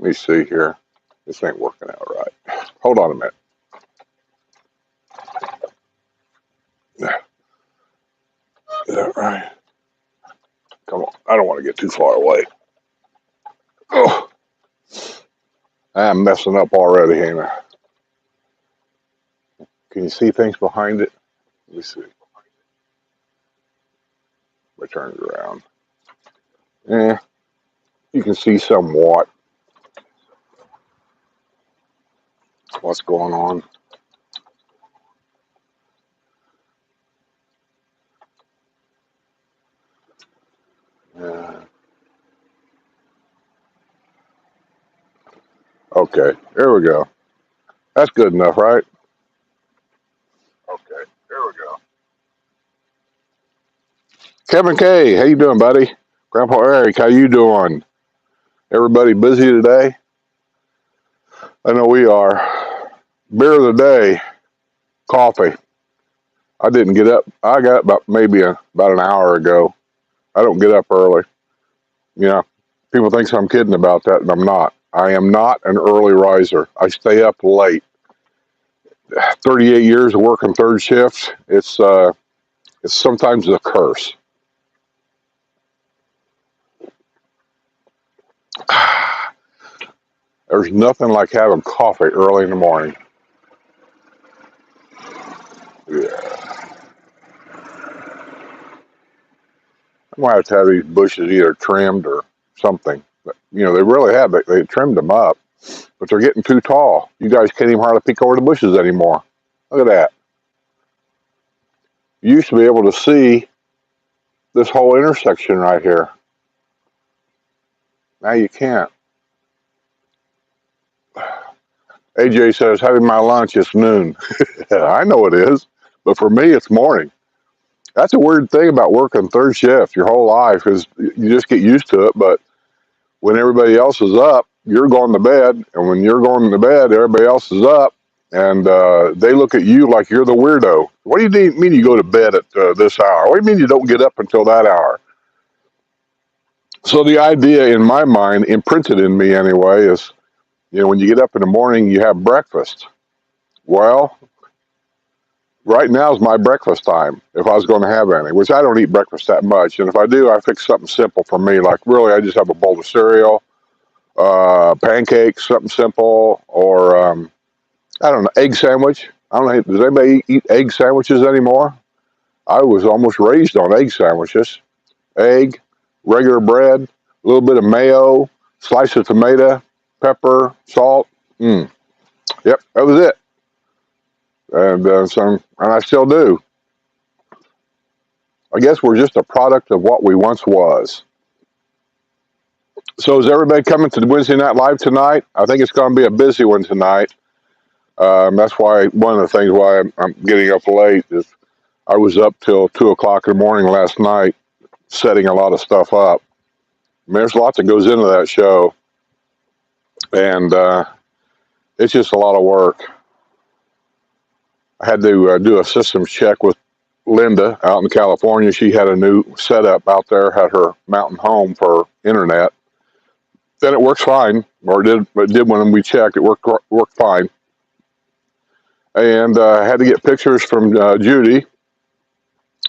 Let me see here. This ain't working out right. Hold on a minute. Is that right? Come on. I don't want to get too far away. Oh, I'm messing up already, ain't I? Can you see things behind it? Let me see. I turn it around. Yeah, you can see somewhat what's going on. Yeah. Okay, there we go. That's good enough, right? Okay, there we go. Kevin K, how you doing, buddy? Grandpa Eric, how you doing? Everybody busy today? I know we are. Beer of the day, coffee. I didn't get up. I got up about about an hour ago. I don't get up early. You know, people think I'm kidding about that, and I'm not. I am not an early riser. I stay up late. 38 years of working third shift. It's sometimes a curse. There's nothing like having coffee early in the morning. Yeah. I'm gonna have to have these bushes either trimmed or something. But, they really have. They trimmed them up, but they're getting too tall. You guys can't even hardly peek over the bushes anymore. Look at that. You used to be able to see this whole intersection right here. Now you can't. AJ says, having my lunch, it's noon. I know it is, but for me, it's morning. That's a weird thing about working third shift your whole life is you just get used to it. But when everybody else is up, you're going to bed. And when you're going to bed, everybody else is up. And they look at you like you're the weirdo. What do you mean you go to bed at this hour? What do you mean you don't get up until that hour? So the idea in my mind, imprinted in me anyway, is, when you get up in the morning, you have breakfast. Well, right now is my breakfast time, if I was going to have any, which I don't eat breakfast that much. And if I do, I fix something simple for me. Like, really, I just have a bowl of cereal, pancakes, something simple, or, I don't know, egg sandwich. I don't know, does anybody eat egg sandwiches anymore? I was almost raised on egg sandwiches. Egg, regular bread, a little bit of mayo, slice of tomato, pepper, salt. Yep, that was it. And I still do. I guess we're just a product of what we once was. So is everybody coming to the Wednesday Night Live tonight? I think it's going to be a busy one tonight. That's why one of the things why I'm getting up late is I was up till 2 o'clock in the morning last night setting a lot of stuff up. I mean, there's a lot that goes into that show, and it's just a lot of work. I had to do a systems check with Linda out in California. She had a new setup out there, had her mountain home for internet. Then it works fine, or it did when we checked. It worked fine. And I had to get pictures from Judy.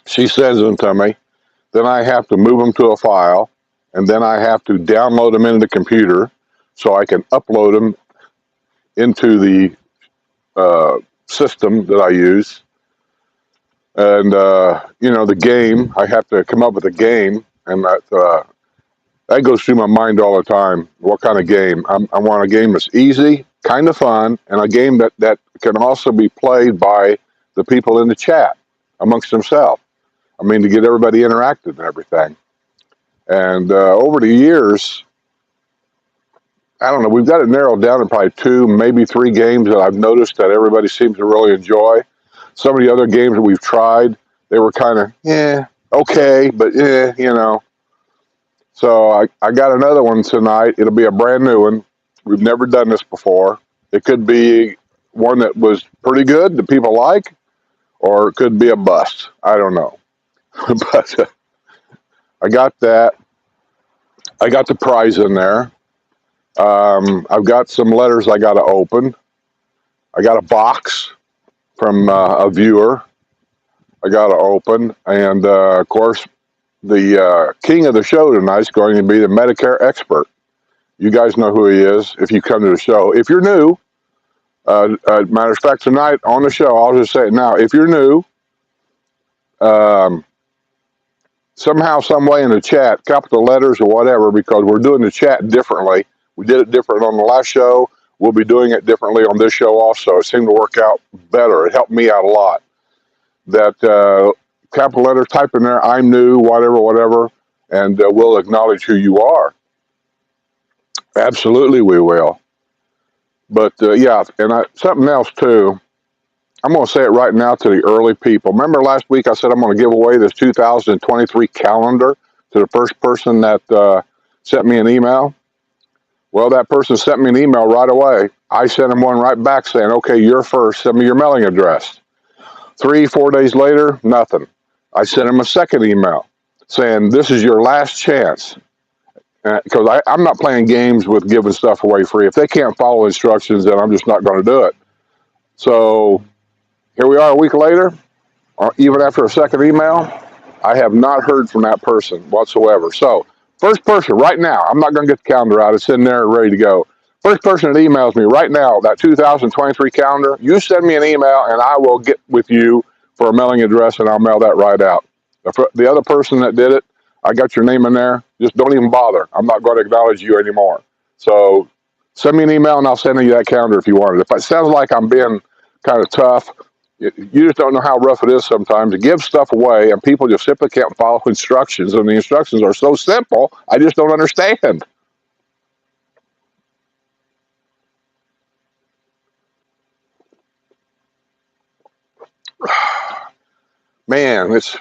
She sends them to me. Then I have to move them to a file, and then I have to download them into the computer so I can upload them into the system that I use. And, the game, I have to come up with a game, and that goes through my mind all the time. What kind of game? I want a game that's easy, kind of fun, and a game that can also be played by the people in the chat amongst themselves. I mean, to get everybody interactive and everything. And over the years, I don't know, we've got it narrowed down to probably 2, maybe 3 games that I've noticed that everybody seems to really enjoy. Some of the other games that we've tried, they were kind of, okay, but So I got another one tonight. It'll be a brand new one. We've never done this before. It could be one that was pretty good that people like, or it could be a bust. I don't know. But I got that. I got the prize in there. I've got some letters I got to open. I got a box from a viewer I got to open. And of course, the king of the show tonight is going to be the Medicare expert. You guys know who he is if you come to the show. If you're new, matter of fact, tonight on the show, I'll just say it now. If you're new, um, somehow, some way in the chat, capital letters or whatever, because we're doing the chat differently. We did it different on the last show. We'll be doing it differently on this show also. It seemed to work out better. It helped me out a lot. That capital letter, type in there, I'm new, whatever, and we'll acknowledge who you are. Absolutely, we will. But yeah, and something else too. I'm going to say it right now to the early people. Remember last week I said I'm going to give away this 2023 calendar to the first person that sent me an email? Well, that person sent me an email right away. I sent him one right back saying, okay, you're first. Send me your mailing address. 3-4 days later, nothing. I sent him a second email saying, this is your last chance. Because I'm not playing games with giving stuff away free. If they can't follow instructions, then I'm just not going to do it. So here we are a week later, even after a second email, I have not heard from that person whatsoever. So first person right now, I'm not going to get the calendar out. It's in there ready to go. First person that emails me right now, that 2023 calendar, you send me an email and I will get with you for a mailing address and I'll mail that right out. The other person that did it, I got your name in there. Just don't even bother. I'm not going to acknowledge you anymore. So send me an email and I'll send you that calendar if you want it. If it sounds like I'm being kind of tough, you just don't know how rough it is sometimes to give stuff away and people just simply can't follow instructions. And the instructions are so simple, I just don't understand. Man, this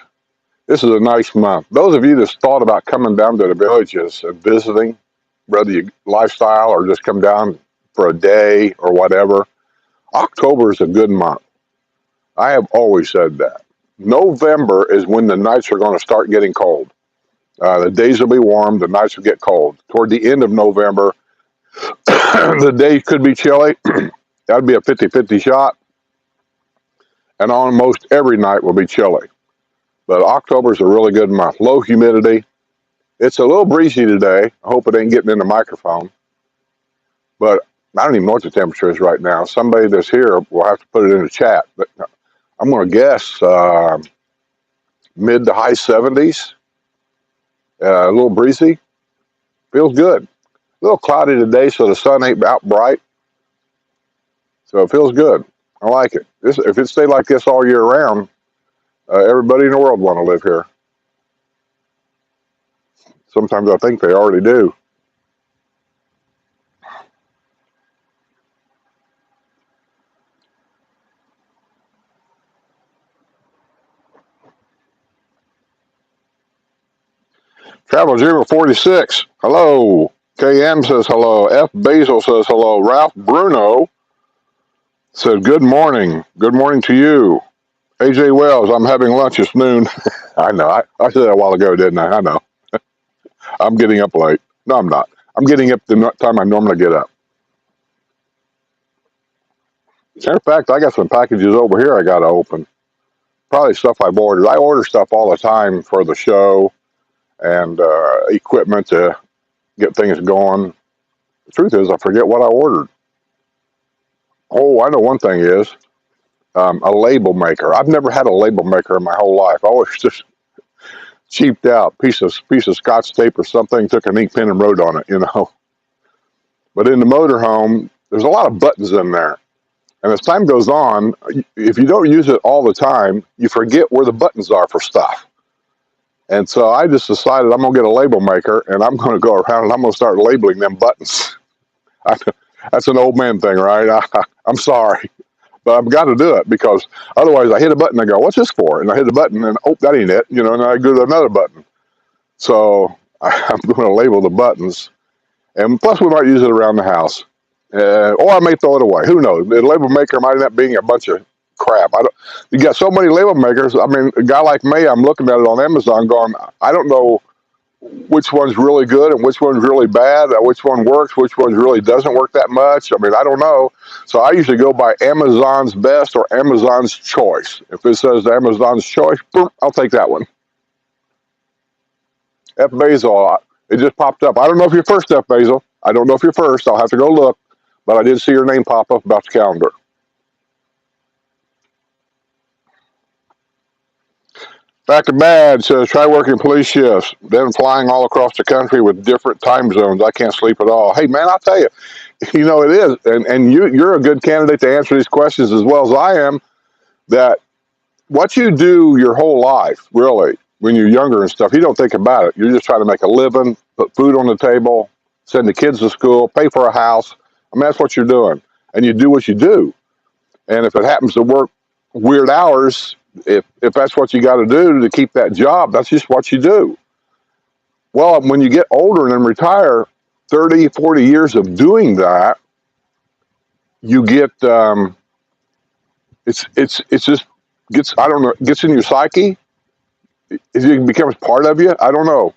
is a nice month. Those of you that's thought about coming down to the villages and visiting, whether you lifestyle or just come down for a day or whatever, October is a good month. I have always said that. November is when the nights are going to start getting cold. The days will be warm, the nights will get cold. Toward the end of November, the days could be chilly. That'd be a 50-50 shot. And almost every night will be chilly. But October is a really good month. Low humidity. It's a little breezy today. I hope it ain't getting in the microphone. But I don't even know what the temperature is right now. Somebody that's here will have to put it in the chat. But I'm going to guess mid to high 70s. A little breezy. Feels good. A little cloudy today, so the sun ain't out bright. So it feels good. I like it. If it stayed like this all year round, everybody in the world want to live here. Sometimes I think they already do. Travel 046. Hello. KM says hello. F. Basil says hello. Ralph Bruno said good morning. Good morning to you. AJ Wells, I'm having lunch. It's noon. I know. I said that a while ago, didn't I? I know. I'm getting up late. No, I'm not. I'm getting up the time I normally get up. As a matter of fact, I got some packages over here I got to open. Probably stuff I've ordered. I order stuff all the time for the show and equipment to get things going. The truth is, I forget what I ordered. Oh, I know one thing is a label maker. I've never had a label maker in my whole life. I always just cheaped out, piece of Scotch tape or something, took an ink pen and wrote on it, you know. But in the motorhome, there's a lot of buttons in there. And as time goes on, if you don't use it all the time, you forget where the buttons are for stuff. And so I just decided I'm going to get a label maker, and I'm going to go around and I'm going to start labeling them buttons. That's an old man thing, right? I'm sorry. But I've got to do it because otherwise I hit a button and I go, what's this for? And I hit the button and, oh, that ain't it. You know, and I go to another button. So I'm going to label the buttons. And plus we might use it around the house. Or I may throw it away. Who knows? The label maker might end up being a bunch of crap. You got so many label makers. I mean, a guy like me, I'm looking at it on Amazon going, I don't know which one's really good and which one's really bad, which one works, which one really doesn't work that much. I mean, I don't know. So I usually go by Amazon's best or Amazon's choice. If it says Amazon's choice, boom, I'll take that one. F. Basil, it just popped up. I don't know if you're first, F. Basil. I don't know if you're first. I'll have to go look. But I did see your name pop up about the calendar. Back to bad says try working police shifts, then flying all across the country with different time zones. I can't sleep at all. Hey man, I'll tell you, it is, and you're a good candidate to answer these questions as well as I am. That what you do your whole life, really, when you're younger and stuff, you don't think about it. You're just trying to make a living, put food on the table, send the kids to school, pay for a house. I mean, that's what you're doing, and you do what you do. And if it happens to work weird hours, if that's what you got to do to keep that job, that's just what you do. Well, when you get older and then retire, 30, 40 years of doing that, you get it's just gets, I don't know, gets in your psyche. It becomes part of you. I don't know.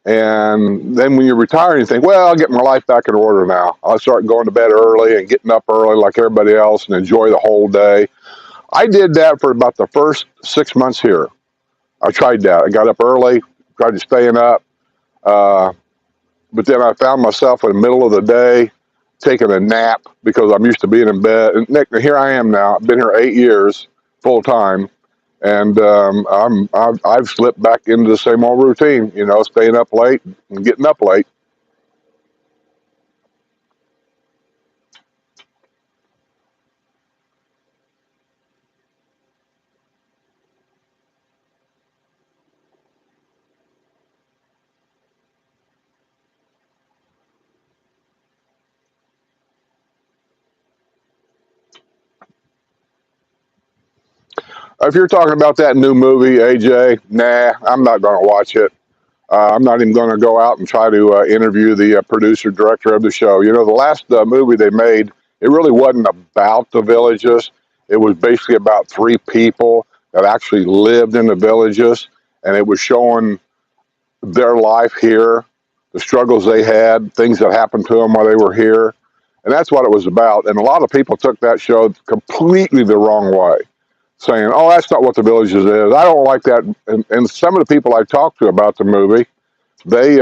And then when you retire, you think, well, I'll get my life back in order now. I'll start going to bed early and getting up early like everybody else and enjoy the whole day. I did that for about the first 6 months here. I tried that. I got up early, tried to staying up. But then I found myself in the middle of the day taking a nap because I'm used to being in bed. And Nick, here I am now. I've been here 8 years full time. And I've slipped back into the same old routine, staying up late and getting up late. If you're talking about that new movie, AJ, nah, I'm not going to watch it. I'm not even going to go out and try to interview the producer, director of the show. The last movie they made, it really wasn't about the villages. It was basically about three people that actually lived in the villages, and it was showing their life here, the struggles they had, things that happened to them while they were here. And that's what it was about. And a lot of people took that show completely the wrong way, saying, oh, that's not what the villages is. I don't like that. And some of the people I talked to about the movie, they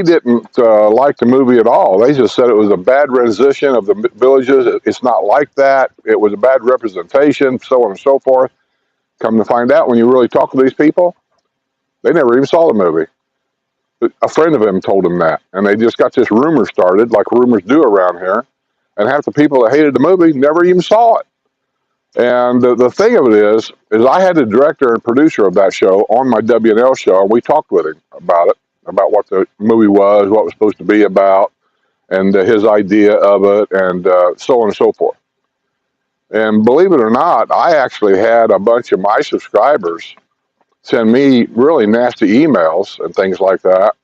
didn't like the movie at all. They just said it was a bad rendition of the villages. It's not like that. It was a bad representation, so on and so forth. Come to find out, when you really talk to these people, they never even saw the movie. A friend of them told them that, and they just got this rumor started, like rumors do around here. And half the people that hated the movie never even saw it. And the thing of it is I had the director and producer of that show on my WNL show, and we talked with him about it, about what the movie was, what it was supposed to be about, and his idea of it, and so on and so forth. And believe it or not, I actually had a bunch of my subscribers send me really nasty emails and things like that,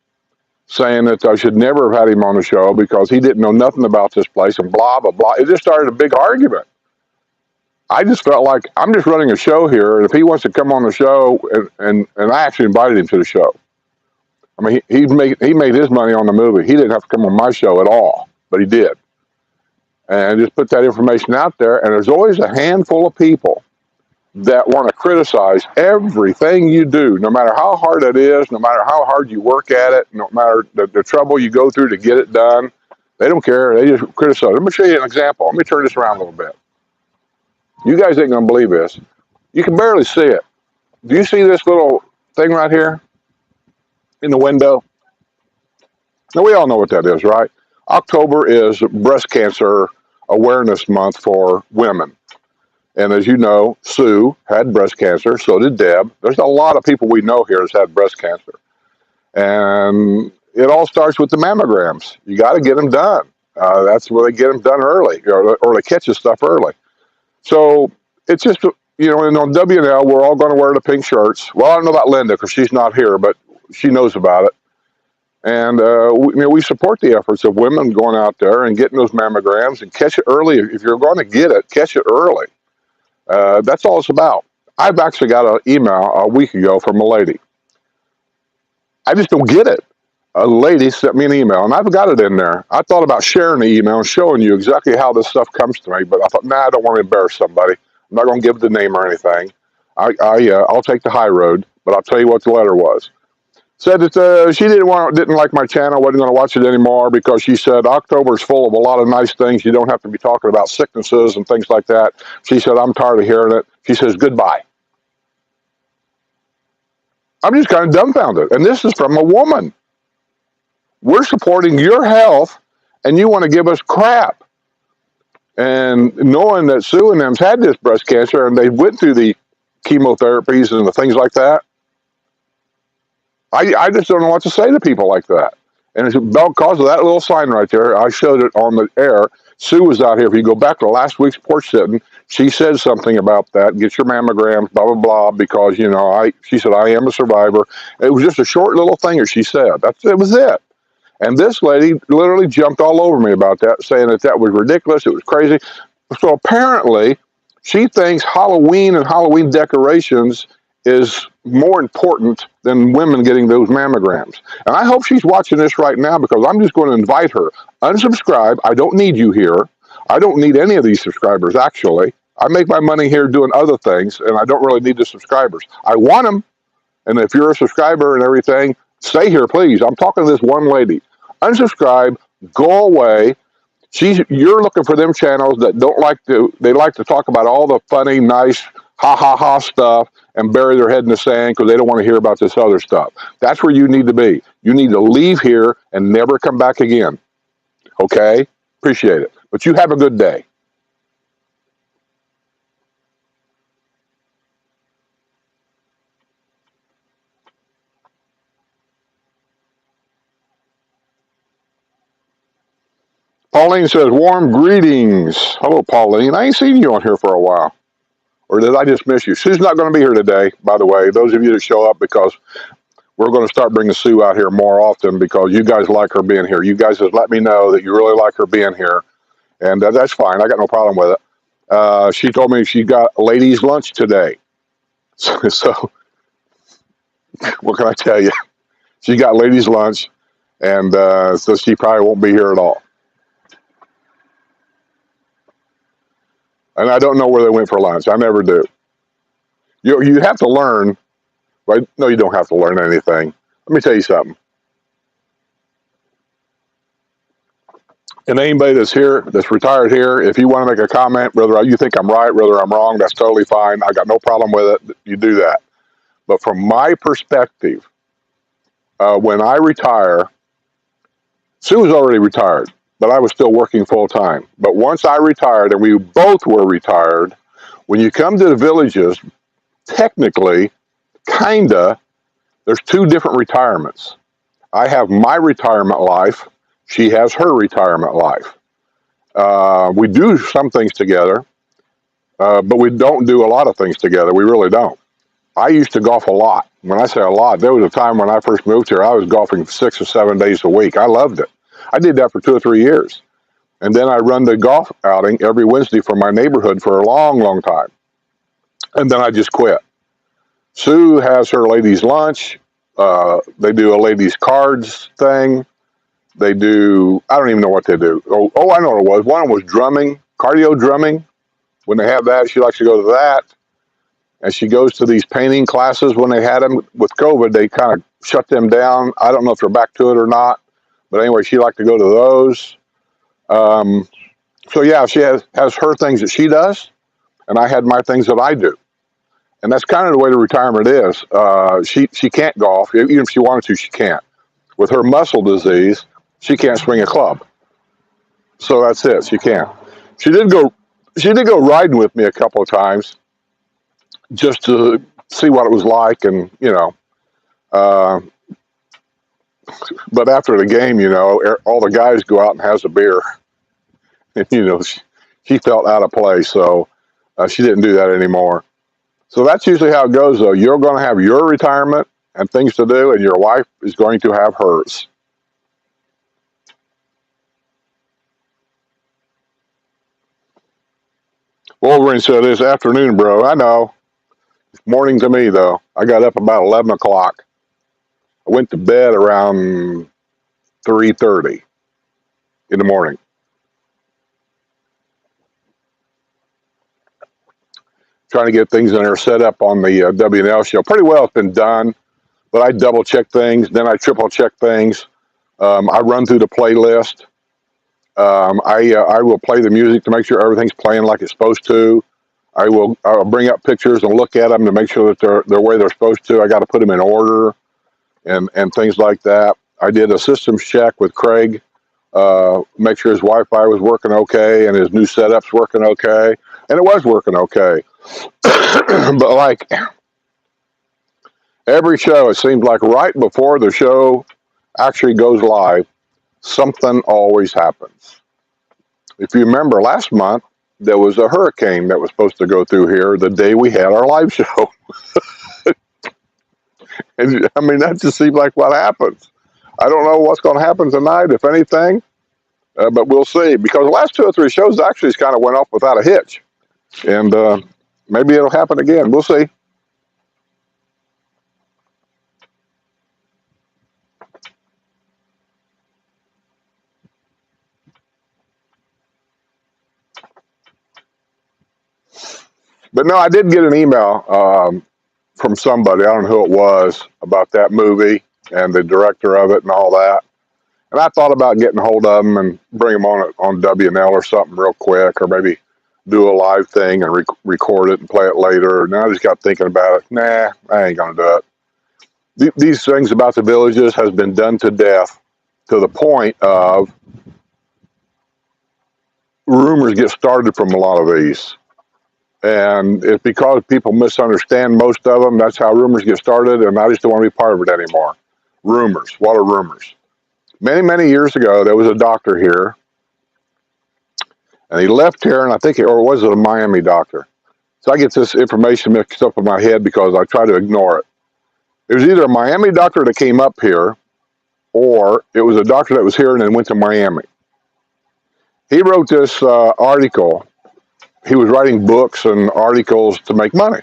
saying that I should never have had him on the show because he didn't know nothing about this place and blah, blah, blah. It just started a big argument. I just felt like I'm just running a show here, and if he wants to come on the show, and I actually invited him to the show. I mean, he made his money on the movie. He didn't have to come on my show at all, but he did. And just put that information out there, and there's always a handful of people that want to criticize everything you do, no matter how hard it is, no matter how hard you work at it, no matter the trouble you go through to get it done. They don't care. They just criticize. Let me show you an example. Let me turn this around a little bit. You guys ain't going to believe this. You can barely see it. Do you see this little thing right here in the window? Now, we all know what that is, right? October is Breast Cancer Awareness Month for women. And as you know, Sue had breast cancer, so did Deb. There's a lot of people we know here that's had breast cancer. And it all starts with the mammograms. You got to get them done. That's where they get them done early, or they catch the stuff early. So it's just, and on WNL, we're all going to wear the pink shirts. Well, I don't know about Linda because she's not here, but she knows about it. And we support the efforts of women going out there and getting those mammograms and catch it early. If you're going to get it, catch it early. That's all it's about. I've actually got an email a week ago from a lady I just don't get it. A lady sent me an email, and I've got it in there. I thought about sharing the email and showing you exactly how this stuff comes to me, but I thought, nah, I don't want to embarrass somebody. I'm not going to give the name or anything. I'll take the high road, but I'll tell you what the letter was. Said that she didn't like my channel, wasn't going to watch it anymore because she said October is full of a lot of nice things. You don't have to be talking about sicknesses and things like that. She said, I'm tired of hearing it. She says, goodbye. I'm just kind of dumbfounded. And this is from a woman. We're supporting your health, and you want to give us crap. And knowing that Sue and them's had this breast cancer, and they went through the chemotherapies and the things like that, I just don't know what to say to people like that. And it's because of that little sign right there. I showed it on the air. Sue was out here. If you go back to last week's Porch Settin, she said something about that. Get your mammograms, blah, blah, blah, because, she said, I am a survivor. It was just a short little thing that she said. It was it. And this lady literally jumped all over me about that, saying that was ridiculous. It was crazy. So apparently, she thinks Halloween and Halloween decorations is more important than women getting those mammograms. And I hope she's watching this right now, because I'm just going to invite her. Unsubscribe. I don't need you here. I don't need any of these subscribers, actually. I make my money here doing other things, and I don't really need the subscribers. I want them. And if you're a subscriber and everything, stay here, please. I'm talking to this one lady. Unsubscribe, go away. You're looking for them channels that they like to talk about all the funny, nice, ha ha ha stuff and bury their head in the sand because they don't want to hear about this other stuff. That's where you need to be. You need to leave here and never come back again. Okay? Appreciate it. But you have a good day. Pauline says, warm greetings. Hello, Pauline. I ain't seen you on here for a while. Or did I just miss you? Sue's not going to be here today, by the way. Those of you that show up, because we're going to start bringing Sue out here more often because you guys like her being here. You guys have let me know that you really like her being here. And that's fine. I got no problem with it. She told me she got ladies' lunch today. So what can I tell you? She got ladies' lunch, and so she probably won't be here at all. And I don't know where they went for lunch. I never do. You have to learn, right? No, you don't have to learn anything. Let me tell you something. And anybody that's here, that's retired here, if you want to make a comment, whether you think I'm right, whether I'm wrong, that's totally fine. I got no problem with it. You do that. But from my perspective, when I retire, Sue was already retired, but I was still working full time. But once I retired, and we both were retired, when you come to the villages, technically, kinda, there's two different retirements. I have my retirement life. She has her retirement life. We do some things together, but we don't do a lot of things together. We really don't. I used to golf a lot. When I say a lot, there was a time when I first moved here, I was golfing 6 or 7 days a week. I loved it. I did that for 2 or 3 years. And then I run the golf outing every Wednesday for my neighborhood for a long, long time. And then I just quit. Sue has her ladies' lunch. They do a ladies' cards thing. They do, I don't even know what they do. Oh, I know what it was. One was drumming, cardio drumming. When they have that, she likes to go to that. And she goes to these painting classes when they had them. With COVID, they kind of shut them down. I don't know if they're back to it or not. But anyway, she liked to go to those. So yeah, she has her things that she does. And I had my things that I do. And that's kind of the way the retirement is. She can't golf. Even if she wanted to, she can't. With her muscle disease, she can't swing a club. So that's it. She can't. She did go riding with me a couple of times just to see what it was like, and but after the game, all the guys go out and has a beer, and she felt out of place, so she didn't do that anymore. So that's usually how it goes, though. You're going to have your retirement and things to do, and your wife is going to have hers. Wolverine said, "It's afternoon, bro." I know. Morning to me, though. I got up about 11 o'clock. I went to bed around 3:30 in the morning. Trying to get things in there set up on the W&L show. Pretty well it's been done, but I double check things, then I triple check things. I run through the playlist. I will play the music to make sure everything's playing like it's supposed to. I'll bring up pictures and look at them to make sure that they're where they're supposed to. I got to put them in order and things like that. I did a systems check with Craig, make sure his Wi-Fi was working okay and his new setup's working okay, and it was working okay. But like every show, it seems like right before the show actually goes live, something always happens. If you remember last month, there was a hurricane that was supposed to go through here the day we had our live show. And, I mean, that just seems like what happens. I don't know what's going to happen tonight, if anything, but we'll see. Because the last 2 or 3 shows actually kind of went off without a hitch. And maybe it'll happen again. We'll see. But no, I did get an email from somebody, I don't know who it was, about that movie and the director of it and all that. And I thought about getting a hold of them and bring them on W&L or something real quick, or maybe do a live thing and record it and play it later. And I just got thinking about it. Nah, I ain't going to do it. These things about the villages has been done to death, to the point of rumors get started from a lot of these. And it's because people misunderstand most of them. That's how rumors get started, and I just don't want to be part of it anymore. Rumors. What are rumors? Many, many years ago, there was a doctor here, and he left here, and I think, or was it a Miami doctor? So I get this information mixed up in my head because I try to ignore it. It was either a Miami doctor that came up here, or it was a doctor that was here and then went to Miami. He wrote this article. He was writing books and articles to make money.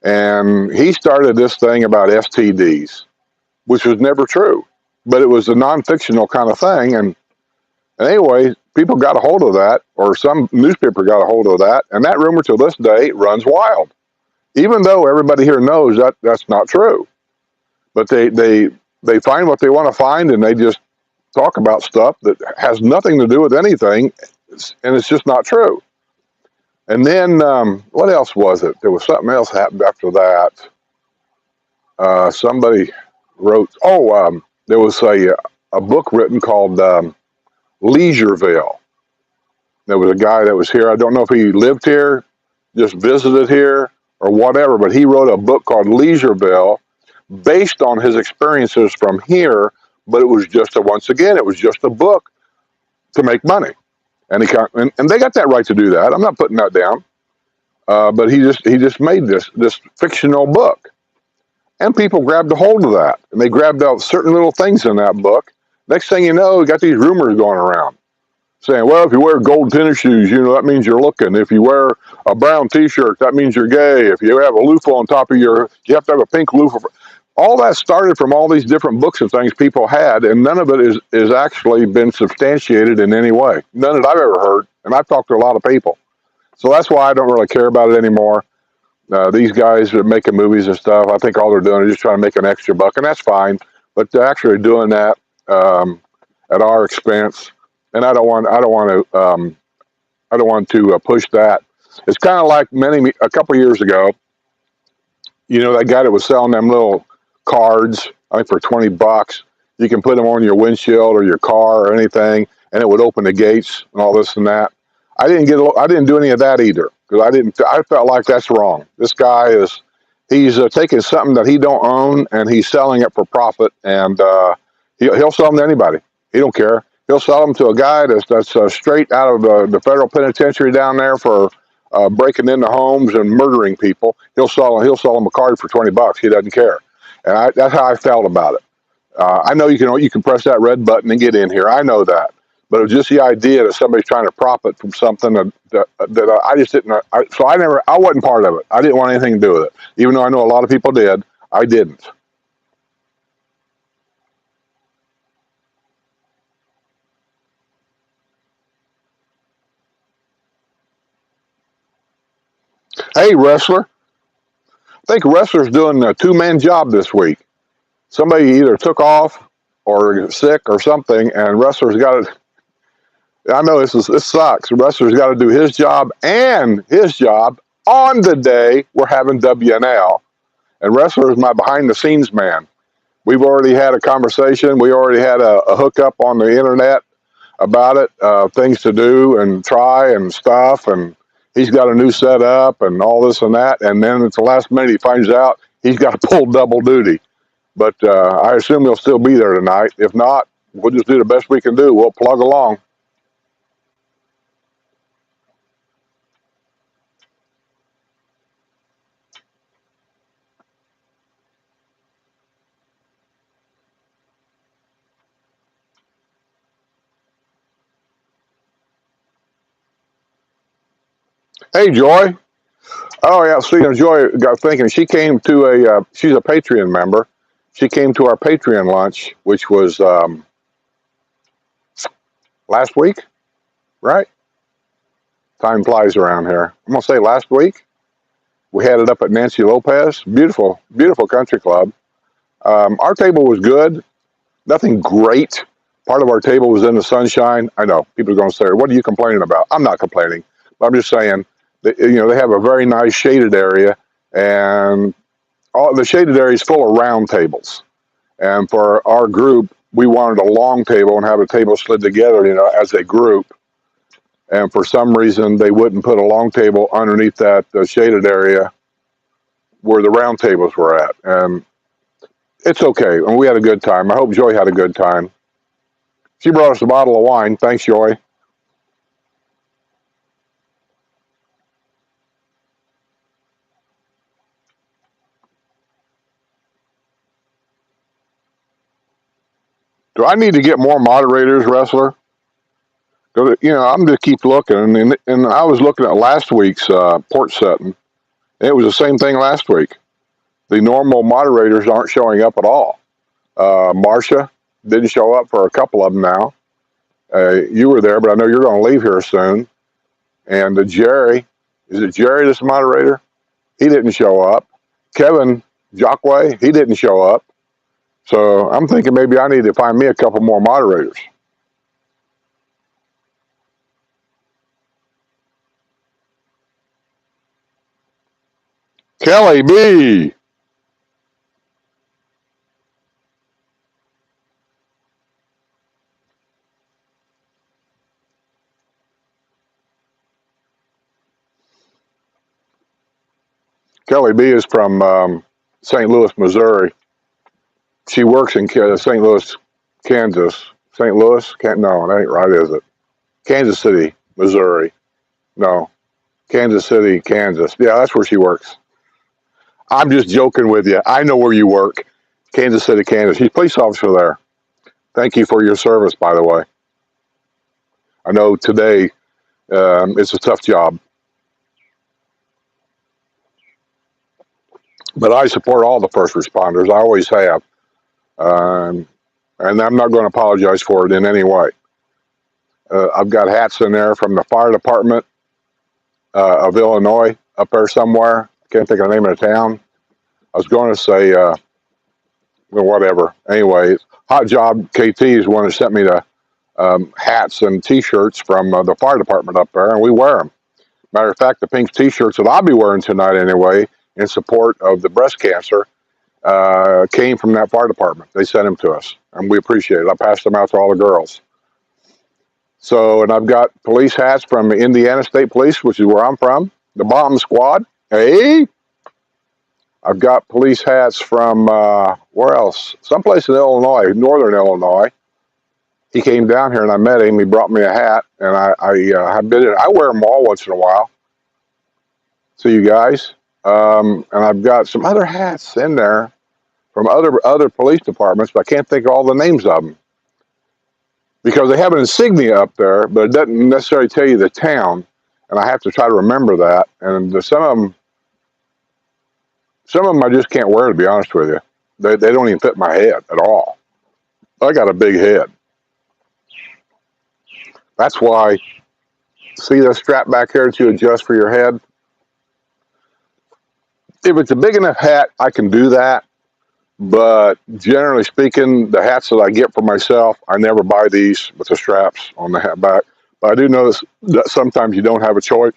And he started this thing about STDs, which was never true, but it was a non-fictional kind of thing. And anyway, people got a hold of that, or some newspaper got a hold of that, and that rumor to this day runs wild, even though everybody here knows that that's not true. But they find what they want to find, and they just talk about stuff that has nothing to do with anything, and it's just not true. And then, what else was it? There was something else happened after that. Somebody wrote, there was a book written called Leisureville. There was a guy that was here. I don't know if he lived here, just visited here, or whatever, but he wrote a book called Leisureville based on his experiences from here, but it was just it was just a book to make money. And they got that right to do that. I'm not putting that down. But he just made this fictional book, and people grabbed a hold of that, and they grabbed out certain little things in that book. Next thing you know, we got these rumors going around saying, well, if you wear gold tennis shoes, that means you're looking. If you wear a brown T-shirt, that means you're gay. If you have a loofah on top of you have to have a pink loofah. All that started from all these different books and things people had, and none of it is actually been substantiated in any way. None that I've ever heard, and I've talked to a lot of people. So that's why I don't really care about it anymore. These guys are making movies and stuff. I think all they're doing is just trying to make an extra buck, and that's fine. But they're actually doing that at our expense, and I don't want to push that. It's kind of like a couple of years ago. That guy that was selling them little cards, I think for $20. You can put them on your windshield or your car or anything, and it would open the gates and all this and that. I didn't do any of that either, because I felt like that's wrong. This guy he's taking something that he don't own, and he's selling it for profit, and he'll sell them to anybody. He don't care. He'll sell them to a guy that's straight out of the federal penitentiary down there for breaking into homes and murdering people. He'll sell them a card for $20. He doesn't care, and that's how I felt about it. I know you can press that red button and get in here. I know that. But it was just the idea that somebody's trying to profit from something that I just didn't. I wasn't part of it. I didn't want anything to do with it. Even though I know a lot of people did, I didn't. Hey, wrestler. I think wrestler's doing a two-man job this week. Somebody either took off or sick or something, and wrestler's got to. I know this sucks. Wrestler's got to do his job and his job on the day we're having WNL. And wrestler is my behind-the-scenes man. We've already had a conversation. We already had a hookup on the internet about it, things to do and try and stuff. And he's got a new setup and all this and that. And then at the last minute, he finds out he's got to pull double duty. But I assume he'll still be there tonight. If not, we'll just do the best we can do. We'll plug along. Hey, Joy. Oh, yeah. Speaking of Joy, got thinking she came to she's a Patreon member. She came to our Patreon lunch, which was last week, right? Time flies around here. I'm going to say last week. We had it up at Nancy Lopez. Beautiful, beautiful country club. Our table was good. Nothing great. Part of our table was in the sunshine. I know people are going to say, "What are you complaining about?" I'm not complaining. But I'm just saying that, they have a very nice shaded area, and all the shaded area is full of round tables. And for our group, we wanted a long table and have a table slid together, as a group. And for some reason, they wouldn't put a long table underneath that shaded area where the round tables were at. And it's okay. And we had a good time. I hope Joy had a good time. She brought us a bottle of wine. Thanks, Joy. Do I need to get more moderators, wrestler? Because, I'm going to keep looking. And I was looking at last week's Porch Settin. It was the same thing last week. The normal moderators aren't showing up at all. Marcia didn't show up for a couple of them now. You were there, but I know you're going to leave here soon. And Jerry, is it Jerry that's the moderator? He didn't show up. Kevin Jockway, he didn't show up. So I'm thinking maybe I need to find me a couple more moderators. Kelly B. Kelly B is from St. Louis, Missouri. She works in St. Louis, Kansas. St. Louis? No, that ain't right, is it? Kansas City, Missouri. No, Kansas City, Kansas. Yeah, that's where she works. I'm just joking with you. I know where you work. Kansas City, Kansas. She's a police officer there. Thank you for your service, by the way. I know today it's a tough job. But I support all the first responders. I always have. And I'm not going to apologize for it in any way. I've got hats in there from the fire department of Illinois up there somewhere. I can't think of the name of the town. I was going to say, whatever. Anyway, Hot Job KT is one that sent me the hats and T-shirts from the fire department up there, and we wear them. Matter of fact, the pink T-shirts that I'll be wearing tonight anyway, in support of the breast cancer, came from that fire department. They sent them to us, and we appreciate it. I passed them out to all the girls. So, and I've got police hats from Indiana State Police, which is where I'm from, the bomb squad. Hey, I've got police hats from, where else? Someplace in Illinois, northern Illinois. He came down here and I met him. He brought me a hat, and I wear them all once in a while. So you guys, and I've got some other hats in there from other police departments, but I can't think of all the names of them because they have an insignia up there, but it doesn't necessarily tell you the town, and I have to try to remember that. And some of them I just can't wear, to be honest with you. They don't even fit my head at all. I got a big head. That's why, see that strap back here that you adjust for your head? If it's a big enough hat, I can do that. But generally speaking, the hats that I get for myself, I never buy these with the straps on the hat back. But I do notice that sometimes you don't have a choice.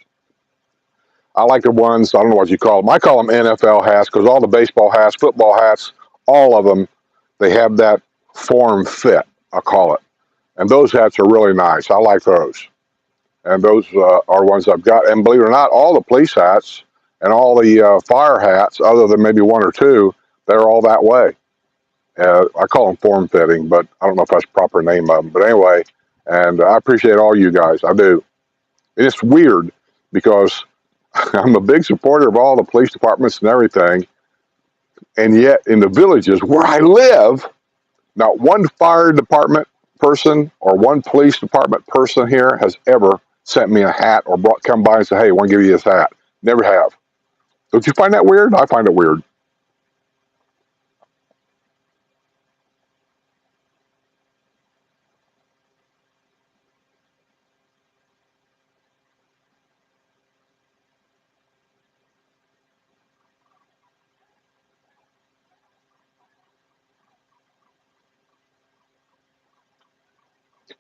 I like the ones, I don't know what you call them. I call them NFL hats because all the baseball hats, football hats, all of them, they have that form fit, I call it. And those hats are really nice. I like those. And those are ones I've got. And believe it or not, all the police hats and all the fire hats, other than maybe one or two, they're all that way. I call them form fitting, but I don't know if that's the proper name of them. But anyway, and I appreciate all you guys. I do. And it's weird because I'm a big supporter of all the police departments and everything. And yet, in the villages where I live, not one fire department person or one police department person here has ever sent me a hat or come by and said, "Hey, I want to give you this hat." Never have. Don't you find that weird? I find it weird.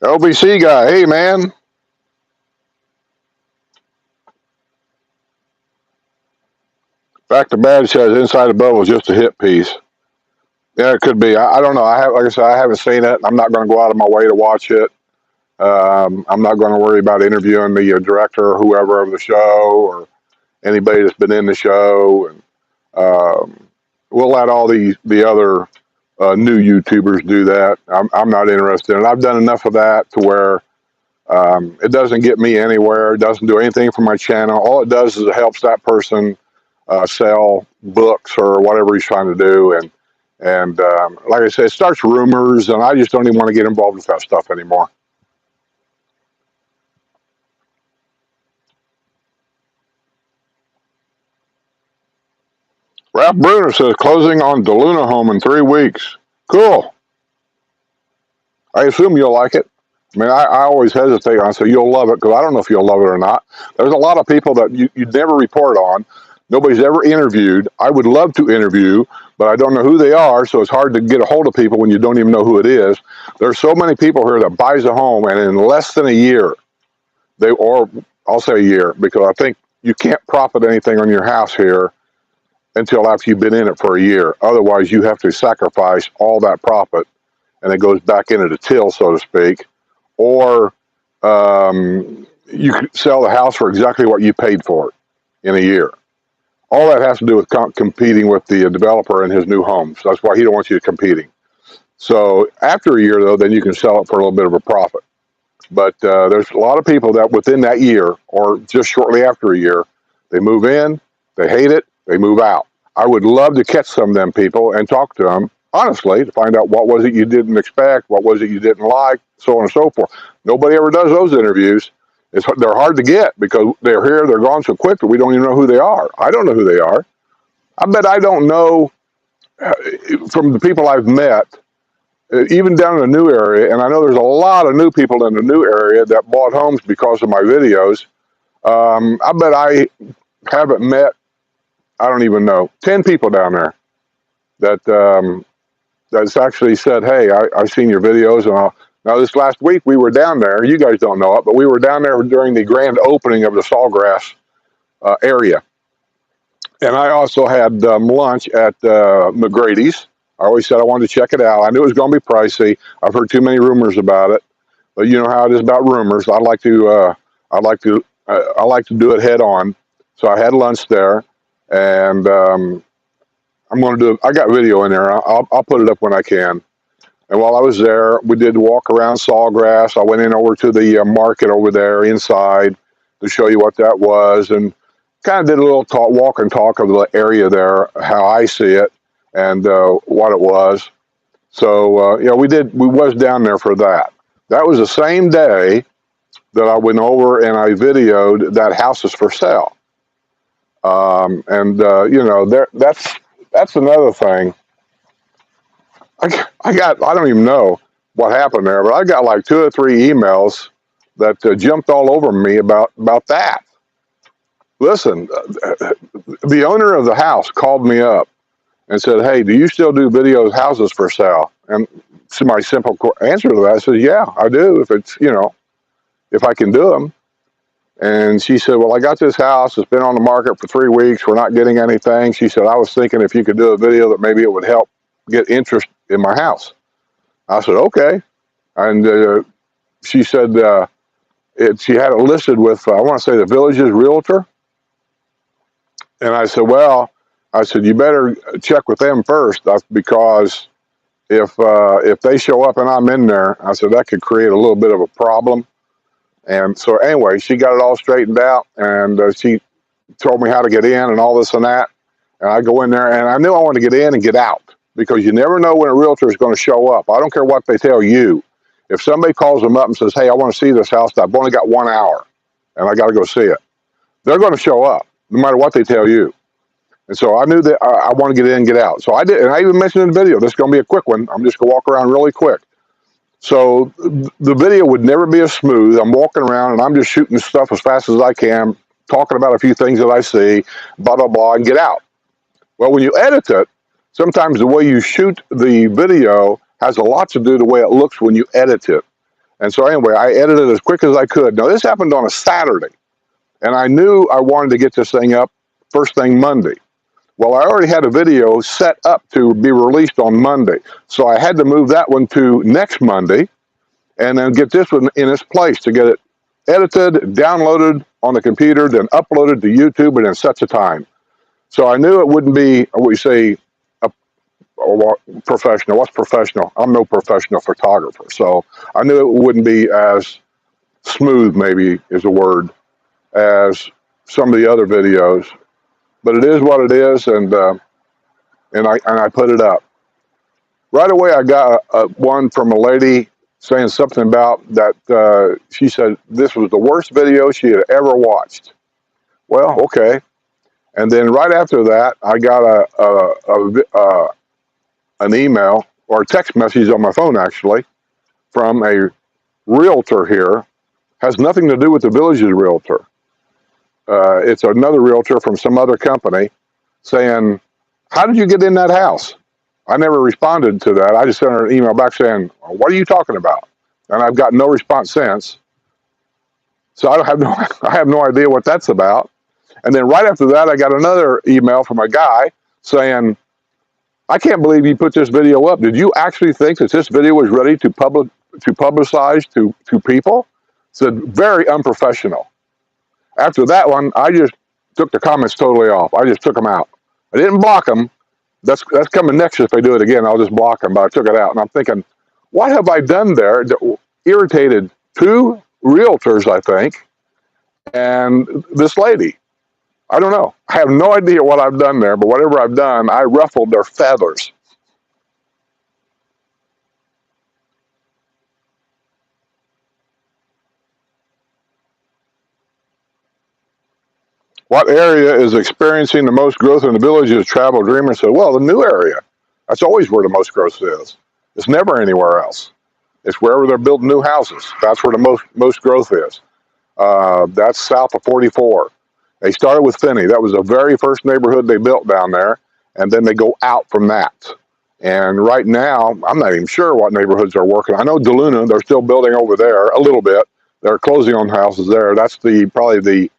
LBC guy, hey man. Fact the badge says inside the bubble is just a hit piece. Yeah, it could be. I don't know. Like I said, I haven't seen it. I'm not going to go out of my way to watch it. I'm not going to worry about interviewing the director or whoever of the show or anybody that's been in the show. And we'll let all the other new YouTubers do that. I'm not interested, and I've done enough of that to where it doesn't get me anywhere. It doesn't do anything for my channel. All it does is it helps that person sell books or whatever he's trying to do. And like I said, it starts rumors, and I just don't even want to get involved with that stuff anymore. Ralph Bruner says closing on DeLuna home in 3 weeks. Cool. I assume you'll like it. I mean, I always hesitate on, so you'll love it, because I don't know if you'll love it or not. There's a lot of people that you'd never report on. Nobody's ever interviewed. I would love to interview, but I don't know who they are, so it's hard to get a hold of people when you don't even know who it is. There's so many people here that buys a home, and in less than a year, or I'll say a year, because I think you can't profit anything on your house here until after you've been in it for a year. Otherwise, you have to sacrifice all that profit, and it goes back into the till, so to speak. Or you could sell the house for exactly what you paid for it in a year. All that has to do with competing with the developer in his new home. So that's why he don't want you competing. So after a year, though, then you can sell it for a little bit of a profit. But there's a lot of people that within that year, or just shortly after a year, they move in, they hate it, they move out. I would love to catch some of them people and talk to them honestly to find out what was it you didn't expect, what was it you didn't like, so on and so forth. Nobody ever does those interviews. They're hard to get because they're here, they're gone so quick that we don't even know who they are. I don't know who they are. I bet I don't know from the people I've met, even down in the new area, and I know there's a lot of new people in the new area that bought homes because of my videos. I bet I haven't met, I don't even know, 10 people down there that that's actually said, "Hey, I've seen your videos." And now this last week we were down there. You guys don't know it, but we were down there during the grand opening of the Sawgrass area. And I also had lunch at McGrady's. I always said I wanted to check it out. I knew it was going to be pricey. I've heard too many rumors about it, but you know how it is about rumors. I like to do it head on. So I had lunch there, and I'm going to do. I got video in there. I'll put it up when I can. And while I was there, we did walk around Sawgrass. I went in over to the market over there inside to show you what that was, and kind of did a little walk and talk of the area there, how I see it, and what it was. So we was down there for that. That was the same day that I went over and I videoed that house is for sale. That's another thing. I don't even know what happened there, but I got like 2 or 3 emails that jumped all over me about that. listen, the owner of the house called me up and said, "Hey, do you still do video houses for sale?" And so my simple answer to that says, "Yeah, I do. If it's, if I can do them." And she said, "Well, I got this house. It's been on the market for 3 weeks. We're not getting anything." She said, "I was thinking if you could do a video that maybe it would help get interest in my house." I said, "Okay." And she said she had it listed with, I want to say, the Village's realtor. And I said, "Well," I said, "you better check with them first, because if they show up and I'm in there," I said, "that could create a little bit of a problem." And so anyway, she got it all straightened out, and she told me how to get in and all this and that. And I go in there, and I knew I wanted to get in and get out, because you never know when a realtor is going to show up. I don't care what they tell you. If somebody calls them up and says, "Hey, I want to see this house, I've only got 1 hour and I got to go see it," they're going to show up no matter what they tell you. And so I knew that I want to get in and get out. So I did. And I even mentioned in the video, this is going to be a quick one. I'm just going to walk around really quick. So the video would never be as smooth. I'm walking around and I'm just shooting stuff as fast as I can, talking about a few things that I see, blah, blah, blah, and get out. Well, when you edit it, sometimes the way you shoot the video has a lot to do with the way it looks when you edit it. And so anyway, I edited it as quick as I could. Now, this happened on a Saturday, and I knew I wanted to get this thing up first thing Monday. Well, I already had a video set up to be released on Monday, so I had to move that one to next Monday and then get this one in its place to get it edited, downloaded on the computer, then uploaded to YouTube, and in such a time. So I knew it wouldn't be, what we say, professional. What's professional? I'm no professional photographer, so I knew it wouldn't be as smooth, maybe is a word, as some of the other videos. But it is what it is, and I put it up. Right away, I got one from a lady saying something about that. She said this was the worst video she had ever watched. Well, okay. And then right after that, I got an email or a text message on my phone, actually, from a realtor here. Has nothing to do with the Village's realtor. It's another realtor from some other company saying, "How did you get in that house?" I never responded to that. I just sent her an email back saying, "What are you talking about?" And I've got no response since. So I have no idea what that's about. And then right after that, I got another email from a guy saying, "I can't believe you put this video up. Did you actually think that this video was ready to publicize to people?" Said, very unprofessional. After that one, I just took the comments totally off. I just took them out. I didn't block them. That's coming next. If they do it again, I'll just block them. But I took it out, and I'm thinking, what have I done there that irritated two realtors, I think, and this lady? I don't know. I have no idea what I've done there, but whatever I've done, I ruffled their feathers. What area is experiencing the most growth in the Village's travel dreamer? Said, well, the new area. That's always where the most growth is. It's never anywhere else. It's wherever they're building new houses. That's where the most growth is. That's south of 44. They started with Finney. That was the very first neighborhood they built down there, and then they go out from that. And right now, I'm not even sure what neighborhoods are working. I know DeLuna, they're still building over there a little bit. They're closing on houses there. That's probably the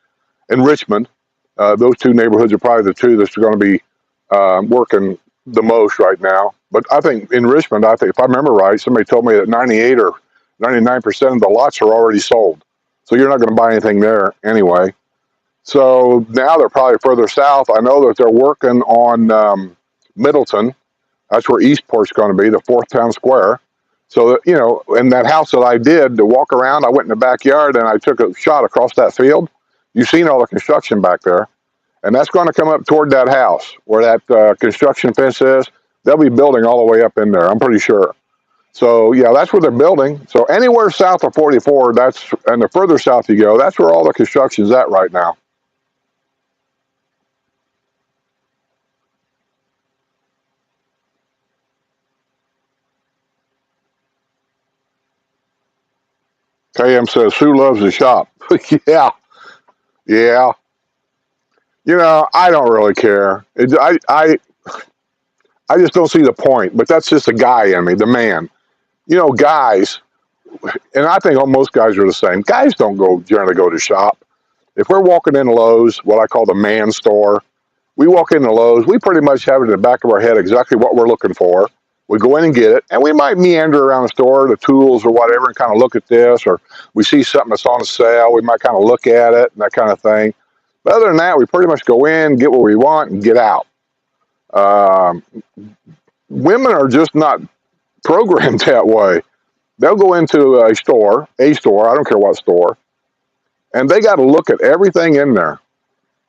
in Richmond. Those two neighborhoods are probably the two that's going to be working the most right now. But I think in Richmond, if I remember right, somebody told me that 98 or 99% of the lots are already sold. So you're not going to buy anything there anyway. So now they're probably further south. I know that they're working on Middleton. That's where Eastport's going to be, the fourth town square. So, in that house that I did to walk around, I went in the backyard and I took a shot across that field. You've seen all the construction back there. And that's going to come up toward that house where that construction fence is. They'll be building all the way up in there, I'm pretty sure. So, yeah, that's where they're building. So anywhere south of 44, and the further south you go, that's where all the construction's at right now. KM says, Sue loves the shop. Yeah, yeah. I don't really care. I just don't see the point. But that's just the guy in me, the man. Guys, and I think most guys are the same. Guys don't generally go to shop. If we're walking into Lowe's, what I call the man store, we walk into Lowe's, we pretty much have it in the back of our head exactly what we're looking for. We go in and get it, and we might meander around the store, the tools or whatever, and kind of look at this, or we see something that's on sale, we might kind of look at it and that kind of thing. But other than that, we pretty much go in, get what we want, and get out. Um, Women are just not programmed that way. They'll go into a store, I don't care what store, and they got to look at everything in there.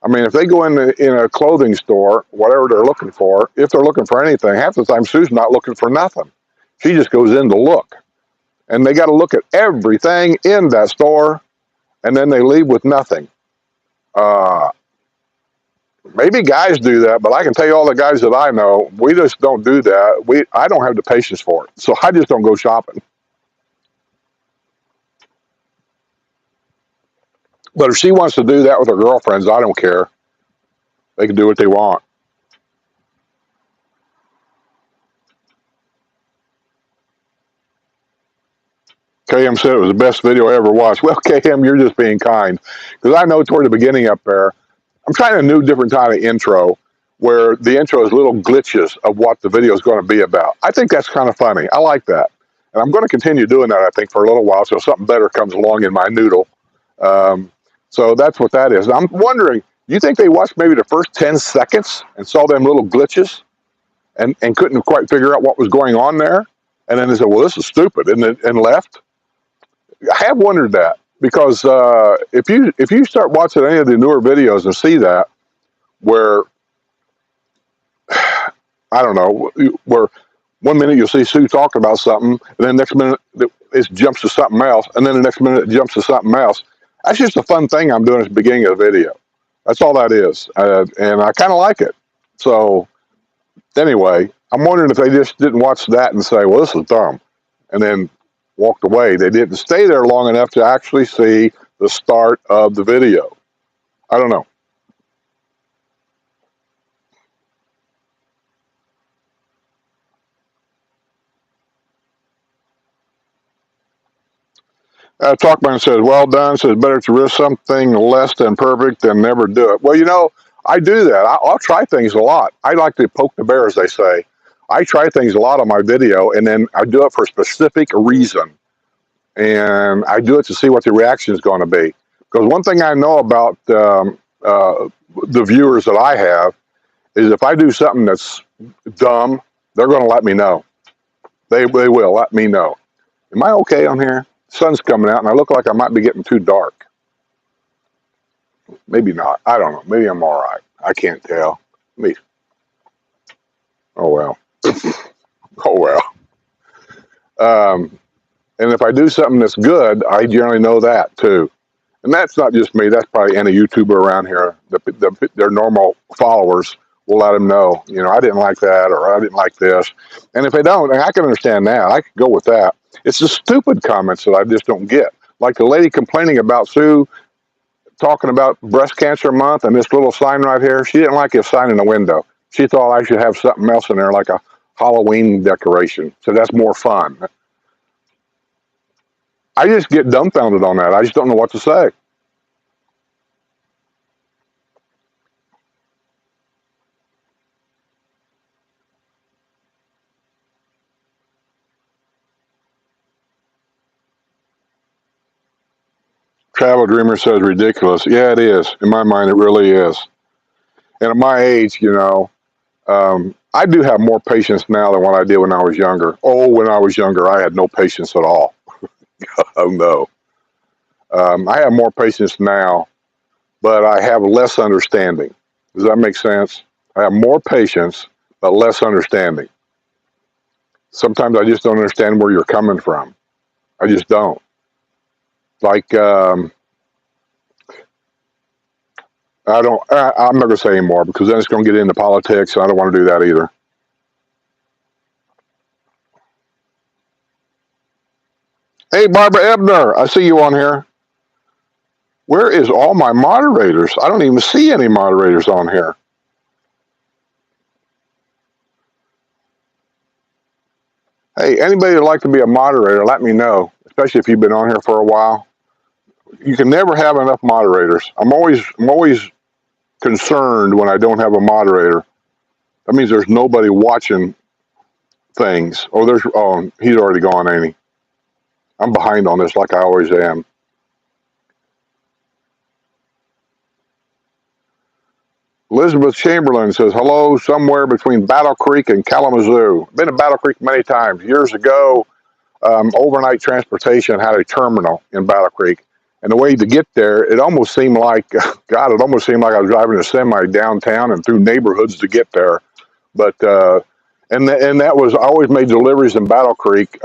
I mean, if they go in a clothing store, whatever they're looking for, if they're looking for anything, half the time Sue's not looking for nothing. She just goes in to look. And they got to look at everything in that store, and then they leave with nothing. Uh, Maybe guys do that, but I can tell you all the guys that I know, we just don't do that. I don't have the patience for it. So I just don't go shopping. But if she wants to do that with her girlfriends, I don't care. They can do what they want. KM said it was the best video I ever watched. Well, KM, you're just being kind. Because I know toward the beginning up there, I'm trying a new different kind of intro where the intro is little glitches of what the video is going to be about. I think that's kind of funny. I like that. And I'm going to continue doing that, I think, for a little while so something better comes along in my noodle. Um, so that's what that is. I'm wondering, you think they watched maybe the first 10 seconds and saw them little glitches and couldn't quite figure out what was going on there? And then they said, well, this is stupid, and left? I have wondered that because if you start watching any of the newer videos and see that where I don't know where one minute you'll see Sue talking about something and then the next minute it jumps to something else and then the next minute it jumps to something else. That's just a fun thing I'm doing at the beginning of the video. That's all that is, and I kind of like it. So anyway, I'm wondering if they just didn't watch that and say, "Well, this is dumb," and then walked away. They didn't stay there long enough to actually see the start of the video. I don't know. Talkman says, well done. Says, better to risk something less than perfect than never do it. Well, I do that. I'll try things a lot. I like to poke the bear, as they say. I try things a lot on my video, and then I do it for a specific reason. And I do it to see what the reaction is going to be. Because one thing I know about the viewers that I have is if I do something that's dumb, they're going to let me know. They will let me know. Am I okay on here? Sun's coming out, and I look like I might be getting too dark. Maybe not. I don't know. Maybe I'm all right. I can't tell. Me. Oh well. Oh well. And if I do something that's good, I generally know that too. And that's not just me. That's probably any YouTuber around here. Their normal followers will let them know. I didn't like that, or I didn't like this. And if they don't, I can understand that. I could go with that. It's the stupid comments that I just don't get. Like the lady complaining about Sue talking about breast cancer month and this little sign right here. She didn't like this sign in the window. She thought I should have something else in there, like a Halloween decoration. So that's more fun. I just get dumbfounded on that. I just don't know what to say. Travel Dreamer says ridiculous. Yeah, it is. In my mind, it really is. And at my age, I do have more patience now than what I did when I was younger. Oh, when I was younger, I had no patience at all. Oh, no. I have more patience now, but I have less understanding. Does that make sense? I have more patience, but less understanding. Sometimes I just don't understand where you're coming from. I just don't. Like, I'm not going to say anymore because then it's going to get into politics, and I don't want to do that either. Hey, Barbara Ebner, I see you on here. Where is all my moderators? I don't even see any moderators on here. Hey, anybody would like to be a moderator, let me know, especially if you've been on here for a while. You can never have enough moderators. I'm always concerned when I don't have a moderator. That means there's nobody watching things. Oh, he's already gone, ain't he? I'm behind on this like I always am. Elizabeth Chamberlain says, hello, somewhere between Battle Creek and Kalamazoo. Been to Battle Creek many times. Years ago, overnight transportation had a terminal in Battle Creek. And the way to get there, it almost seemed like, God, it almost seemed like I was driving a semi downtown and through neighborhoods to get there. But, and that was, I always made deliveries in Battle Creek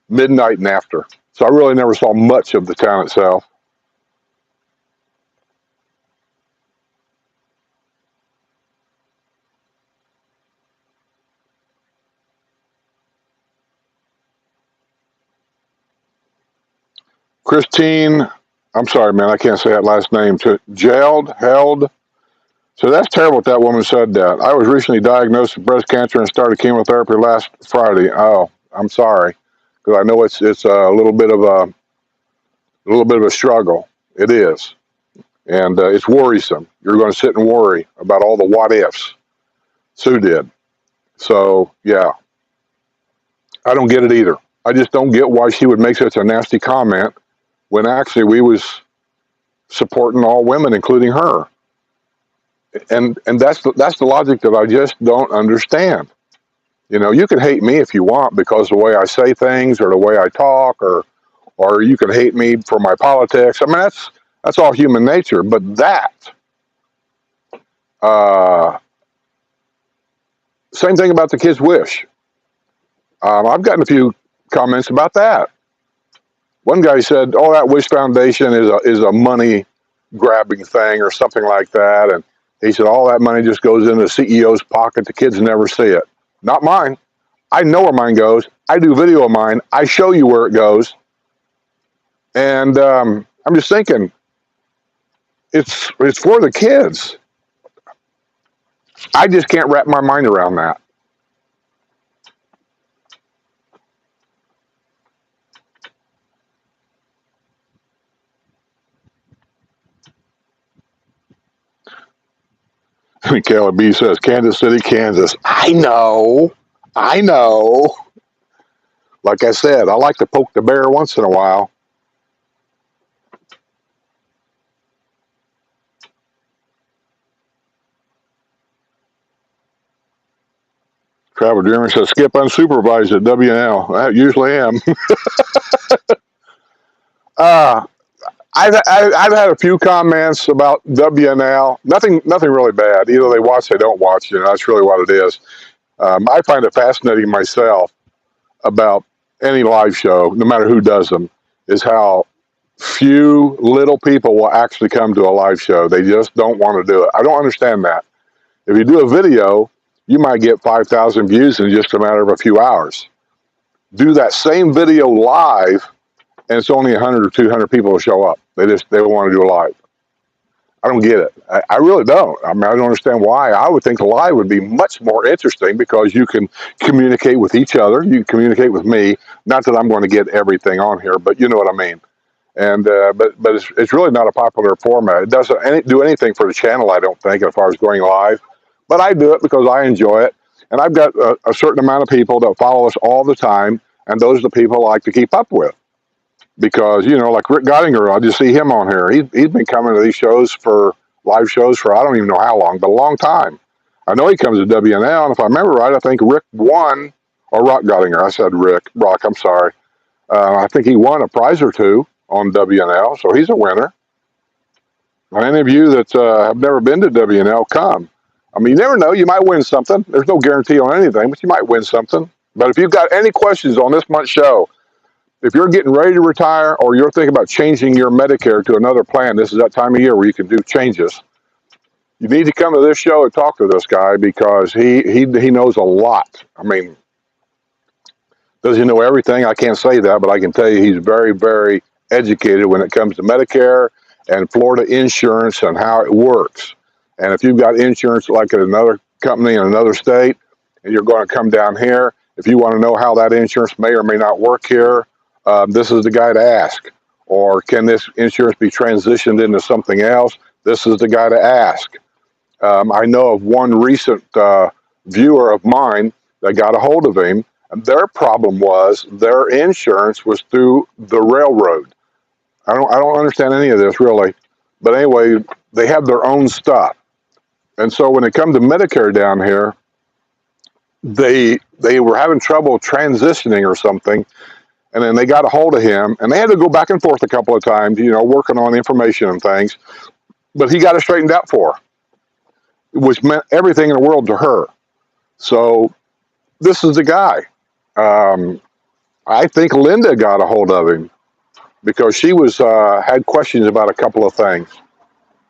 midnight and after. So I really never saw much of the town itself. Christine, I'm sorry, man, I can't say that last name. Held. So that's terrible that woman said that. I was recently diagnosed with breast cancer and started chemotherapy last Friday. Oh, I'm sorry, because I know it's a little bit of a struggle. It is, and it's worrisome. You're going to sit and worry about all the what ifs. Sue did. So yeah, I don't get it either. I just don't get why she would make such a nasty comment when actually we was supporting all women, including her. And that's the logic that I just don't understand. You know, you can hate me if you want because the way I say things or the way I talk, or you can hate me for my politics. I mean, that's all human nature. But same thing about the Kids Wish. I've gotten a few comments about that. One guy said, "Oh, that Wish Foundation is a money grabbing thing or something like that," and he said all that money just goes into the CEO's pocket. The kids never see it. Not mine. I know where mine goes. I do video of mine. I show you where it goes. And I'm just thinking, it's for the kids. I just can't wrap my mind around that. Michaela B says, Kansas City, Kansas. I know. Like I said, I like to poke the bear once in a while. Travel Dreamer says, Skip unsupervised at WNL. I usually am. I've had a few comments about WNL. Nothing really bad. Either they watch, they don't watch. You know, that's really what it is. I find it fascinating myself about any live show, no matter who does them, is how few little people will actually come to a live show. They just don't want to do it. I don't understand that. If you do a video, you might get 5,000 views in just a matter of a few hours. Do that same video live, and it's only 100 or 200 people will show up. They want to do a live. I don't get it. I really don't. I mean, I don't understand why. I would think the live would be much more interesting because you can communicate with each other. You can communicate with me. Not that I'm going to get everything on here, but you know what I mean. And but it's really not a popular format. It doesn't do anything for the channel, I don't think, as far as going live. But I do it because I enjoy it, and I've got a certain amount of people that follow us all the time, and those are the people I like to keep up with. Because, you know, like Rick Gottinger, I just see him on here. He's been coming to these shows live shows for I don't even know how long, but a long time. I know he comes to WNL, and if I remember right, I think Rick won, or Rock Gottinger. I said Rock, I'm sorry. I think he won a prize or two on WNL, so he's a winner. And any of you that have never been to WNL, come. I mean, you never know. You might win something. There's no guarantee on anything, but you might win something. But if you've got any questions on this month's show, if you're getting ready to retire or you're thinking about changing your Medicare to another plan, this is that time of year where you can do changes. You need to come to this show and talk to this guy because he knows a lot. I mean, does he know everything? I can't say that, but I can tell you he's very, very educated when it comes to Medicare and Florida insurance and how it works. And if you've got insurance like at another company in another state and you're going to come down here, if you want to know how that insurance may or may not work here, this is the guy to ask. Or can this insurance be transitioned into something else? This is the guy to ask. I know of one recent viewer of mine that got a hold of him, and their problem was their insurance was through the railroad. I don't understand any of this really, but anyway, they have their own stuff, and so when it comes to Medicare down here, they were having trouble transitioning or something, and then they got a hold of him, and they had to go back and forth a couple of times, working on information and things, but he got it straightened out for her, which meant everything in the world to her. So this is the guy. I think Linda got a hold of him because she was had questions about a couple of things,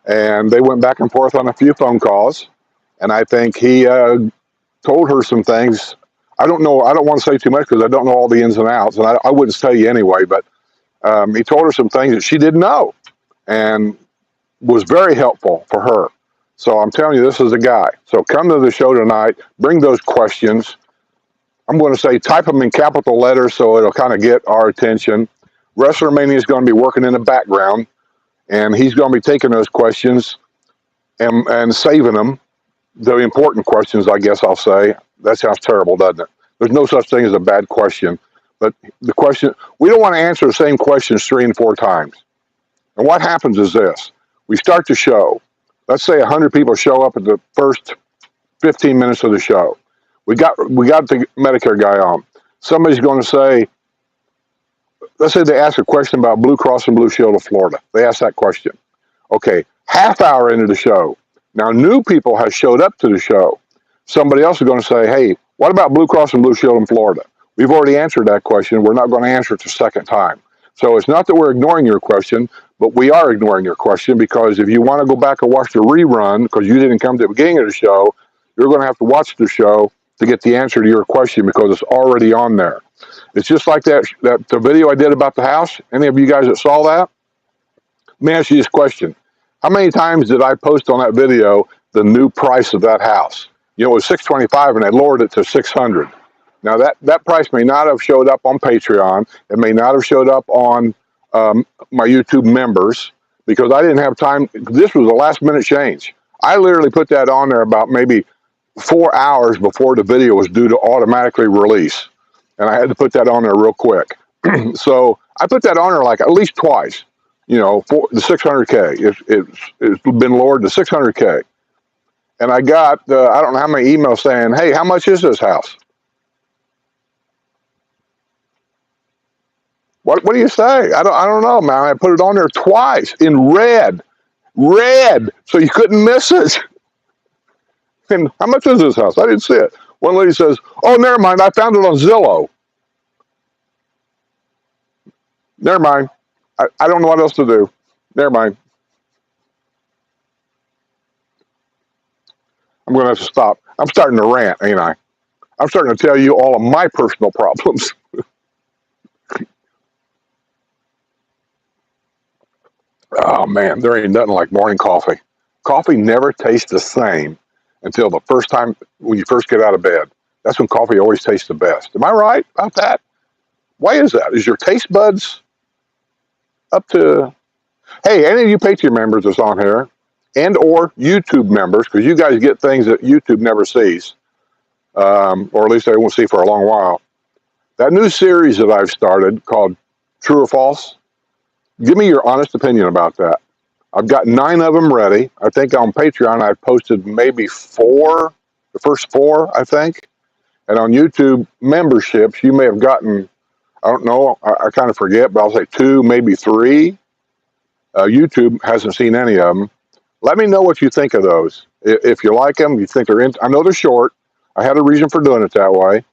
and they went back and forth on a few phone calls, and I think he told her some things. I don't know. I don't want to say too much because I don't know all the ins and outs, and I wouldn't tell you anyway. But he told her some things that she didn't know, and was very helpful for her. So I'm telling you, this is the guy. So come to the show tonight. Bring those questions. I'm going to say type them in capital letters so it'll kind of get our attention. WrestleMania is going to be working in the background, and he's going to be taking those questions and saving them. The important questions, I guess I'll say. That sounds terrible, doesn't it? There's no such thing as a bad question. But the question, we don't want to answer the same questions 3 and 4 times. And what happens is this. We start the show. Let's say 100 people show up at the first 15 minutes of the show. We got the Medicare guy on. Somebody's going to say, let's say they ask a question about Blue Cross and Blue Shield of Florida. They ask that question. Okay, half hour into the show. Now, new people have showed up to the show. Somebody else is going to say, hey, what about Blue Cross and Blue Shield in Florida? We've already answered that question. We're not going to answer it the second time. So it's not that we're ignoring your question, but we are ignoring your question because if you want to go back and watch the rerun because you didn't come to the beginning of the show, you're going to have to watch the show to get the answer to your question because it's already on there. It's just like the video I did about the house. Any of you guys that saw that? Let me ask you this question. How many times did I post on that video the new price of that house? It was $625 and they lowered it to $600. Now that price may not have showed up on Patreon. It may not have showed up on my YouTube members because I didn't have time. This was a last minute change. I literally put that on there about maybe 4 hours before the video was due to automatically release. And I had to put that on there real quick. So I put that on there like at least twice, for the 600K. It's been lowered to 600K. And I got, I don't know how many emails saying, hey, how much is this house? What do you say? I don't know, man. I put it on there twice in red, so you couldn't miss it. And how much is this house? I didn't see it. One lady says, oh, never mind. I found it on Zillow. Never mind. I don't know what else to do. Never mind. I'm going to have to stop. I'm starting to rant, ain't I? I'm starting to tell you all of my personal problems. Oh, man, there ain't nothing like morning coffee. Coffee never tastes the same until the first time when you first get out of bed. That's when coffee always tastes the best. Am I right about that? Why is that? Is your taste buds up to... Hey, any of you Patreon members that's on here and or YouTube members, because you guys get things that YouTube never sees, or at least they won't see for a long while. That new series that I've started called True or False, give me your honest opinion about that. I've got 9 of them ready. I think on Patreon I've posted maybe 4, the first 4, I think. And on YouTube memberships, you may have gotten, I don't know, I kind of forget, but I'll say 2, maybe 3. YouTube hasn't seen any of them. Let me know what you think of those. If you like them, you think they're in. I know they're short. I had a reason for doing it that way.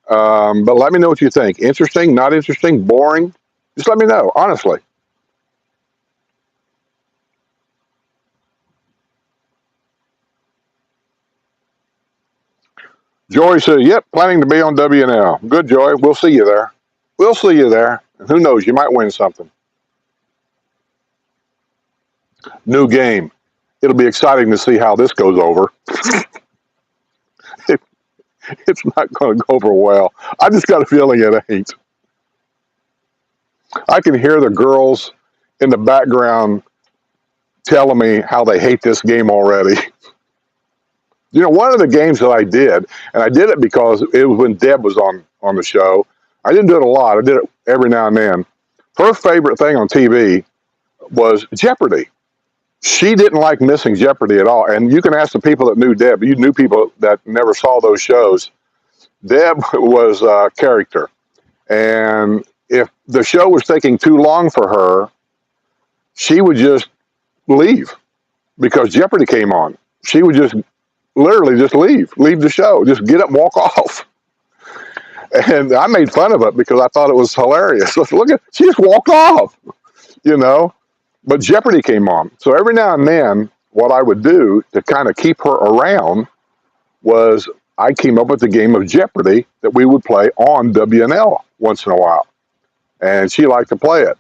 But let me know what you think. Interesting, not interesting, boring? Just let me know, honestly. Joy said, yep, planning to be on WNL. Good, Joy. We'll see you there. We'll see you there. And who knows, you might win something. New game. It'll be exciting to see how this goes over. It, it's not going to go over well. I just got a feeling it ain't. I can hear the girls in the background telling me how they hate this game already. You know, one of the games that I did, and I did it because it was when Deb was on the show. I didn't do it a lot. I did it every now and then. Her favorite thing on TV was Jeopardy. She didn't like missing Jeopardy at all. And you can ask the people that knew Deb. You knew people that never saw those shows. Deb was a character. And if the show was taking too long for her, she would just leave because Jeopardy came on. She would just literally just leave the show, just get up and walk off. And I made fun of it because I thought it was hilarious. Look at, she just walked off, you know. But Jeopardy came on. So every now and then, what I would do to kind of keep her around was I came up with the game of Jeopardy that we would play on WNL once in a while. And she liked to play it.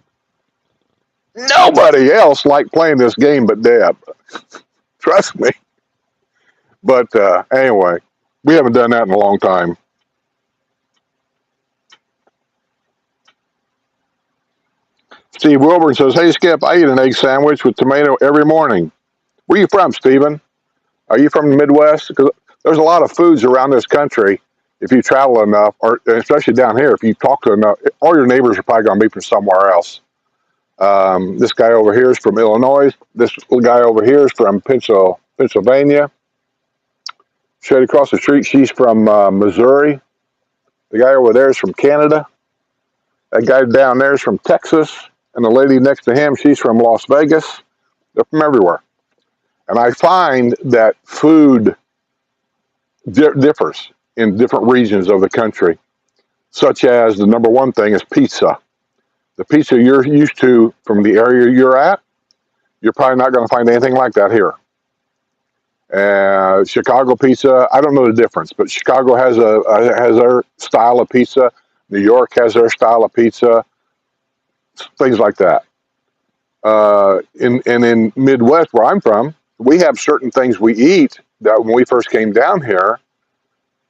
Nobody else liked playing this game but Deb. Trust me. But anyway, we haven't done that in a long time. Steve Wilburn says, hey, Skip, I eat an egg sandwich with tomato every morning. Where are you from, Stephen? Are you from the Midwest? Because there's a lot of foods around this country. If you travel enough, or especially down here, if you talk to enough, all your neighbors are probably going to be from somewhere else. This guy over here is from Illinois. This guy over here is from Pennsylvania. Straight across the street, she's from Missouri. The guy over there is from Canada. That guy down there is from Texas. And the lady next to him, she's from Las Vegas. They're from everywhere. And I find that food differs in different regions of the country, such as the number one thing is pizza. The pizza you're used to from the area you're at, you're probably not going to find anything like that here. Chicago pizza, I don't know the difference, but Chicago has has their style of pizza. New York has their style of pizza. Things like that. In Midwest, where I'm from, we have certain things we eat that when we first came down here,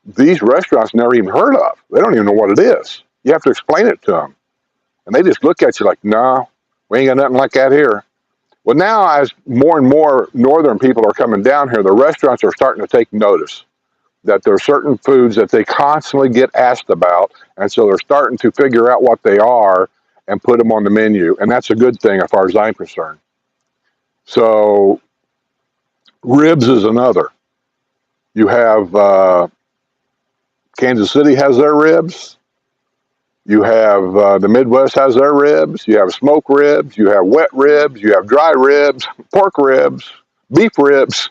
these restaurants never even heard of. They don't even know what it is. You have to explain it to them. And they just look at you like, no, we ain't got nothing like that here. Well, now as more and more northern people are coming down here, the restaurants are starting to take notice that there are certain foods that they constantly get asked about. And so they're starting to figure out what they are and put them on the menu. And that's a good thing as far as I'm concerned. So ribs is another. You have Kansas City has their ribs. You have the Midwest has their ribs. You have smoked ribs. You have wet ribs. You have dry ribs, pork ribs, beef ribs,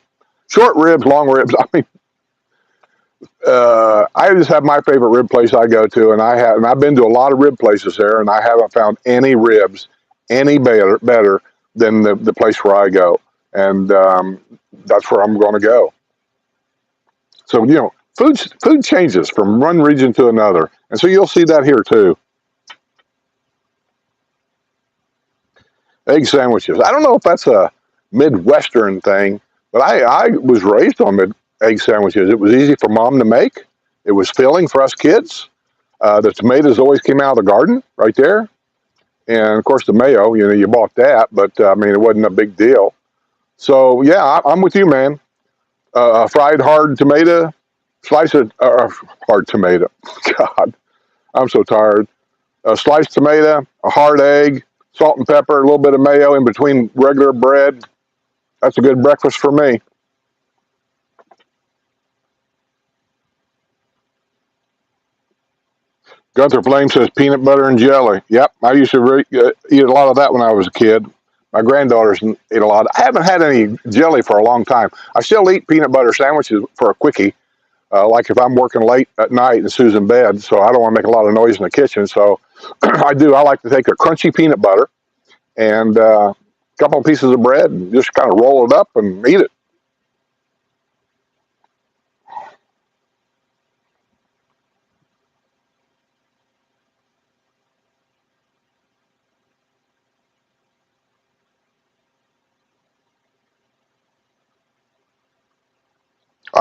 short ribs, long ribs. I mean, I just have my favorite rib place I go to, and I've been to a lot of rib places there, and I haven't found any ribs any better than the place where I go, and that's where I'm going to go. So you know, food changes from one region to another, and so you'll see that here too. Egg sandwiches. I don't know if that's a Midwestern thing, but I was raised on egg sandwiches. It was easy for mom to make. It was filling for us kids. The tomatoes always came out of the garden right there. And of course, the mayo, you know, you bought that, but I mean, it wasn't a big deal. So, yeah, I'm with you, man. A fried hard tomato, slice of hard tomato. God, I'm so tired. A sliced tomato, a hard egg, salt and pepper, a little bit of mayo in between regular bread. That's a good breakfast for me. Gunther Flame says peanut butter and jelly. Yep, I used to eat a lot of that when I was a kid. My granddaughters eat a lot. I haven't had any jelly for a long time. I still eat peanut butter sandwiches for a quickie, like if I'm working late at night and Sue's in bed, so I don't want to make a lot of noise in the kitchen. So I do. I like to take a crunchy peanut butter and a couple of pieces of bread and just kind of roll it up and eat it.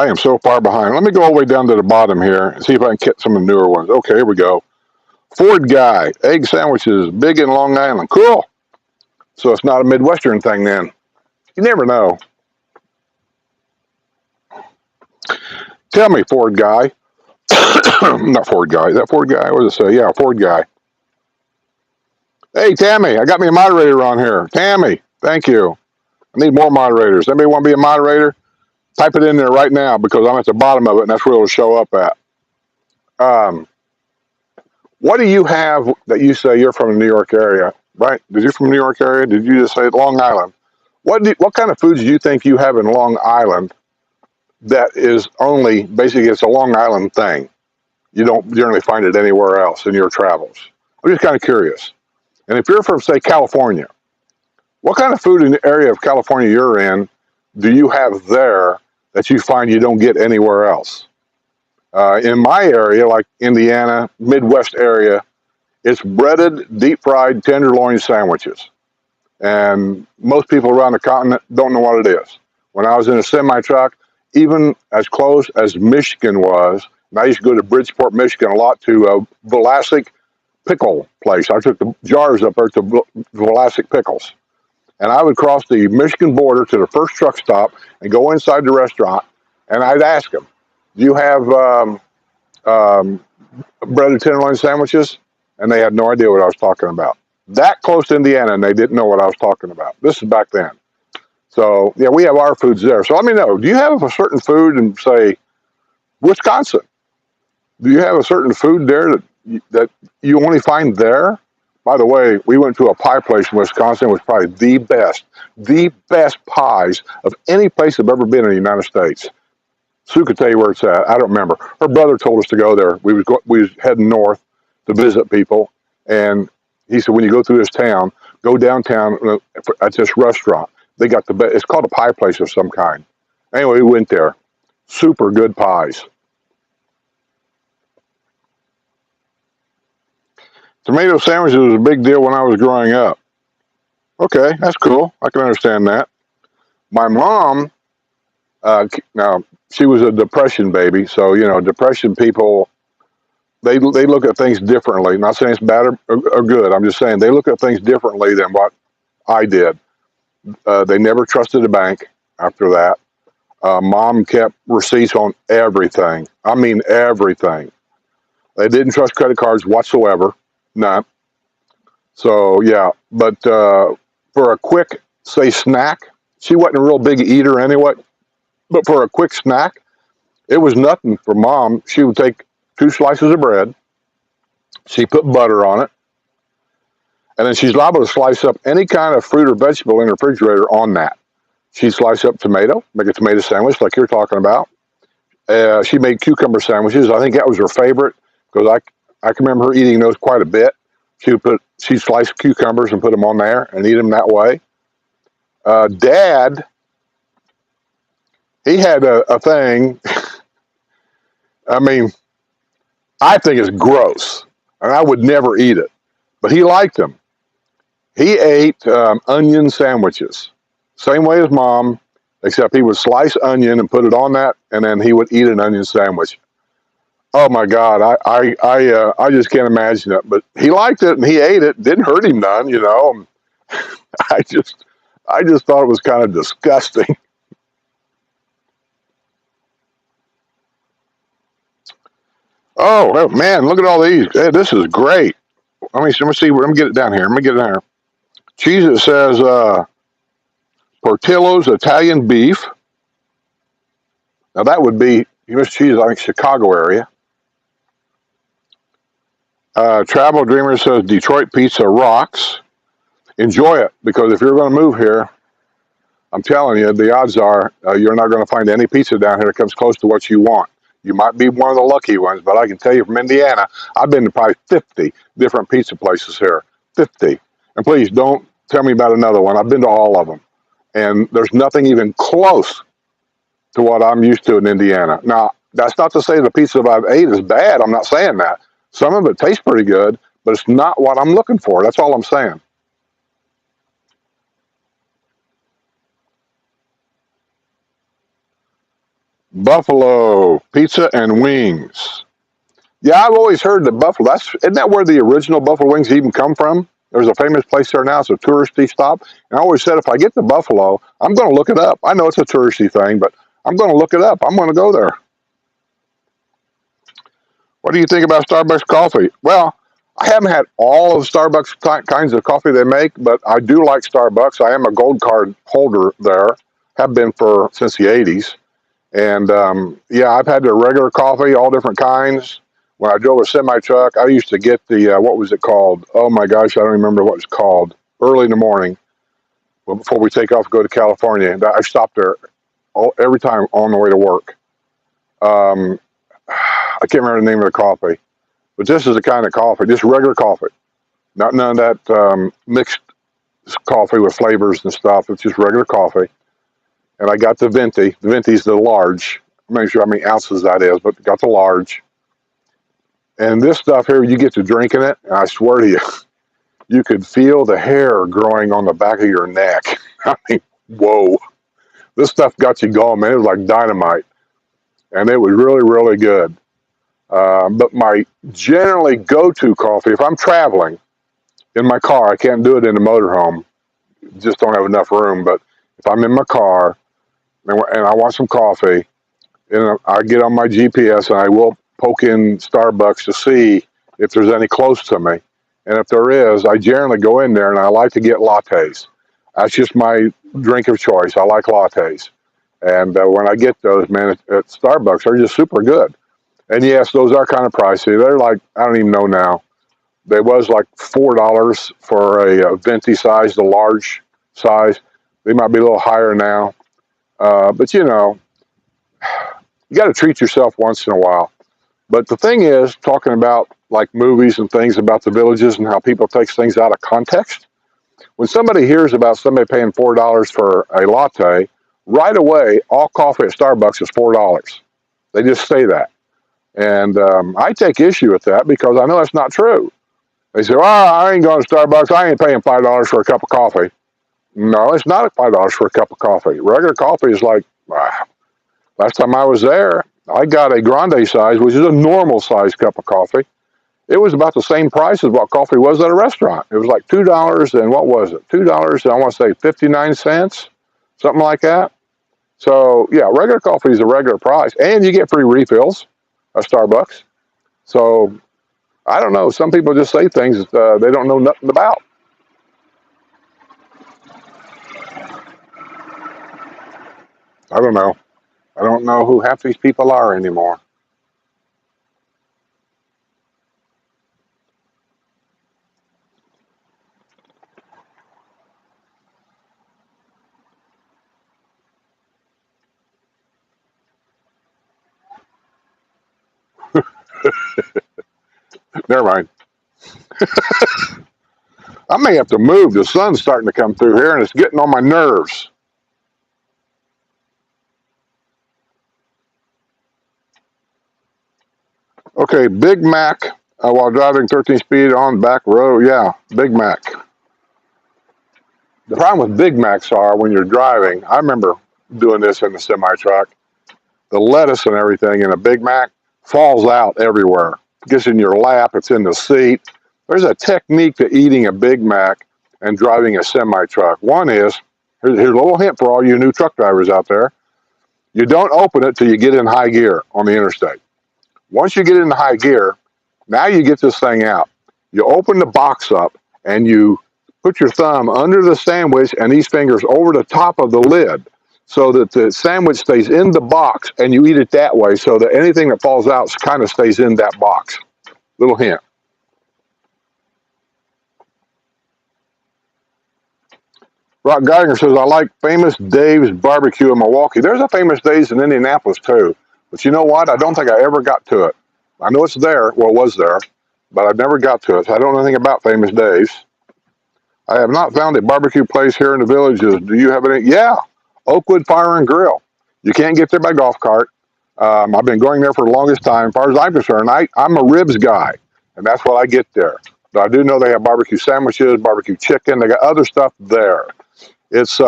I am so far behind. Let me go all the way down to the bottom here and see if I can get some of the newer ones. Okay, here we go. Ford Guy, egg sandwiches, big in Long Island. Cool. So it's not a Midwestern thing then. You never know. Tell me, Ford Guy. Not Ford Guy. Is that Ford Guy? What does it say? Yeah, Ford Guy. Hey, Tammy, I got me a moderator on here. Tammy, thank you. I need more moderators. Anybody want to be a moderator? Type it in there right now because I'm at the bottom of it and that's where it'll show up at. Um, what do you have that you say you're from the New York area, right? Did you from the New York area? Did you just say Long Island? What kind of foods do you think you have in Long Island that is only, basically it's a Long Island thing? You don't generally find it anywhere else in your travels. I'm just kind of curious. And if you're from, say, California, what kind of food in the area of California you're in do you have there that you find you don't get anywhere else? In my area, like Indiana, Midwest area, it's breaded, deep fried tenderloin sandwiches. And most people around the continent don't know what it is. When I was in a semi truck, even as close as Michigan was, and I used to go to Bridgeport, Michigan a lot to a Vlasic pickle place. I took the jars up there to Vlasic pickles. And I would cross the Michigan border to the first truck stop and go inside the restaurant, and I'd ask them, do you have breaded tenderloin sandwiches? And they had no idea what I was talking about. That close to Indiana, and they didn't know what I was talking about. This is back then. So, yeah, we have our foods there. So let me know, do you have a certain food in, say, Wisconsin? Do you have a certain food there that you only find there? By the way, we went to a pie place in Wisconsin. It was probably the best pies of any place I've ever been in the United States. Sue could tell you where it's at. I don't remember. Her brother told us to go there. We was heading north to visit people, and he said, when you go through this town, go downtown at this restaurant. They got the best. It's called a pie place of some kind. Anyway, we went there. Super good pies. Tomato sandwiches was a big deal when I was growing up. Okay, that's cool. I can understand that. My mom, now she was a Depression baby, so Depression people, they look at things differently. Not saying it's bad or good. I'm just saying they look at things differently than what I did. They never trusted a bank after that. Mom kept receipts on everything. I mean everything. They didn't trust credit cards whatsoever. None. So yeah, but for a quick, say, snack, she wasn't a real big eater anyway. But for a quick snack, it was nothing for Mom. She would take 2 slices of bread. She put butter on it, and then she's liable to slice up any kind of fruit or vegetable in the refrigerator on that. She'd slice up tomato, make a tomato sandwich like you're talking about. She made cucumber sandwiches. I think that was her favorite because I can remember her eating those quite a bit. She'd slice cucumbers and put them on there and eat them that way. Dad, he had a thing. I mean, I think it's gross, and I would never eat it. But he liked them. He ate onion sandwiches, same way as Mom, except he would slice onion and put it on that, and then he would eat an onion sandwich. Oh my God, I just can't imagine it. But he liked it and he ate it. Didn't hurt him none. I just thought it was kind of disgusting. Oh man, look at all these. Hey, this is great. Let me see. Let me get it down here. Let me get it down here. Cheese. It says Portillo's Italian beef. Now that would be Miss Cheese. I think Chicago area. Travel Dreamer says Detroit pizza rocks. Enjoy it because if you're going to move here, I'm telling you, the odds are you're not going to find any pizza down here that comes close to what you want. You might be one of the lucky ones, but I can tell you from Indiana, I've been to probably 50 different pizza places here. 50. And please don't tell me about another one. I've been to all of them. And there's nothing even close to what I'm used to in Indiana. Now, that's not to say the pizza I've ate is bad. I'm not saying that. Some of it tastes pretty good, but it's not what I'm looking for. That's all I'm saying. Buffalo pizza and wings. Yeah, I've always heard that Buffalo. Isn't that where the original Buffalo wings even come from? There's a famous place there now. It's a touristy stop. And I always said if I get to Buffalo, I'm going to look it up. I know it's a touristy thing, but I'm going to look it up. I'm going to go there. What do you think about Starbucks coffee? Well, I haven't had all of Starbucks kinds of coffee they make, but I do like Starbucks. I am a gold card holder there. Have been for since the '80s. And yeah, I've had their regular coffee, all different kinds. When I drove a semi truck, I used to get the what was it called? Oh my gosh, I don't remember what it's called. Early in the morning, well, before we take off to go to California, and I stopped there every time on the way to work. Um, I can't remember the name of the coffee, but this is the kind of coffee, just regular coffee, not none of that mixed coffee with flavors and stuff. It's just regular coffee. And I got the venti. The venti's the large. I'm not sure how many ounces that is, but got the large. And this stuff here, you get to drinking it, and I swear to you, you could feel the hair growing on the back of your neck. I mean, whoa. This stuff got you going, man. It was like dynamite. And it was really, really good. But my generally go-to coffee, if I'm traveling in my car, I can't do it in the motorhome. Just don't have enough room. But if I'm in my car and I want some coffee, and I get on my GPS and I will poke in Starbucks to see if there's any close to me. And if there is, I generally go in there and I like to get lattes. That's just my drink of choice. I like lattes. And when I get those, man, at Starbucks, they're just super good. And yes, those are kind of pricey. They're like, I don't even know now. They was like $4 for a venti size, the large size. They might be a little higher now. But you know, you got to treat yourself once in a while. But the thing is, talking about like movies and things about the villages and how people take things out of context, when somebody hears about somebody paying $4 for a latte, right away, all coffee at Starbucks is $4. They just say that. And I take issue with that because I know that's not true. They say, well, I ain't going to Starbucks. I ain't paying $5 for a cup of coffee. No, it's not $5 for a cup of coffee. Regular coffee is like, last time I was there, I got a grande size, which is a normal size cup of coffee. It was about the same price as what coffee was at a restaurant. It was like $2 and what was it? $2 and I want to say 59 cents, something like that. So yeah, regular coffee is a regular price, and you get free refills at Starbucks. So I don't know. Some people just say things that they don't know nothing about. I don't know. I don't know who half these people are anymore. Never mind. I may have to move. The sun's starting to come through here, and it's getting on my nerves. Okay, Big Mac while driving 13 speed on back road. Yeah, Big Mac. The problem with Big Macs are when you're driving. I remember doing this in the semi truck. The lettuce and everything in a Big Mac falls out everywhere. It gets in your lap. It's in the seat. There's a technique to eating a Big Mac and driving a semi truck. One is here's a little hint for all you new truck drivers out there. You don't open it till you get in high gear on the interstate. Once you get in high gear, now you get this thing out. You open the box up and you put your thumb under the sandwich and these fingers over the top of the lid so that the sandwich stays in the box, and you eat it that way so that anything that falls out kind of stays in that box. Little hint. Rock Geiger says, I like Famous Dave's barbecue in Milwaukee. There's a Famous Dave's in Indianapolis too. But you know what? I don't think I ever got to it. I know it's there. Well, it was there. But I never got to it. So I don't know anything about Famous Dave's. I have not found a barbecue place here in the villages. Do you have any? Yeah, Oakwood Fire and Grill. You can't get there by golf cart. I've been going there for the longest time. As far as I'm concerned, I'm a ribs guy, and that's what I get there. But I do know they have barbecue sandwiches, barbecue chicken. They got other stuff there. It's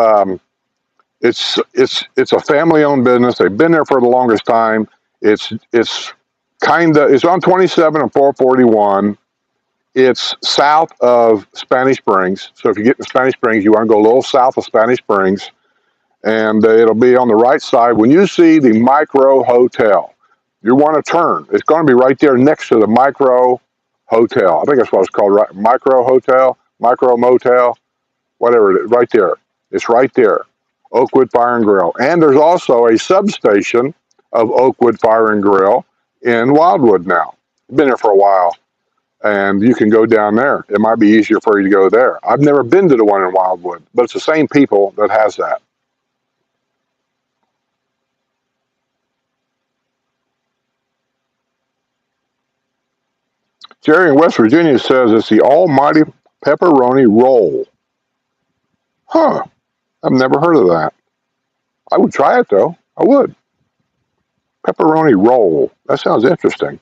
It's a family-owned business. They've been there for the longest time. It's on 27 and 441. It's south of Spanish Springs. So if you get to Spanish Springs, you want to go a little south of Spanish Springs, and it'll be on the right side. When you see the Micro Hotel, you want to turn. It's going to be right there next to the Micro Hotel. I think that's what it's called, right? Micro Hotel, Micro Motel, whatever it is, right there. It's right there, Oakwood Fire and Grill. And there's also a substation of Oakwood Fire and Grill in Wildwood now. Been there for a while, and you can go down there. It might be easier for you to go there. I've never been to the one in Wildwood, but it's the same people that has that. Jerry in West Virginia says it's the almighty pepperoni roll. Huh. I've never heard of that. I would try it, though. I would. Pepperoni roll. That sounds interesting.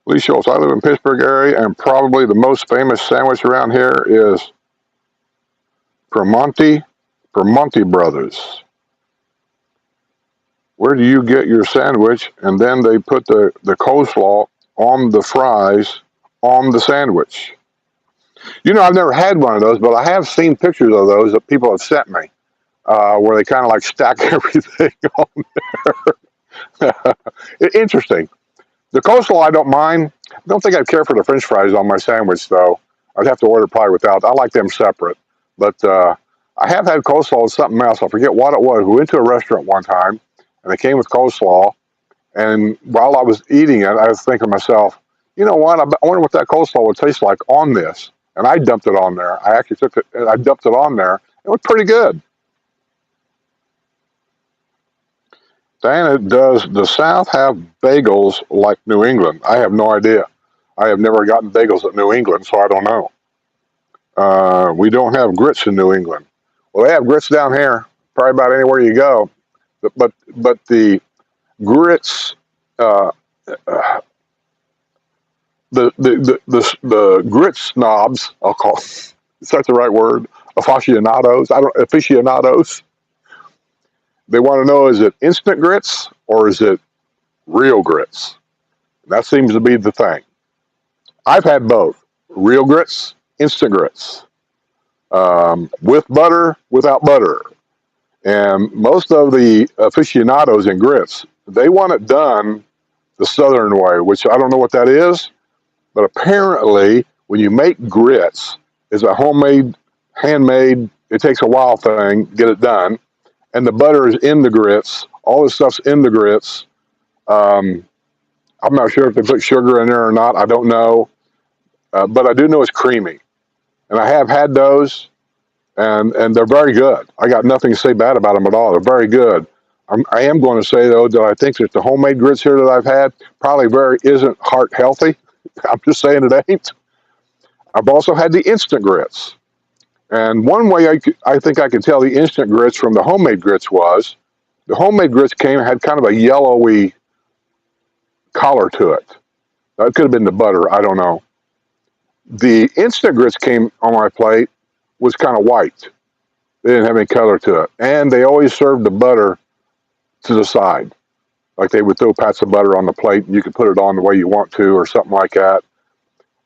Lee Schultz, I live in Pittsburgh area, and probably the most famous sandwich around here is Permonte Brothers. Where do you get your sandwich? And then they put the coleslaw on the fries on the sandwich. You know, I've never had one of those, but I have seen pictures of those that people have sent me, where they kind of like stack everything on there. Interesting. The coleslaw I don't mind. I don't think I'd care for the French fries on my sandwich, though. I'd have to order probably without. I like them separate. But I have had coleslaw with something else. I forget what it was. We went to a restaurant one time, and they came with coleslaw. And while I was eating it, I was thinking to myself, you know what? I wonder what that coleslaw would taste like on this. And I dumped it on there. I actually took it, and I dumped it on there. It was pretty good. Diana, does the South have bagels like New England? I have no idea. I have never gotten bagels at New England, so I don't know. We don't have grits in New England. Well, they have grits down here, probably about anywhere you go. But the grits, uh, the grit snobs, I'll call, is that the right word? Aficionados. Aficionados. They want to know, is it instant grits or is it real grits? That seems to be the thing. I've had both, real grits, instant grits, with butter, without butter. And most of the aficionados in grits, they want it done the Southern way, which I don't know what that is, but apparently when you make grits, it's a homemade, handmade, it takes a while thing, get it done. And the butter is in the grits. All the stuff's in the grits. I'm not sure if they put sugar in there or not. I don't know. But I do know it's creamy. And I have had those, and they're very good. I got nothing to say bad about them at all. They're very good. I am going to say, though, that I think that the homemade grits here that I've had probably isn't heart healthy. I'm just saying it ain't. I've also had the instant grits. And one way I think I could tell the instant grits from the homemade grits was the homemade grits had kind of a yellowy color to it. That could have been the butter. I don't know. The instant grits came on my plate was kind of white. They didn't have any color to it. And they always served the butter to the side. Like they would throw pats of butter on the plate and you could put it on the way you want to or something like that.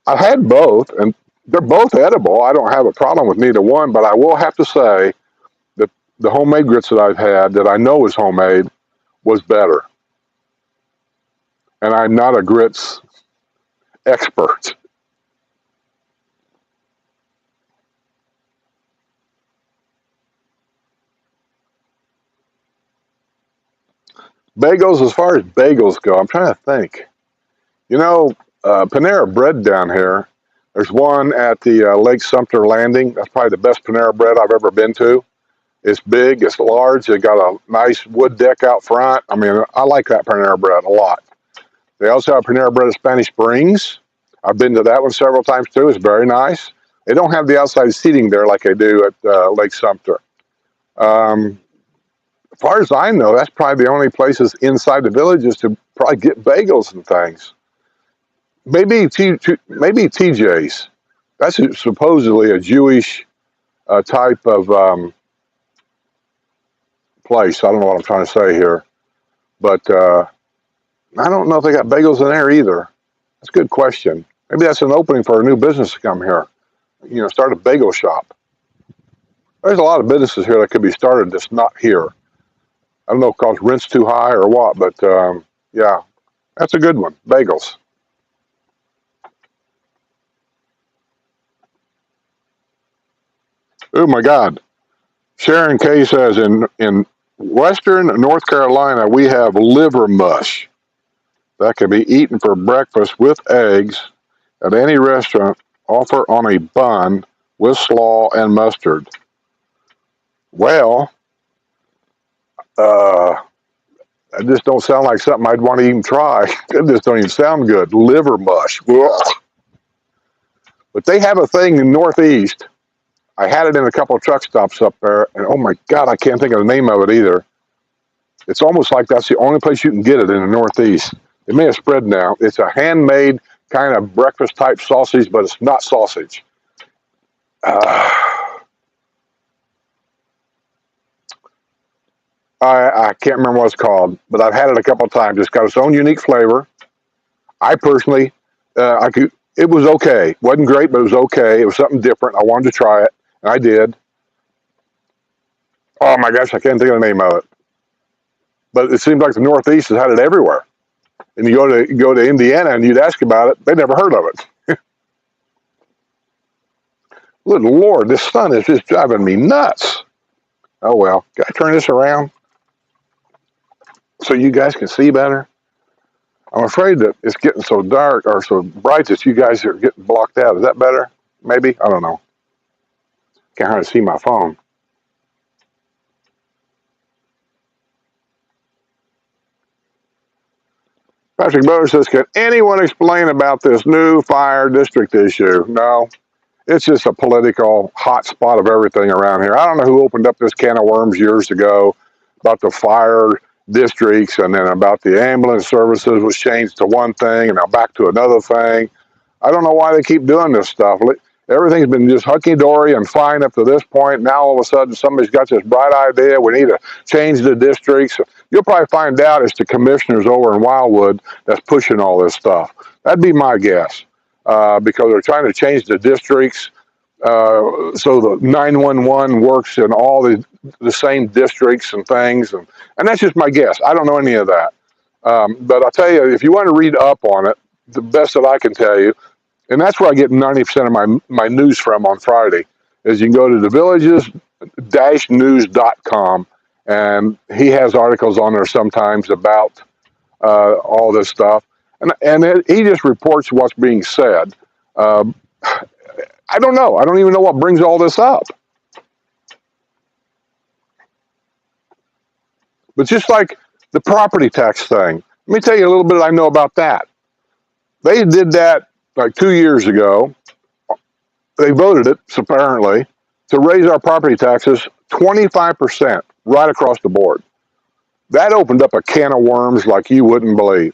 I've had both, and they're both edible. I don't have a problem with neither one, but I will have to say that the homemade grits that I've had that I know is homemade was better. And I'm not a grits expert. Bagels, as far as bagels go, I'm trying to think. You know, Panera Bread down here, there's one at the Lake Sumter Landing. That's probably the best Panera Bread I've ever been to. It's big, it's large, it got a nice wood deck out front. I mean, I like that Panera Bread a lot. They also have Panera Bread at Spanish Springs. I've been to that one several times too. It's very nice. They don't have the outside seating there like they do at Lake Sumter. As far as I know, that's probably the only places inside the villages to probably get bagels and things. Maybe TJ's. That's supposedly a Jewish type of place. I don't know what I'm trying to say here, but I don't know if they got bagels in there either. That's a good question. Maybe that's an opening for a new business to come here. You know, start a bagel shop. There's a lot of businesses here that could be started that's not here. I don't know if because rent's too high or what, but yeah, that's a good one. Bagels. Oh my God. Sharon K says in Western North Carolina we have liver mush that can be eaten for breakfast with eggs at any restaurant. Offer on a bun with slaw and mustard. Well, uh, that just don't sound like something I'd want to even try. It just don't even sound good. Liver mush. Ugh. But they have a thing in Northeast. I had it in a couple of truck stops up there, and oh my God, I can't think of the name of it either. It's almost like that's the only place you can get it in the Northeast. It may have spread now. It's a handmade kind of breakfast type sausage, but it's not sausage. Uh, I can't remember what it's called, but I've had it a couple of times. It's got its own unique flavor. I personally, I could. It was okay. Wasn't great, but it was okay. It was something different. I wanted to try it, and I did. Oh my gosh, I can't think of the name of it. But it seems like the Northeast has had it everywhere. And you go to Indiana and you'd ask about it, they never heard of it. Good Lord, this sun is just driving me nuts. Oh well, can I turn this around so you guys can see better? I'm afraid that it's getting so dark or so bright that you guys are getting blocked out. Is that better? Maybe? I don't know. Can't hardly see my phone. Patrick Bower says, can anyone explain about this new fire district issue? No. It's just a political hot spot of everything around here. I don't know who opened up this can of worms years ago about the fire districts and then about the ambulance services was changed to one thing and now back to another thing. I don't know why they keep doing this stuff. Everything's been just hunky-dory and fine up to this point. Now all of a sudden somebody's got this bright idea. We need to change the districts. You'll probably find out it's the commissioners over in Wildwood that's pushing all this stuff. That'd be my guess. Because they're trying to change the districts so the 911 works in all the same districts and things. And that's just my guess. I don't know any of that. But I'll tell you, if you want to read up on it, the best that I can tell you, and that's where I get 90% of my news from on Friday, is you can go to thevillages-news.com, and he has articles on there sometimes about all this stuff. And he just reports what's being said. I don't know. I don't even know what brings all this up. But just like the property tax thing, let me tell you a little bit I know about that. They did that like 2 years ago. They voted it, apparently, to raise our property taxes 25% right across the board. That opened up a can of worms like you wouldn't believe.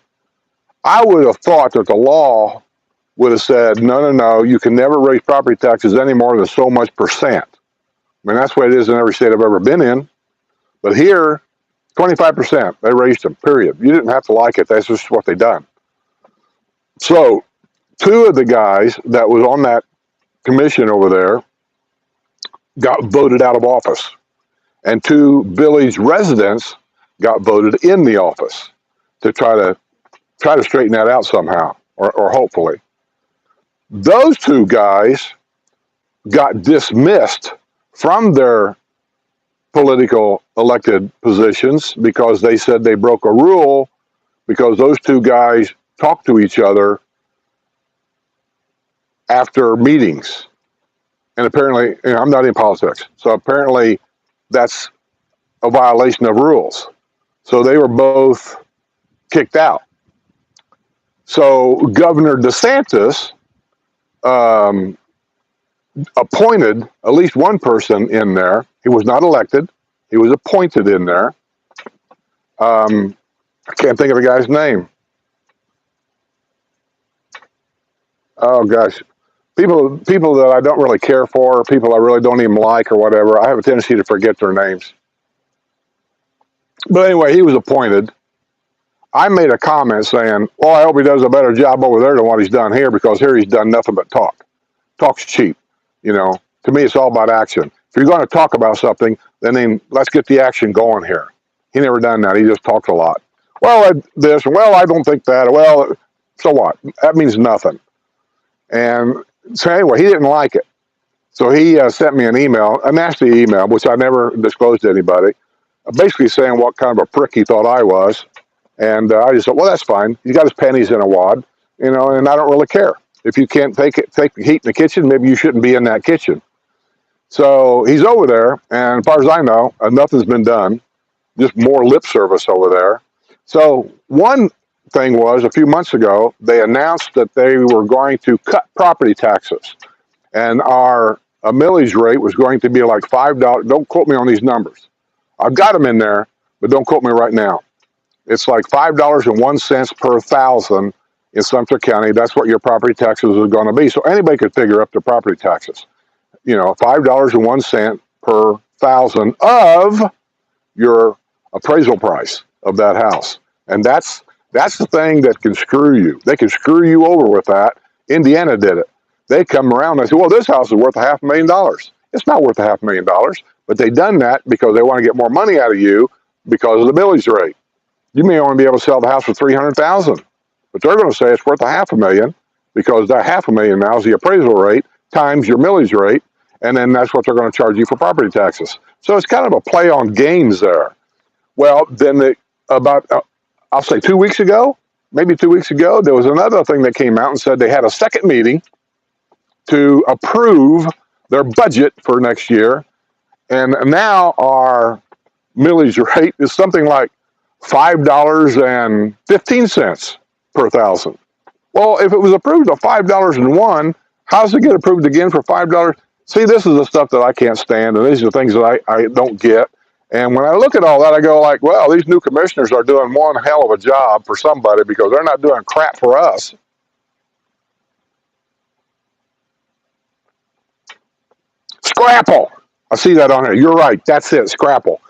I would have thought that the law would have said, no, you can never raise property taxes any more than so much percent. I mean, that's the way it is in every state I've ever been in. But here, 25%, they raised them, period. You didn't have to like it. That's just what they done. So 2 of the guys that was on that commission over there got voted out of office. And 2 village residents got voted in the office to try to straighten that out somehow, or hopefully. Those 2 guys got dismissed from their political elected positions because they said they broke a rule because those 2 guys talked to each other after meetings. And apparently, I'm not in politics, so apparently that's a violation of rules. So they were both kicked out. So Governor DeSantis appointed at least one person in there. He was not elected. He was appointed in there. I can't think of the guy's name. Oh, gosh. People that I don't really care for, people I really don't even like or whatever, I have a tendency to forget their names. But anyway, he was appointed. I made a comment saying, well, I hope he does a better job over there than what he's done here, because here he's done nothing but talk. Talk's cheap. You know, to me, it's all about action. If you're going to talk about something, then let's get the action going here. He never done that. He just talked a lot. Well, this, well, I don't think that. Well, so what? That means nothing. And so anyway, he didn't like it. So he sent me an email, a nasty email, which I never disclosed to anybody, basically saying what kind of a prick he thought I was. And I just thought, well, that's fine. He's got his pennies in a wad, you know, and I don't really care. If you can't take the heat in the kitchen, maybe you shouldn't be in that kitchen. So he's over there, and as far as I know, nothing's been done, just more lip service over there. So one thing was, a few months ago, they announced that they were going to cut property taxes, and our millage rate was going to be like $5. Don't quote me on these numbers. I've got them in there, but don't quote me right now. It's like $5.01 per thousand in Sumter County. That's what your property taxes are going to be. So anybody could figure up their property taxes. You know, $5.01 per thousand of your appraisal price of that house. And that's the thing that can screw you. They can screw you over with that. Indiana did it. They come around and say, well, this house is worth $500,000. It's not worth $500,000, but they done that because they want to get more money out of you because of the millage rate. You may only be able to sell the house for $300,000, but they're going to say it's worth $500,000 because that $500,000 now is the appraisal rate times your millage rate, and then that's what they're going to charge you for property taxes. So it's kind of a play on games there. Well, then I'll say 2 weeks ago, maybe 2 weeks ago, there was another thing that came out and said they had a second meeting to approve their budget for next year, and now our millage rate is something like $5.15 per thousand. Well, if it was approved at $5.01, how does it get approved again for $5? See, this is the stuff that I can't stand, and these are the things that I don't get. And when I look at all that, I go like, well, these new commissioners are doing one hell of a job for somebody because they're not doing crap for us. Scrapple. I see that on here. You're right. That's it, Scrapple.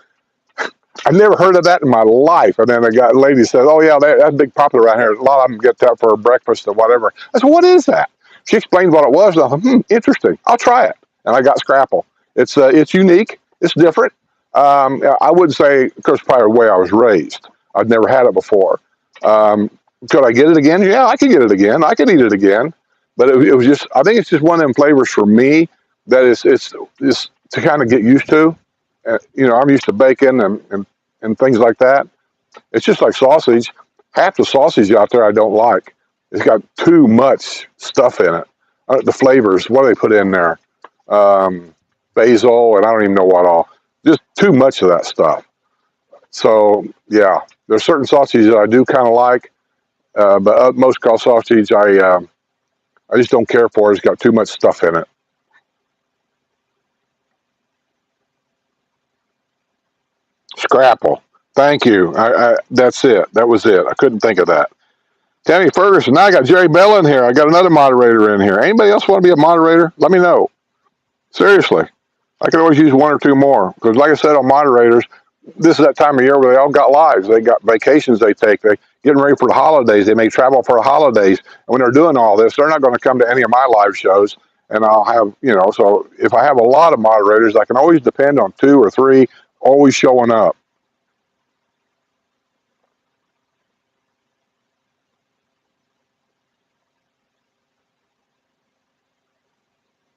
I've never heard of that in my life. And then a lady said, oh, yeah, that's big popular around here. A lot of them get that for breakfast or whatever. I said, what is that? She explained what it was. And I thought, interesting. I'll try it. And I got Scrapple. It's unique. It's different. I wouldn't say, because probably the way I was raised. I'd never had it before. Could I get it again? Yeah, I could get it again. I could eat it again. But it was just, I think it's just one of them flavors for me that it's to kind of get used to. You know, I'm used to bacon and things like that. It's just like sausage. Half the sausage out there I don't like. It's got too much stuff in it. The flavors, what do they put in there? Basil, and I don't even know what all. Just too much of that stuff. So, yeah, there's certain sausages that I do kind of like, but most sausage I just don't care for. It's got too much stuff in it. Scrapple. Thank you. That's it. That was it. I couldn't think of that. Tammy Ferguson. Now I got Jerry Bell in here. I got another moderator in here. Anybody else want to be a moderator? Let me know. Seriously. I could always use one or two more. Because like I said on moderators, this is that time of year where they all got lives. They got vacations they take. They're getting ready for the holidays. They may travel for the holidays. And when they're doing all this, they're not going to come to any of my live shows. And I'll have, so if I have a lot of moderators, I can always depend on 2 or 3 always showing up.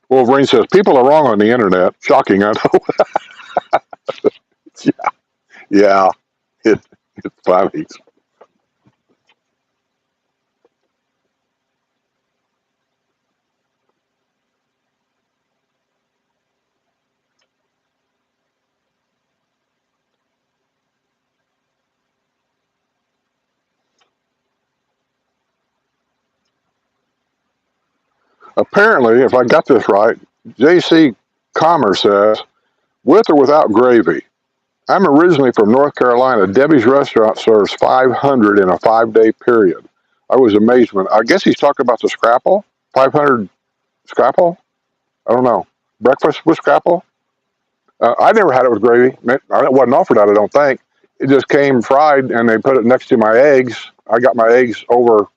Wolverine says, people are wrong on the internet. Shocking, I know. Yeah, it's funny. Apparently, if I got this right, JC Commerce says, with or without gravy. I'm originally from North Carolina. Debbie's restaurant serves 500 in a 5-day period. I was amazed when, I guess he's talking about the Scrapple, 500 Scrapple? I don't know. Breakfast with scrapple? I never had it with gravy. It wasn't offered that, I don't think. It just came fried, and they put it next to my eggs. I got my eggs over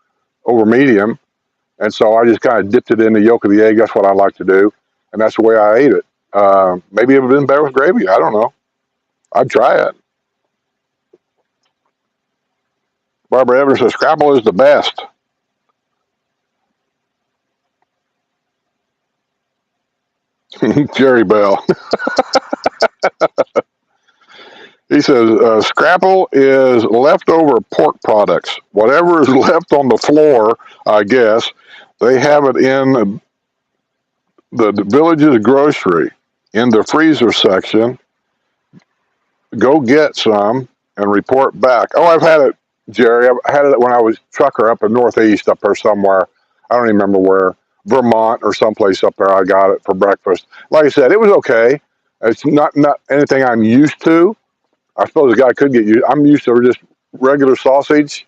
medium, and so I just kind of dipped it in the yolk of the egg. That's what I like to do, and that's the way I ate it. Maybe it would have been better with gravy. I don't know. I'd try it. Barbara Evans says scrapple is the best. Jerry Bell. He says scrapple is leftover pork products. Whatever is left on the floor, I guess, they have it in the village's grocery in the freezer section. Go get some and report back. Oh, I've had it, Jerry. I had it when I was trucker up in Northeast up there somewhere. I don't even remember where. Vermont or someplace up there. I got it for breakfast. Like I said, it was okay. It's not anything I'm used to. I suppose a guy could get used. I'm used to just regular sausage,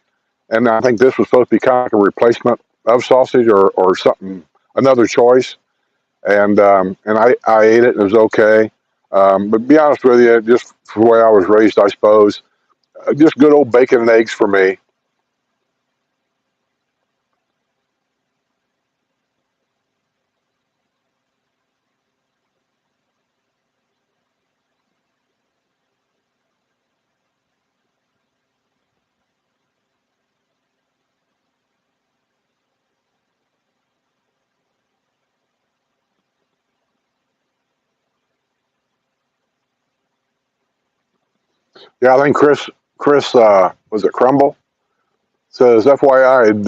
and I think this was supposed to be kind of like a replacement of sausage or something, another choice. And I ate it. It was okay. But to be honest with you, just the way I was raised, I suppose, just good old bacon and eggs for me. Yeah, I think Chris was it Crumble says FYI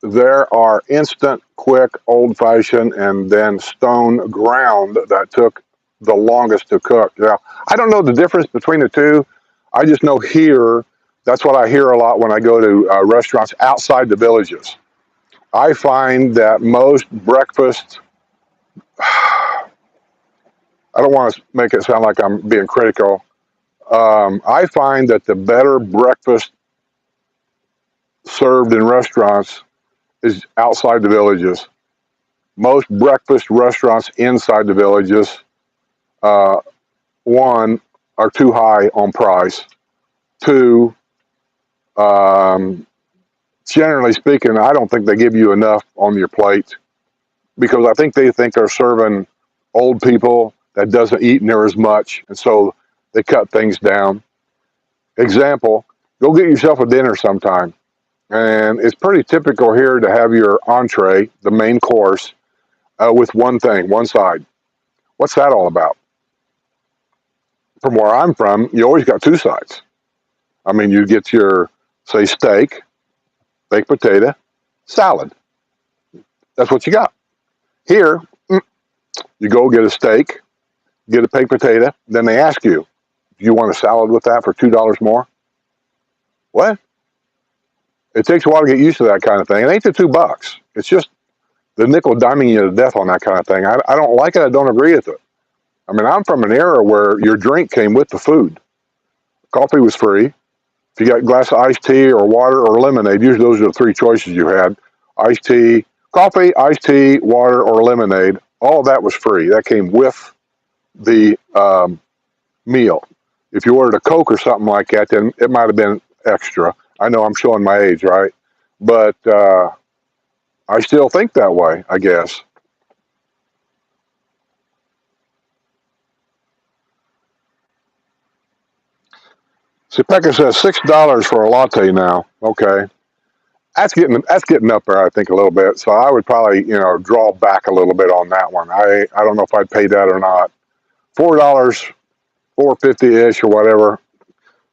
there are instant, quick, old fashioned, and then stone ground that took the longest to cook. Yeah, I don't know the difference between the two. I just know here that's what I hear a lot when I go to restaurants outside the villages. I find that most breakfast. I don't want to make it sound like I'm being critical. I find that the better breakfast served in restaurants is outside the villages. Most breakfast restaurants inside the villages, uh, one, are too high on price. Two, um, generally speaking, I don't think they give you enough on your plate because I think they think they're serving old people that doesn't eat near as much, and so they cut things down. Example, go get yourself a dinner sometime. And it's pretty typical here to have your entree, the main course, with one thing, one side. What's that all about? From where I'm from, you always got two sides. I mean, you get your, say, steak, baked potato, salad. That's what you got. Here, you go get a steak, get a baked potato, then they ask you, do you want a salad with that for $2 more? What? It takes a while to get used to that kind of thing. It ain't the $2. It's just the nickel diming you to death on that kind of thing. I don't like it. I don't agree with it. I mean, I'm from an era where your drink came with the food. Coffee was free. If you got a glass of iced tea or water or lemonade, usually those are the three choices you had. Iced tea, coffee, iced tea, water, or lemonade. All of that was free. That came with the meal. If you ordered a Coke or something like that, then it might have been extra. I know I'm showing my age, right? But I still think that way, I guess. See, Pekka says $6 for a latte now. Okay, that's getting up there, I think, a little bit. So I would probably draw back a little bit on that one. I don't know if I'd pay that or not. $4, 4.50 ish or whatever.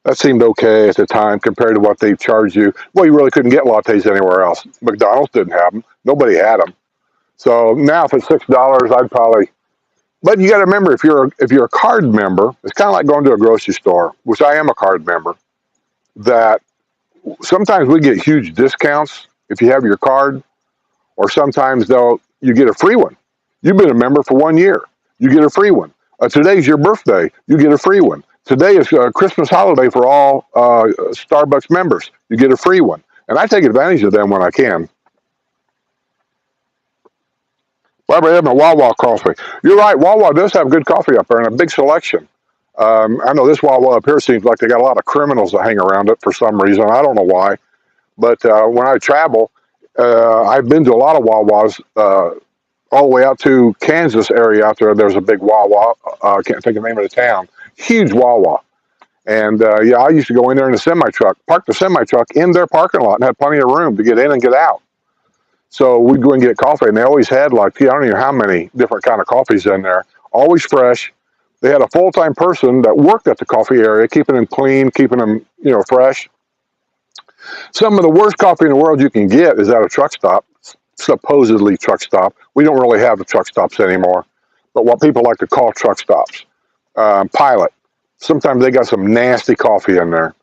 That seemed okay at the time compared to what they charge you. Well, you really couldn't get lattes anywhere else. McDonald's didn't have them. Nobody had them. So now, if it's $6, I'd probably. But you got to remember, if you're a card member, it's kind of like going to a grocery store, which I am a card member. That sometimes we get huge discounts if you have your card, or sometimes though you get a free one. You've been a member for 1 year, you get a free one. Today's your birthday, you get a free one. Today is a Christmas holiday for all Starbucks members, you get a free one. And I take advantage of them when I can. Why am I having a Wawa coffee? You're right. Wawa does have good coffee up there and a big selection. I know this Wawa up here seems like they got a lot of criminals that hang around it for some reason. I don't know why. But when I travel, I've been to a lot of Wawas all the way out to Kansas area out there. There's a big Wawa. I can't think of the name of the town. Huge Wawa. And yeah, I used to go in there in a semi truck, park the semi truck in their parking lot and have plenty of room to get in and get out. So we'd go and get coffee, and they always had like, I don't even know how many different kind of coffees in there, always fresh. They had a full-time person that worked at the coffee area, keeping them clean, keeping them, fresh. Some of the worst coffee in the world you can get is at a truck stop, supposedly truck stop. We don't really have the truck stops anymore, but what people like to call truck stops. Pilot. Sometimes they got some nasty coffee in there.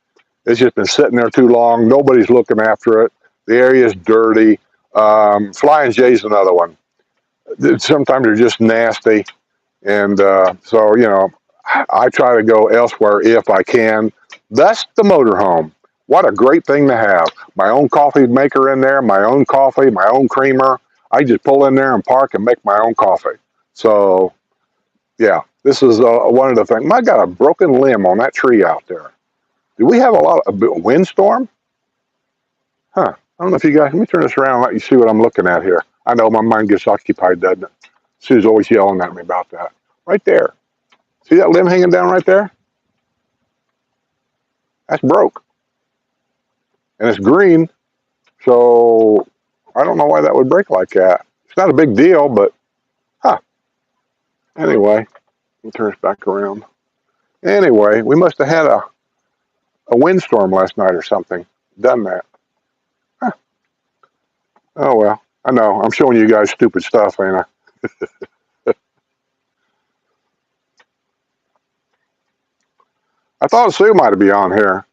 It's just been sitting there too long. Nobody's looking after it. The area's dirty. Flying J's another one. Sometimes they're just nasty. And so, I try to go elsewhere if I can. That's the motorhome. What a great thing to have. My own coffee maker in there, my own coffee, my own creamer. I just pull in there and park and make my own coffee. So, yeah, this is one of the things. I got a broken limb on that tree out there. Do we have a windstorm? Huh. I don't know if you guys, let me turn this around and let you see what I'm looking at here. I know my mind gets occupied, doesn't it? Sue's always yelling at me about that. Right there. See that limb hanging down right there? That's broke. And it's green, so I don't know why that would break like that. It's not a big deal, but, Anyway, let me turn this back around. Anyway, we must have had a windstorm last night or something. Done that. Huh. Oh, well, I know. I'm showing you guys stupid stuff, ain't I? I thought Sue might be on here.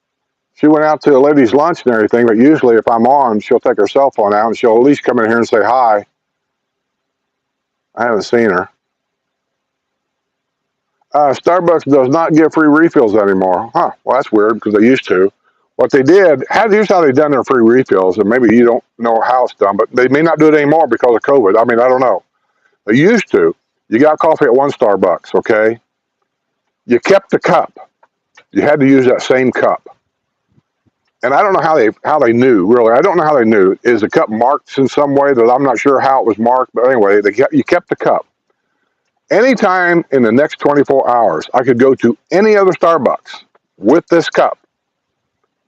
She went out to a ladies' lunch and everything, but usually if I'm on, she'll take her cell phone out and she'll at least come in here and say hi. I haven't seen her. Starbucks does not give free refills anymore. Huh, well, that's weird because they used to. What they did, here's how they done their free refills, and maybe you don't know how it's done, but they may not do it anymore because of COVID. I mean, I don't know. They used to. You got coffee at one Starbucks, okay? You kept the cup. You had to use that same cup. And I don't know how they knew, really. I don't know how they knew. Is the cup marked in some way that I'm not sure how it was marked, but anyway, you kept the cup. Anytime in the next 24 hours, I could go to any other Starbucks with this cup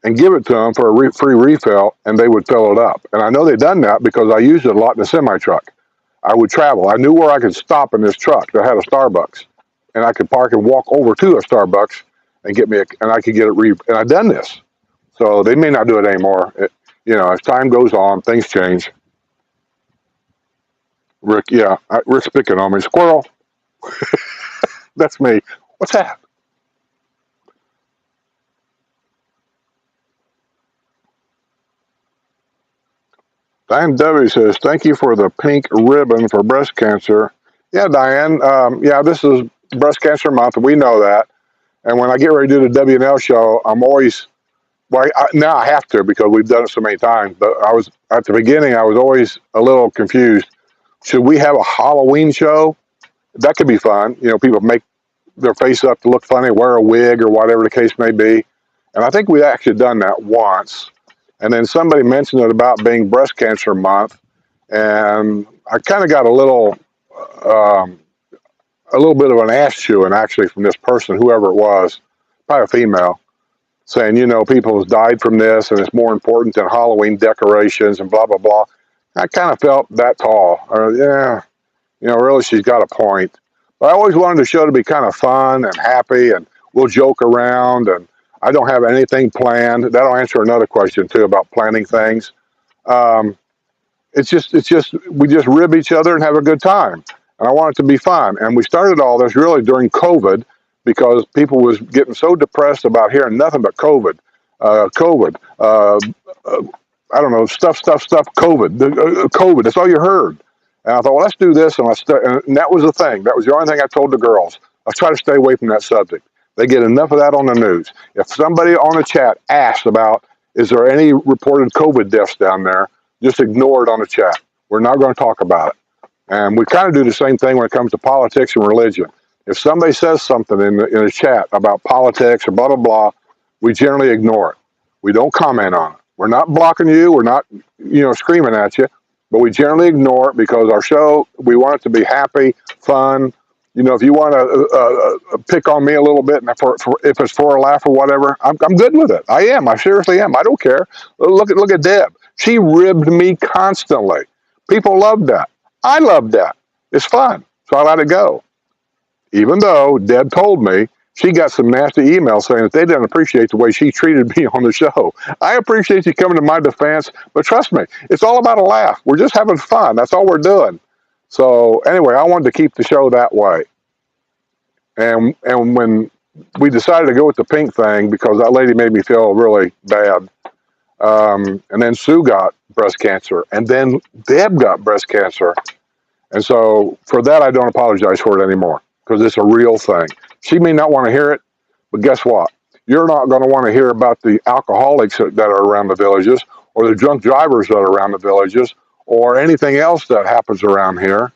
and give it to them for a free refill, and they would fill it up. And I know they've done that because I used it a lot in the semi-truck. I would travel. I knew where I could stop in this truck that had a Starbucks, and I could park and walk over to a Starbucks and and I could get it and I've done this. So they may not do it anymore. As time goes on, things change. Rick, yeah, Rick's picking on me. Squirrel. That's me. What's that? Diane W says, thank you for the pink ribbon for breast cancer. Yeah, Diane. Yeah, this is breast cancer month. We know that. And when I get ready to do the W&L show, I'm always, now I have to because we've done it so many times. But at the beginning, I was always a little confused. Should we have a Halloween show? That could be fun. People make their face up to look funny, wear a wig or whatever the case may be. And I think we've actually done that once. And then somebody mentioned it about being breast cancer month. And I kind of got a little bit of an ass chewing actually from this person, whoever it was, probably a female, saying, people have died from this and it's more important than Halloween decorations and blah, blah, blah. I kind of felt that tall. Really, she's got a point. But I always wanted the show to be kind of fun and happy, and we'll joke around, and I don't have anything planned. That'll answer another question, too, about planning things. It's just we just rib each other and have a good time. And I want it to be fun. And we started all this really during COVID because people was getting so depressed about hearing nothing but COVID. I don't know, stuff, COVID. COVID, that's all you heard. And I thought, well, let's do this. And that was the thing. That was the only thing I told the girls. Let's try to stay away from that subject. They get enough of that on the news. If somebody on the chat asks about, is there any reported COVID deaths down there, just ignore it on the chat. We're not going to talk about it. And we kind of do the same thing when it comes to politics and religion. If somebody says something in a chat about politics or blah, blah, blah, we generally ignore it. We don't comment on it. We're not blocking you. We're not, screaming at you, but we generally ignore it because our show, we want it to be happy, fun. If you want to pick on me a little bit, and if it's for a laugh or whatever, I'm good with it. I am. I seriously am. I don't care. Look at Deb. She ribbed me constantly. People loved that. I loved that. It's fun, so I let it go. Even though Deb told me she got some nasty emails saying that they didn't appreciate the way she treated me on the show. I appreciate you coming to my defense, but trust me, it's all about a laugh. We're just having fun. That's all we're doing. So anyway, I wanted to keep the show that way. And when we decided to go with the pink thing, because that lady made me feel really bad, and then Sue got breast cancer, and then Deb got breast cancer. And so for that, I don't apologize for it anymore, because it's a real thing. She may not want to hear it, but guess what? You're not going to want to hear about the alcoholics that are around the villages, or the drunk drivers that are around the villages, or anything else that happens around here.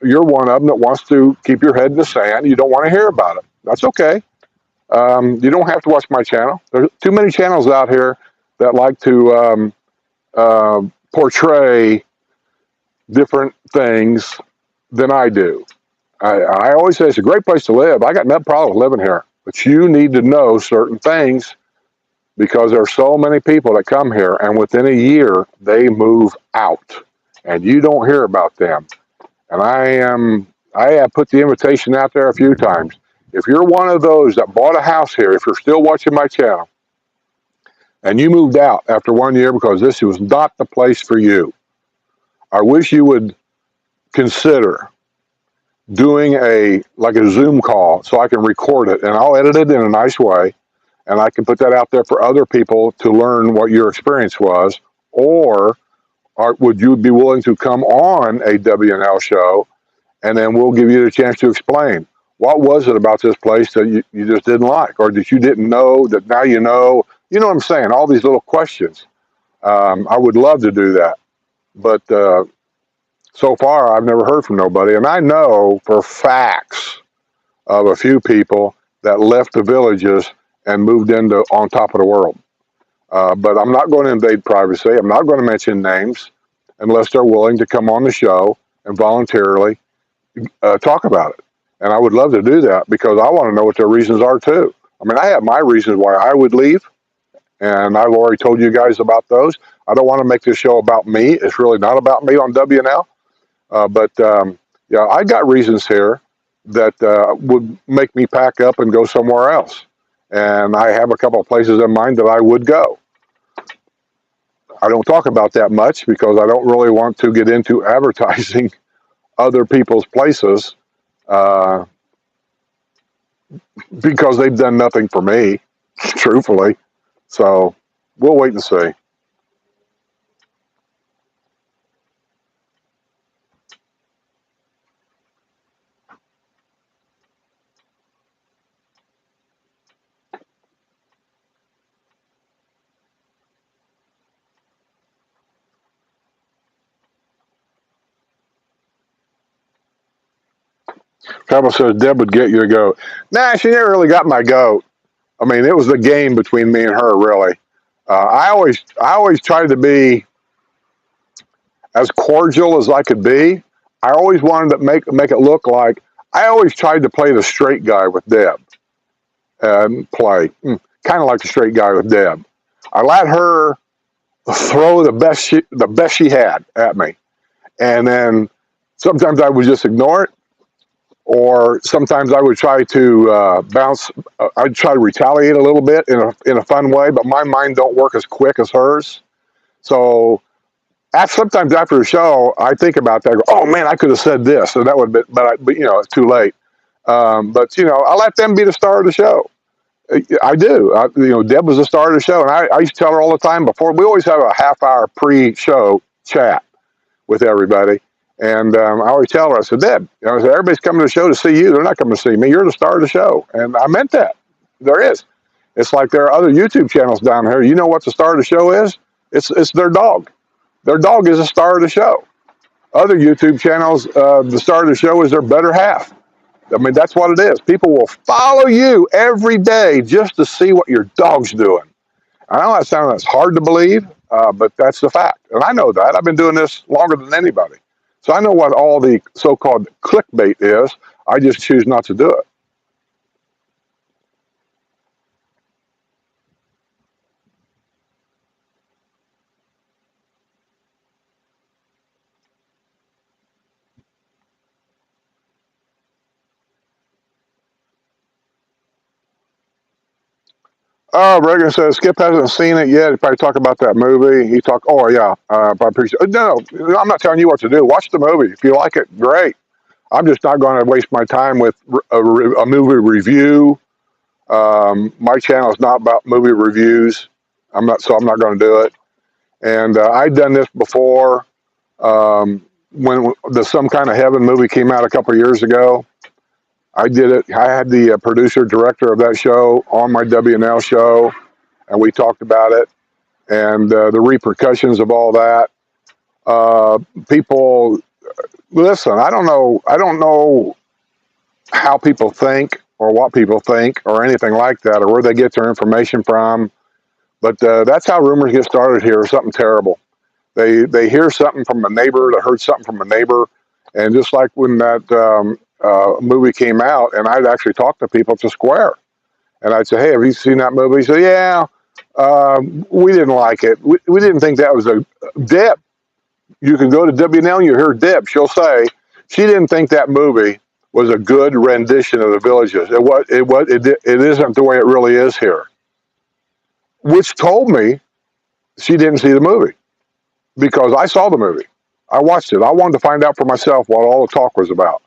You're one of them that wants to keep your head in the sand. You don't want to hear about it. That's okay. You don't have to watch my channel. There's too many channels out here that like to portray different things than I do. I always say it's a great place to live. I got no problem living here, but you need to know certain things, because there are so many people that come here, and within a year they move out, and you don't hear about them. And I have put the invitation out there a few times. If you're one of those that bought a house here, if you're still watching my channel, and you moved out after 1 year because this was not the place for you, I wish you would consider doing a Zoom call so I can record it, and I'll edit it in a nice way, and I can put that out there for other people to learn what your experience was. Or would you be willing to come on a WNL show, and then we'll give you the chance to explain what was it about this place that you just didn't like, or that you didn't know that now you know. You know what I'm saying? All these little questions. I would love to do that, but so far I've never heard from nobody. And I know for facts of a few people that left the villages and moved into on top of the world. But I'm not going to invade privacy. I'm not going to mention names unless they're willing to come on the show and voluntarily talk about it. And I would love to do that, because I want to know what their reasons are too. I mean, I have my reasons why I would leave, and I've already told you guys about those. I don't want to make this show about me. It's really not about me on WNL. But I got reasons here that would make me pack up and go somewhere else. And I have a couple of places in mind that I would go. I don't talk about that much because I don't really want to get into advertising other people's places, because they've done nothing for me, truthfully. So we'll wait and see. Pebble says Deb would get you a goat. Nah, she never really got my goat. I mean, it was the game between me and her, really. I always tried to be as cordial as I could be. I always wanted to make it look like I always tried to play the straight guy with Deb, and play kind of like the straight guy with Deb. I let her throw the best she had at me, and then sometimes I would just ignore it, or sometimes I would try to bounce. I'd try to retaliate a little bit in a fun way, but my mind don't work as quick as hers. So sometimes after the show, I think about that. I go, oh man, I could have said this, and that would be, but it's too late. But I let them be the star of the show. I do. Deb was the star of the show, and I used to tell her all the time before. We always have a half-hour pre-show chat with everybody, and I always tell her, I said, Deb, I said, everybody's coming to the show to see you. They're not coming to see me. You're the star of the show, and I meant that. There is. It's like there are other YouTube channels down here. You know what the star of the show is? It's their dog. Their dog is the star of the show. Other YouTube channels, the star of the show is their better half. I mean, that's what it is. People will follow you every day just to see what your dog's doing. I know that's hard to believe, but that's the fact. And I know that. I've been doing this longer than anybody. So I know what all the so-called clickbait is. I just choose not to do it. Reagan says Skip hasn't seen it yet. He probably talk about that movie. He talk. Oh yeah, I appreciate. No, I'm not telling you what to do. Watch the movie. If you like it, great. I'm just not going to waste my time with a movie review. My channel is not about movie reviews. I'm not going to do it. And I'd done this before when the Some Kind of Heaven movie came out a couple of years ago. I did it. I had the producer director of that show on my WNL show, and we talked about it and the repercussions of all that. People, listen. I don't know. I don't know how people think or what people think or anything like that or where they get their information from. But that's how rumors get started here. Something terrible. They hear something from a neighbor. They heard something from a neighbor, and just like when that movie came out, and I'd actually talk to people to Square, and I'd say, "Hey, have you seen that movie?" He said, "Yeah, we didn't like it. We didn't think that was a Deb. You can go to WNL and you hear Deb. She'll say she didn't think that movie was a good rendition of the Villages. It isn't the way it really is here." Which told me she didn't see the movie because I saw the movie. I watched it. I wanted to find out for myself what all the talk was about.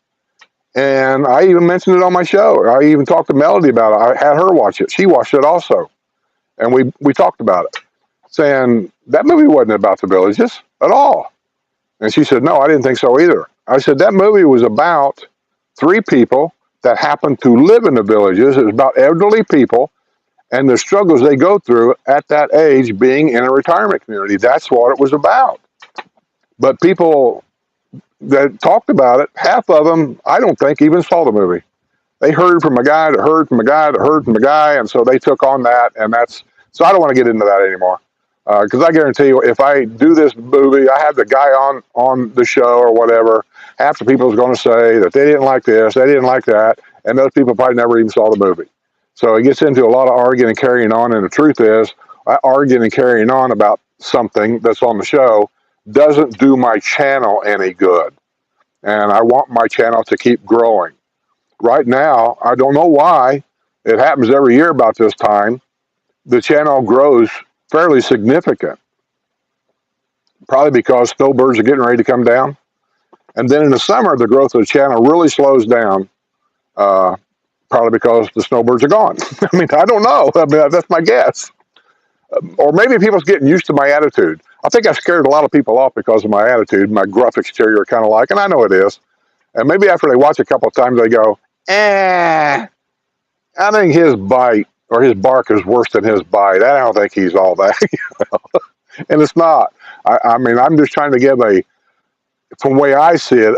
And I even mentioned it on my show. I even talked to Melody about it. I had her watch it. She watched it also. And we talked about it, saying that movie wasn't about the Villages at all. And she said, no, I didn't think so either. I said, that movie was about three people that happened to live in the Villages. It was about elderly people and the struggles they go through at that age being in a retirement community. That's what it was about. But people that talked about it, half of them, I don't think even saw the movie. They heard from a guy that heard from a guy that heard from a guy, and so they took on that, and that's, so I don't want to get into that anymore. Because I guarantee you, if I do this movie, I have the guy on the show or whatever, half the people is going to say that they didn't like this, they didn't like that, and those people probably never even saw the movie. So it gets into a lot of arguing and carrying on, and the truth is, arguing and carrying on about something that's on the show doesn't do my channel any good. And I want my channel to keep growing. Right now, I don't know why, it happens every year about this time, the channel grows fairly significant. Probably because snowbirds are getting ready to come down. And then in the summer, the growth of the channel really slows down, probably because the snowbirds are gone. I mean, I don't know. I mean, that's my guess. Or maybe people's getting used to my attitude. I think I scared a lot of people off because of my attitude, my gruff exterior kind of like, and I know it is. And maybe after they watch a couple of times, they go, I think his bite or his bark is worse than his bite. I don't think he's all that. And it's not. I mean, I'm just trying to give from the way I see it,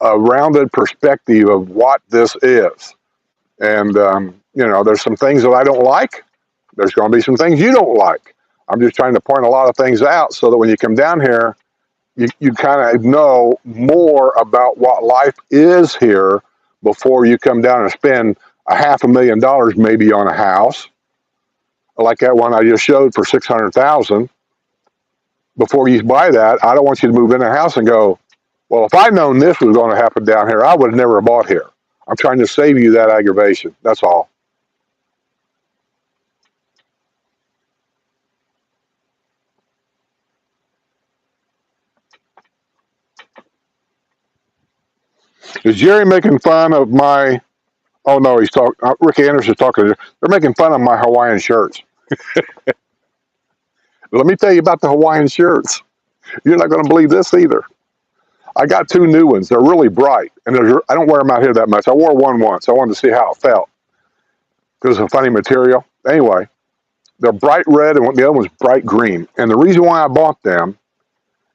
a rounded perspective of what this is. And, there's some things that I don't like. There's going to be some things you don't like. I'm just trying to point a lot of things out so that when you come down here, you kind of know more about what life is here before you come down and spend $500,000 maybe on a house, like that one I just showed for $600,000. Before you buy that, I don't want you to move in a house and go, well, if I'd known this was going to happen down here, I would have never bought here. I'm trying to save you that aggravation. That's all. Is Jerry making fun of my? Oh no, he's talking. Rick Anderson's talking. They're making fun of my Hawaiian shirts. Let me tell you about the Hawaiian shirts. You're not going to believe this either. I got two new ones. They're really bright, and I don't wear them out here that much. I wore one once. I wanted to see how it felt because it's a funny material. Anyway, they're bright red, and the other one's bright green. And the reason why I bought them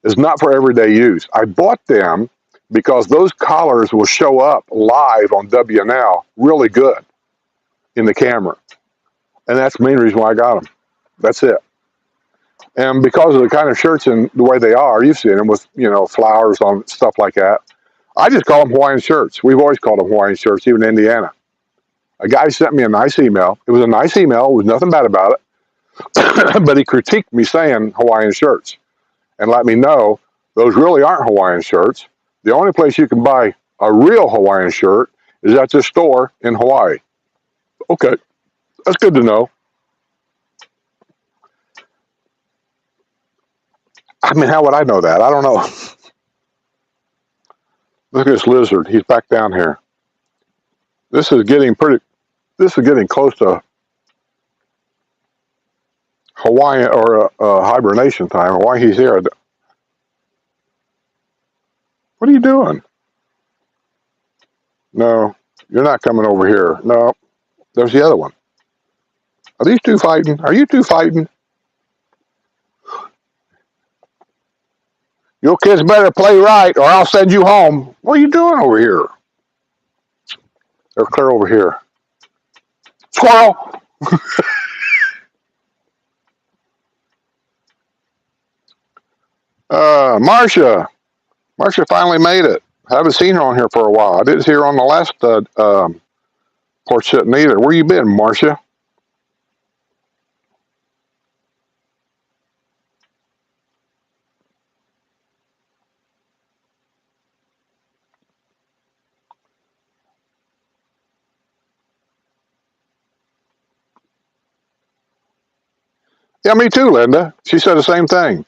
is not for everyday use. I bought them because those collars will show up live on WNL really good in the camera. And that's the main reason why I got them. That's it. And because of the kind of shirts and the way they are, you've seen them with, flowers on stuff like that. I just call them Hawaiian shirts. We've always called them Hawaiian shirts, even in Indiana. A guy sent me a nice email. It was a nice email. There was nothing bad about it. But he critiqued me saying Hawaiian shirts and let me know those really aren't Hawaiian shirts. The only place you can buy a real Hawaiian shirt is at this store in Hawaii. Okay, that's good to know. I mean, how would I know that? I don't know. Look at this lizard. He's back down here. This is getting close to Hawaiian or hibernation time. Why he's here? What are you doing? No, you're not coming over here. No, there's the other one. Are these two fighting? Are you two fighting? Your kids better play right or I'll send you home. What are you doing over here? They're clear over here. Squirrel! Marcia. Marcia finally made it. I haven't seen her on here for a while. I didn't see her on the last Porch Settin either. Where you been, Marcia? Yeah, me too, Linda. She said the same thing.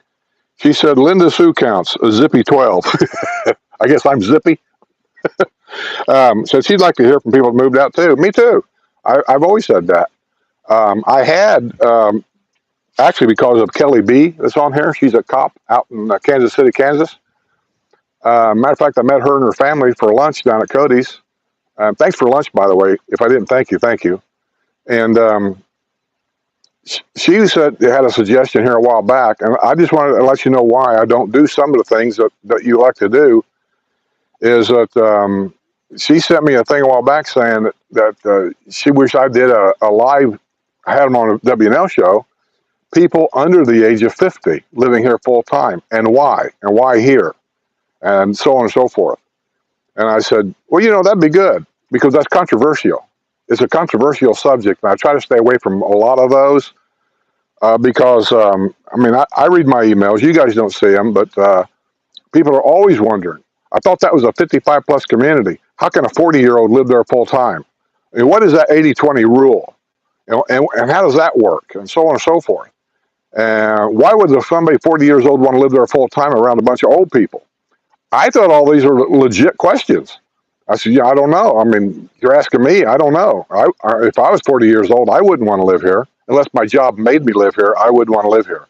She said Linda Sue counts, a zippy 12. I guess I'm zippy. So she'd like to hear from people that moved out too. Me too. I've always said that. I had, actually because of Kelly B that's on here. She's a cop out in Kansas City, Kansas. Matter of fact, I met her and her family for lunch down at Cody's. Thanks for lunch, by the way. If I didn't thank you, thank you. And she said they had a suggestion here a while back, and I just wanted to let you know why I don't do some of the things that you like to do. Is that she sent me a thing a while back saying that she wished I did a live, I had them on a WNL show, people under the age of 50 living here full time, and why here, and so on and so forth. And I said, well, that'd be good because that's controversial. It's a controversial subject, and I try to stay away from a lot of those because, I read my emails. You guys don't see them, but people are always wondering. I thought that was a 55-plus community. How can a 40-year-old live there full time? And what is that 80-20 rule? And how does that work? And so on and so forth. And why would somebody 40 years old want to live there full time around a bunch of old people? I thought all these were legit questions. I said, I don't know. I mean, you're asking me. I don't know. If I was 40 years old, I wouldn't want to live here. Unless my job made me live here, I wouldn't want to live here.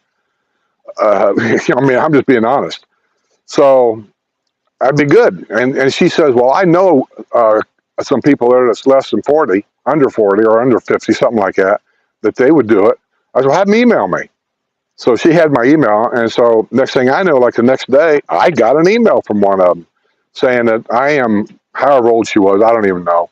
I'm just being honest. So that'd be good. And she says, well, I know some people there that's less than 40, under 40 or under 50, something like that they would do it. I said, well, have them email me. So she had my email. And so next thing I know, like the next day, I got an email from one of them saying that I am, however old she was, I don't even know.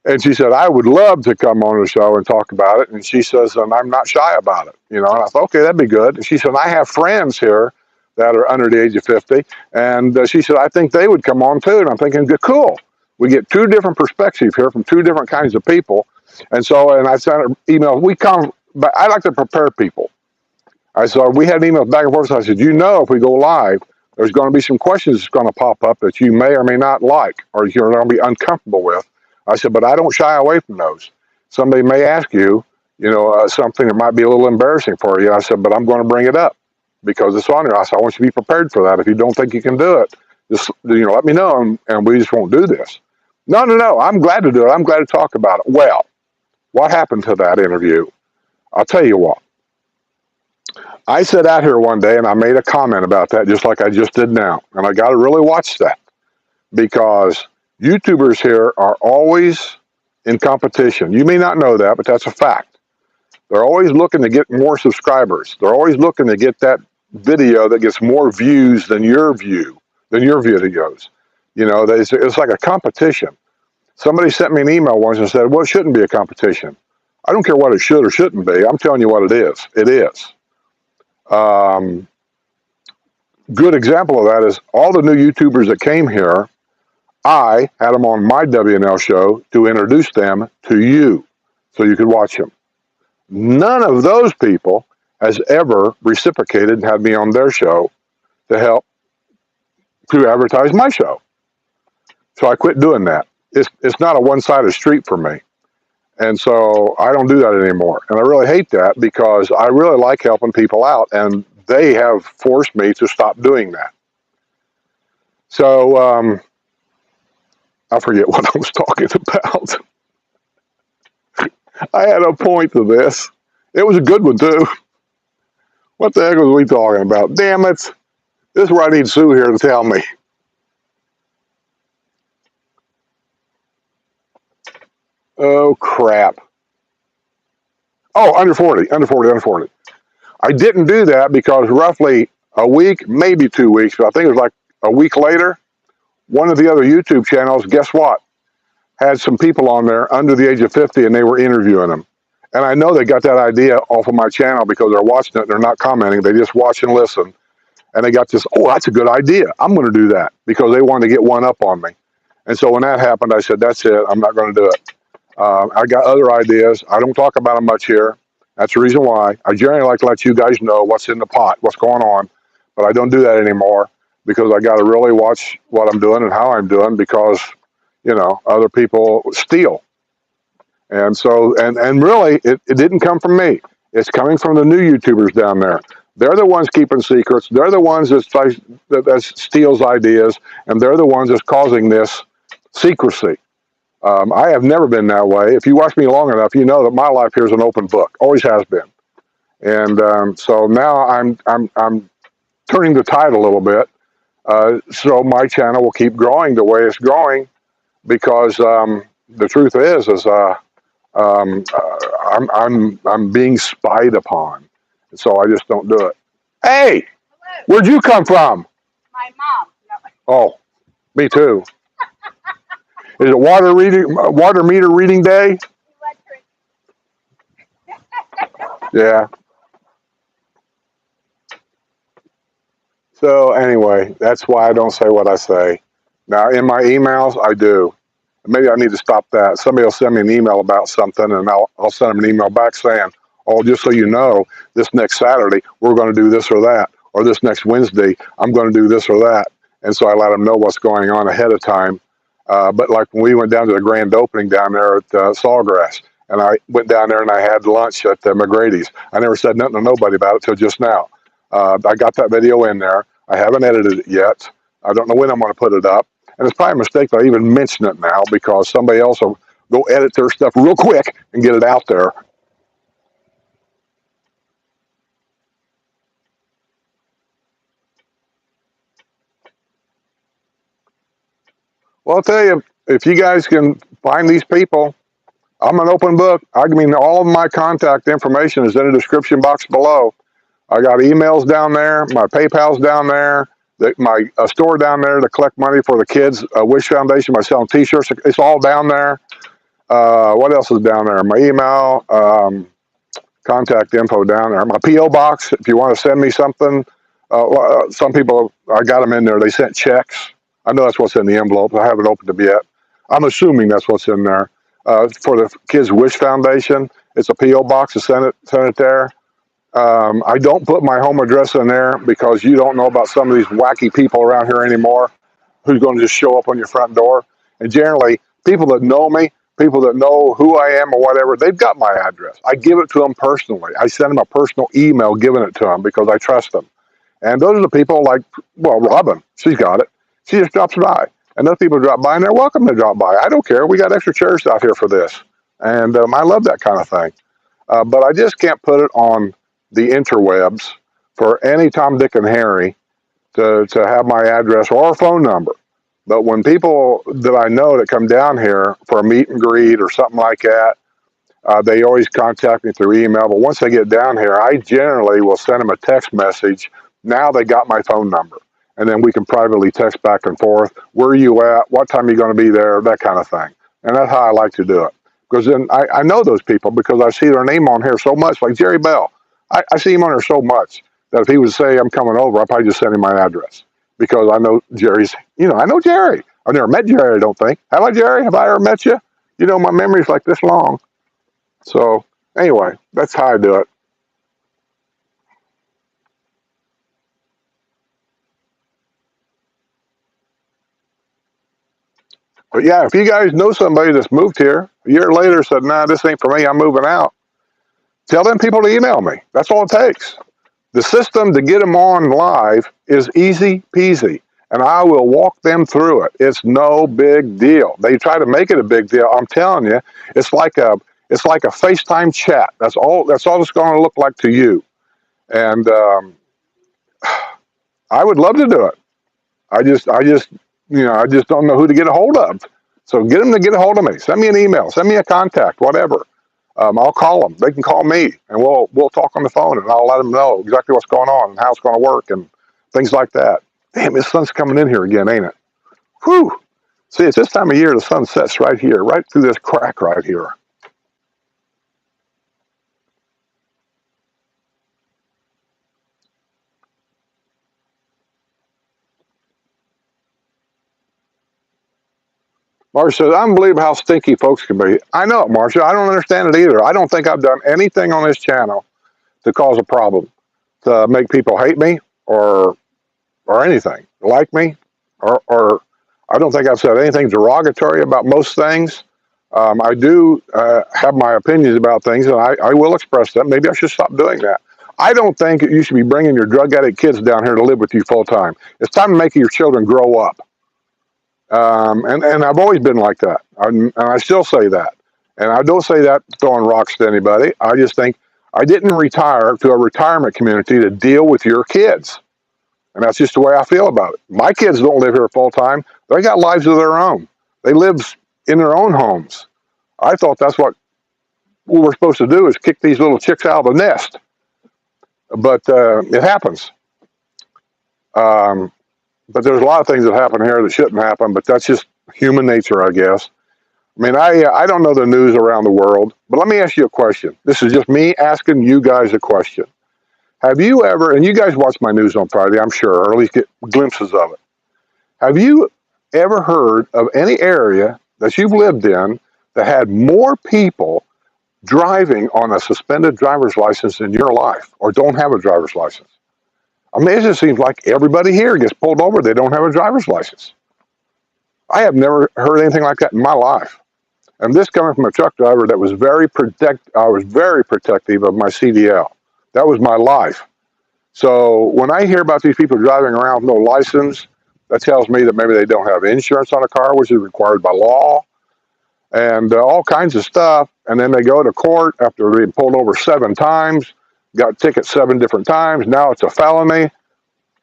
And she said, I would love to come on the show and talk about it. And she says, and I'm not shy about it. And I thought, okay, that'd be good. And she said, I have friends here that are under the age of 50. And she said, I think they would come on too. And I'm thinking, good, cool. We get two different perspectives here from two different kinds of people. And I sent an email. But I like to prepare people. We had emails back and forth. So I said, if we go live, there's going to be some questions that's going to pop up that you may or may not like, or you're going to be uncomfortable with. I said, but I don't shy away from those. Somebody may ask you, something that might be a little embarrassing for you. I said, but I'm going to bring it up because it's on there. I said, I want you to be prepared for that. If you don't think you can do it, just, let me know, and we just won't do this. No. I'm glad to do it. I'm glad to talk about it. Well, what happened to that interview? I'll tell you what. I sat out here one day and I made a comment about that just like I just did now. And I got to really watch that because YouTubers here are always in competition. You may not know that, but that's a fact. They're always looking to get more subscribers. They're always looking to get that video that gets more views than your videos. It's like a competition. Somebody sent me an email once and said, well, it shouldn't be a competition. I don't care what it should or shouldn't be. I'm telling you what it is. It is. Good example of that is all the new YouTubers that came here, I had them on my WNL show to introduce them to you so you could watch them. None of those people has ever reciprocated and had me on their show to help to advertise my show. So I quit doing that. It's not a one-sided street for me. And so I don't do that anymore. And I really hate that because I really like helping people out, and they have forced me to stop doing that. So I forget what I was talking about. I had a point to this. It was a good one, too. What the heck was we talking about? Damn it. This is where I need Sue here to tell me. Oh, crap. Oh, under 40. I didn't do that because roughly a week, maybe 2 weeks, but I think it was like a week later, one of the other YouTube channels, guess what? Had some people on there under the age of 50 and they were interviewing them. And I know they got that idea off of my channel because they're watching it. They're not commenting. They just watch and listen. And they got this, oh, that's a good idea. I'm going to do that because they wanted to get one up on me. And so when that happened, I said, that's it. I'm not going to do it. I got other ideas. I don't talk about them much here. That's the reason why. I generally like to let you guys know what's in the pot, what's going on. But I don't do that anymore because I got to really watch what I'm doing and how I'm doing because, other people steal. And so, and really, it didn't come from me. It's coming from the new YouTubers down there. They're the ones keeping secrets. They're the ones that steals ideas, and they're the ones that's causing this secrecy. I have never been that way. If you watch me long enough, you know that my life here is an open book. Always has been. And so now I'm turning the tide a little bit, so my channel will keep growing the way it's growing, because the truth is I'm being spied upon, so I just don't do it. Hey, hello. Where'd you come from? My mom. No. Oh, me too. Is it water meter reading day? Yeah. So anyway, that's why I don't say what I say. Now in my emails, I do. Maybe I need to stop that. Somebody will send me an email about something, and I'll send them an email back saying, oh, just so you know, this next Saturday, we're going to do this or that. Or this next Wednesday, I'm going to do this or that. And so I let them know what's going on ahead of time. But like when we went down to the grand opening down there at Sawgrass, and I went down there and I had lunch at McGrady's. I never said nothing to nobody about it till just now. I got that video in there. I haven't edited it yet. I don't know when I'm going to put it up. And it's probably a mistake that I even mention it now, because somebody else will go edit their stuff real quick and get it out there. Well, I'll tell you, if you guys can find these people, I'm an open book. I mean, all of my contact information is in the description box below. I got emails down there, my PayPal's down there, my store down there to collect money for the kids, Wish Foundation by selling T-shirts. It's all down there. What else is down there? My email, contact info down there. My P.O. box, if you want to send me something. Some people, I got them in there. They sent checks. I know that's what's in the envelope. I haven't opened them yet. I'm assuming that's what's in there. For the Kids Wish Foundation, it's a P.O. box to send it there. I don't put my home address in there because you don't know about some of these wacky people around here anymore who's going to just show up on your front door. And generally, people that know me, people that know who I am or whatever, they've got my address. I give it to them personally. I send them a personal email giving it to them because I trust them. And those are the people like, well, Robin, she's got it. She just drops by. And those people drop by and they're welcome to drop by. I don't care. We got extra chairs out here for this. And I love that kind of thing. But I just can't put it on the interwebs for any Tom, Dick, and Harry to have my address or phone number. But when people that I know that come down here for a meet and greet or something like that, they always contact me through email. But once they get down here, I generally will send them a text message Now they got my phone number. And then we can privately text back and forth. Where are you at? What time are you going to be there? That kind of thing. And that's how I like to do it. Because then I know those people because I see their name on here so much, like Jerry Bell. I see him on here so much that if he would say I'm coming over, I'd probably just send him my address because I know Jerry's, I know Jerry. I've never met Jerry, I don't think. Have I, Jerry? Have I ever met you? My memory's like this long. So anyway, that's how I do it. But yeah, if you guys know somebody that's moved here, a year later said, nah, this ain't for me, I'm moving out, tell them people to email me. That's all it takes. The system to get them on live is easy peasy, and I will walk them through it. It's no big deal. They try to make it a big deal. I'm telling you, it's like a FaceTime chat. That's all it's going to look like to you. And I would love to do it. I just don't know who to get a hold of. So get them to get a hold of me. Send me an email. Send me a contact. Whatever. I'll call them. They can call me, and we'll talk on the phone, and I'll let them know exactly what's going on and how it's going to work and things like that. Damn, this sun's coming in here again, ain't it? Whew. See, it's this time of year the sun sets right here, right through this crack right here. Marcia says, unbelievable how stinky folks can be. I know it, Marcia. I don't understand it either. I don't think I've done anything on this channel to cause a problem, to make people hate me or anything, like me, or I don't think I've said anything derogatory about most things. I do have my opinions about things, and I will express them. Maybe I should stop doing that. I don't think you should be bringing your drug addict kids down here to live with you full time. It's time to make your children grow up. And I've always been like that, and I still say that. And I don't say that throwing rocks to anybody. I just think I didn't retire to a retirement community to deal with your kids. And that's just the way I feel about it. My kids don't live here full time. They got lives of their own. They live in their own homes. I thought that's what we're supposed to do is kick these little chicks out of the nest. But it happens. But there's a lot of things that happen here that shouldn't happen, but that's just human nature, I guess. I mean, I don't know the news around the world, but let me ask you a question. This is just me asking you guys a question. Have you ever, and you guys watch my news on Friday, I'm sure, or at least get glimpses of it. Have you ever heard of any area that you've lived in that had more people driving on a suspended driver's license in your life or don't have a driver's license? I mean, it just seems like everybody here gets pulled over. They don't have a driver's license. I have never heard anything like that in my life. And this coming from a truck driver that was I was very protective of my CDL. That was my life. So when I hear about these people driving around with no license, that tells me that maybe they don't have insurance on a car, which is required by law, and all kinds of stuff. And then they go to court after being pulled over 7 times, got tickets 7 different times. Now it's a felony.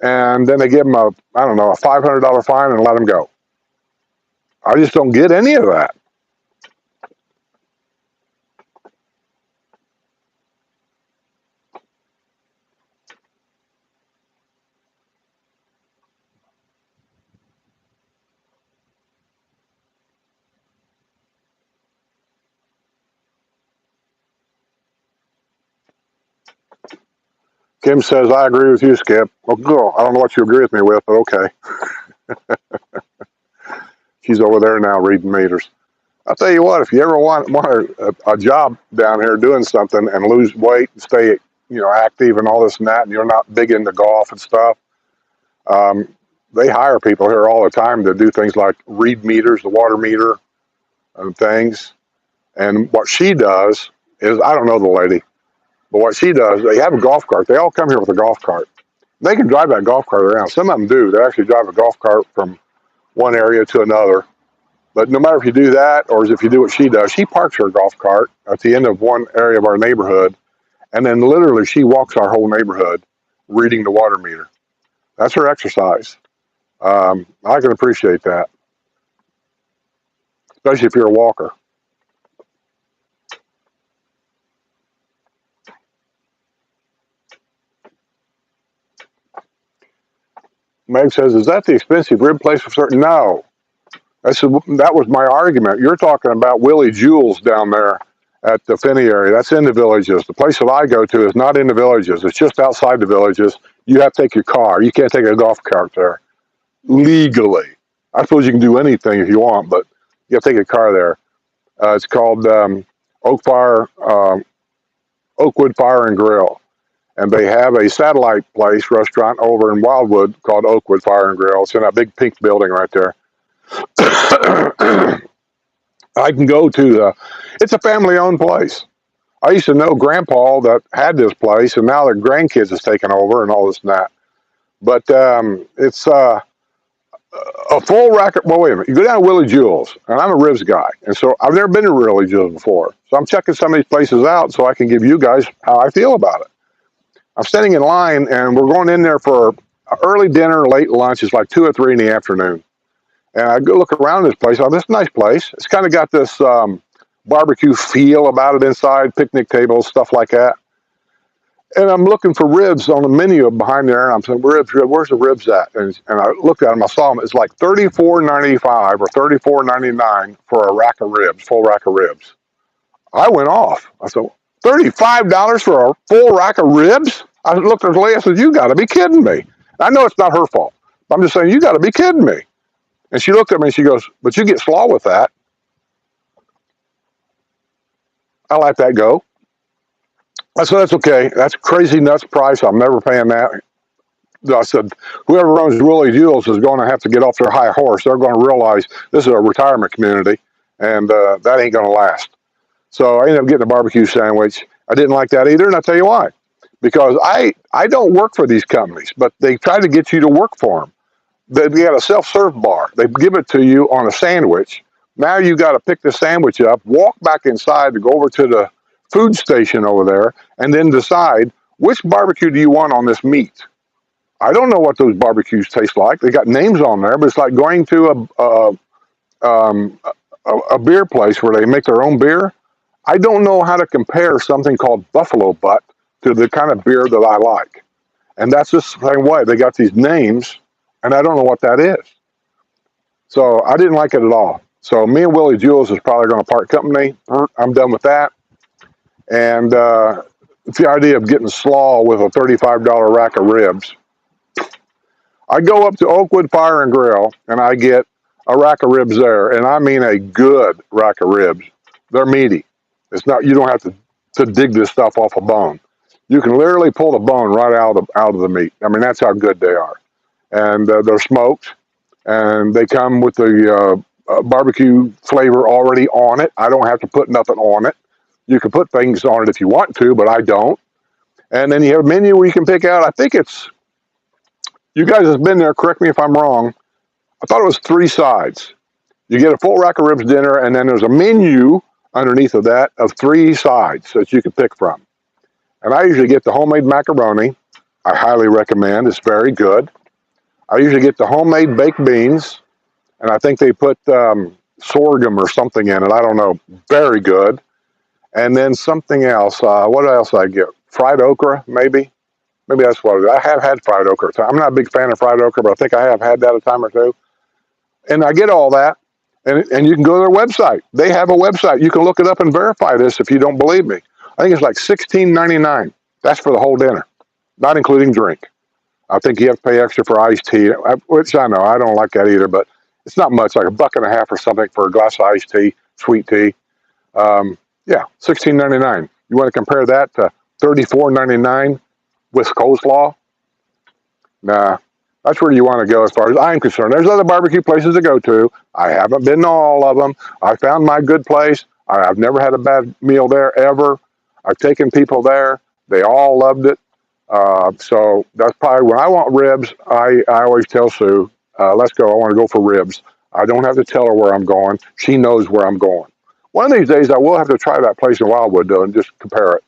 And then they give them a $500 fine and let them go. I just don't get any of that. Kim says, I agree with you, Skip. Well, girl, I don't know what you agree with me with, but okay. She's over there now reading meters. I'll tell you what, if you ever want a job down here doing something and lose weight and stay, active and all this and that, and you're not big into golf and stuff, they hire people here all the time to do things like read meters, the water meter and things. And what she does is, I don't know the lady, but what she does, they have a golf cart. They all come here with a golf cart. They can drive that golf cart around. Some of them do. They actually drive a golf cart from one area to another. But no matter if you do that or if you do what she does, she parks her golf cart at the end of one area of our neighborhood, and then literally she walks our whole neighborhood reading the water meter. That's her exercise. I can appreciate that, especially if you're a walker. Meg says, is that the expensive rib place for certain? No. I said, that was my argument. You're talking about Willie Jules down there at the Finney area. That's in the villages. The place that I go to is not in the villages. It's just outside the villages. You have to take your car. You can't take a golf cart there legally. I suppose you can do anything if you want, but you have to take a car there. It's called Oakwood Fire and Grill. And they have a satellite place, restaurant over in Wildwood called Oakwood Fire and Grill. It's in a big pink building right there. I can go to it's a family-owned place. I used to know Grandpa that had this place, and now their grandkids has taken over and all this and that. But it's a full rack of, well, wait a minute. You go down to Willie Jules, and I'm a ribs guy, and so I've never been to Willie Jules before. So I'm checking some of these places out so I can give you guys how I feel about it. I'm standing in line, and we're going in there for early dinner, late lunch. It's like 2 or 3 in the afternoon. And I go look around this place. Oh, this is a nice place. It's kind of got this barbecue feel about it inside, picnic tables, stuff like that. And I'm looking for ribs on the menu behind there, and I'm saying, ribs, where's the ribs at? And I looked at them, I saw them. It's like $34.95 or $34.99 for a rack of ribs, full rack of ribs. I went off. I said, $35 for a full rack of ribs? I looked at the lady, I said, you got to be kidding me. I know it's not her fault, but I'm just saying, you got to be kidding me. And she looked at me and she goes, but you get slaw with that. I let that go. I said, that's okay. That's crazy nuts price. I'm never paying that. I said, whoever runs Willie Jules is going to have to get off their high horse. They're going to realize this is a retirement community, and that ain't going to last. So I ended up getting a barbecue sandwich. I didn't like that either, and I'll tell you why. Because I don't work for these companies, but they try to get you to work for them. They got a self-serve bar. They give it to you on a sandwich. Now you got to pick the sandwich up, walk back inside to go over to the food station over there, and then decide which barbecue do you want on this meat. I don't know what those barbecues taste like. They got names on there, but it's like going to a beer place where they make their own beer. I don't know how to compare something called buffalo butt to the kind of beer that I like. And that's the same way. They got these names, and I don't know what that is. So I didn't like it at all. So me and Willie Jules is probably going to part company. I'm done with that. And it's the idea of getting slaw with a $35 rack of ribs. I go up to Oakwood Fire and Grill, and I get a rack of ribs there. And I mean a good rack of ribs. They're meaty. It's not, you don't have to dig this stuff off a bone. You can literally pull the bone right out of the meat. I mean, that's how good they are. And they're smoked, and they come with the barbecue flavor already on it. I don't have to put nothing on it. You can put things on it if you want to, but I don't. And then you have a menu where you can pick out, I think it's, you guys have been there, correct me if I'm wrong. I thought it was 3 sides. You get a full rack of ribs dinner, and then there's a menu underneath of that of 3 sides that you can pick from. And I usually get the homemade macaroni. I highly recommend. It's very good. I usually get the homemade baked beans, and I think they put sorghum or something in it. I don't know. Very good. And then something else. What else I get? Fried okra, maybe? Maybe that's what it is. I have had fried okra. I'm not a big fan of fried okra, but I think I have had that a time or two. And I get all that, and you can go to their website. They have a website. You can look it up and verify this if you don't believe me. I think it's like $16.99. That's for the whole dinner, not including drink. I think you have to pay extra for iced tea, which I know I don't like that either, but it's not much, like $1.50 or something for a glass of iced tea, sweet tea. Yeah, $16.99. You want to compare that to $34.99 with coleslaw? Nah, that's where you want to go as far as I'm concerned. There's other barbecue places to go to. I haven't been to all of them. I found my good place. I've never had a bad meal there ever. I've taken people there. They all loved it. So that's probably when I want ribs, I always tell Sue, let's go. I want to go for ribs. I don't have to tell her where I'm going. She knows where I'm going. One of these days, I will have to try that place in Wildwood, though, and just compare it.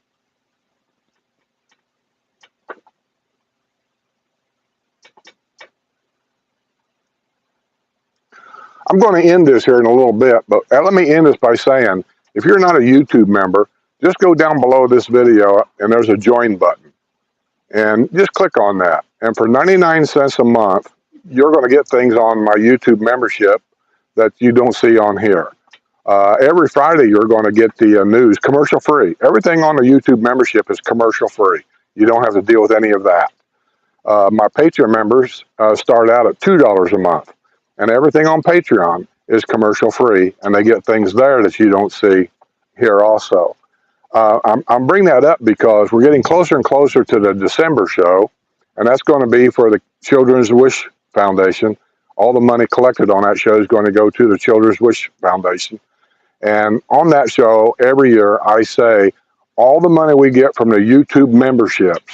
I'm going to end this here in a little bit, but let me end this by saying, if you're not a YouTube member, just go down below this video, and there's a join button. And just click on that. And for 99 cents a month, you're going to get things on my YouTube membership that you don't see on here. Every Friday, you're going to get the news commercial free. Everything on the YouTube membership is commercial free. You don't have to deal with any of that. My Patreon members start out at $2 a month, and everything on Patreon is commercial free, and they get things there that you don't see here also. I'm bringing that up because we're getting closer and closer to the December show, and that's going to be for the Children's Wish Foundation. All the money collected on that show is going to go to the Children's Wish Foundation. And on that show, every year, I say all the money we get from the YouTube memberships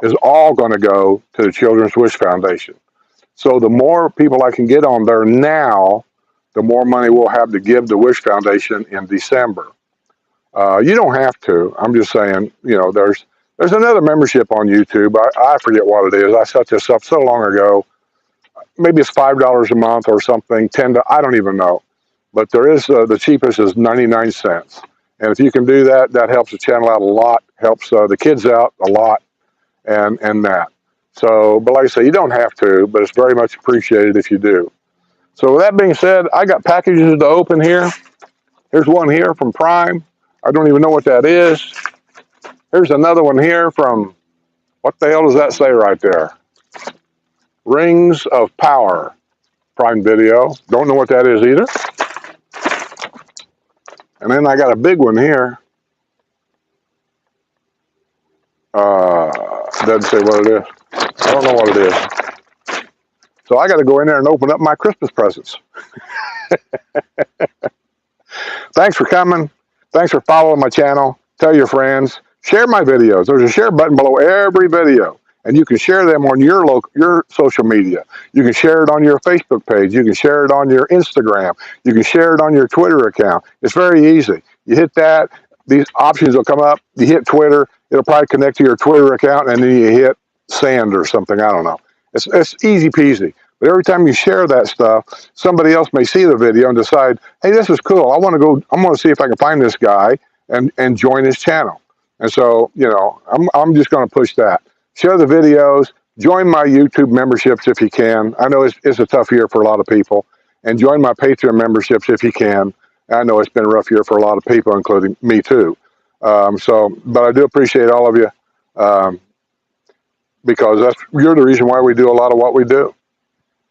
is all going to go to the Children's Wish Foundation. So the more people I can get on there now, the more money we'll have to give the Wish Foundation in December. You don't have to. I'm just saying, you know, there's another membership on YouTube. I forget what it is. I set this up so long ago. Maybe it's $5 a month or something, I don't even know. But there is, the cheapest is 99 cents. And if you can do that, that helps the channel out a lot, helps the kids out a lot, and that. So, but like I say, you don't have to, but it's very much appreciated if you do. So with that being said, I got packages to open here. Here's one here from Prime. I don't even know what that is. Here's another one here from, what the hell does that say right there? Rings of Power, Prime Video. Don't know what that is either. And then I got a big one here. Doesn't say what it is. I don't know what it is. So I got to go in there and open up my Christmas presents. Thanks for coming. Thanks for following my channel. Tell your friends. Share my videos. There's a share button below every video, and you can share them on your social media. You can share it on your Facebook page. You can share it on your Instagram. You can share it on your Twitter account. It's very easy. You hit that, these options will come up. You hit Twitter, it'll probably connect to your Twitter account, and then you hit send or something. I don't know. It's easy peasy. But every time you share that stuff, somebody else may see the video and decide, hey, this is cool. I'm going to see if I can find this guy and join his channel. And so, you know, I'm just going to push that. Share the videos, join my YouTube memberships if you can. I know it's a tough year for a lot of people. And join my Patreon memberships if you can. I know it's been a rough year for a lot of people, including me too. But I do appreciate all of you because you're the reason why we do a lot of what we do.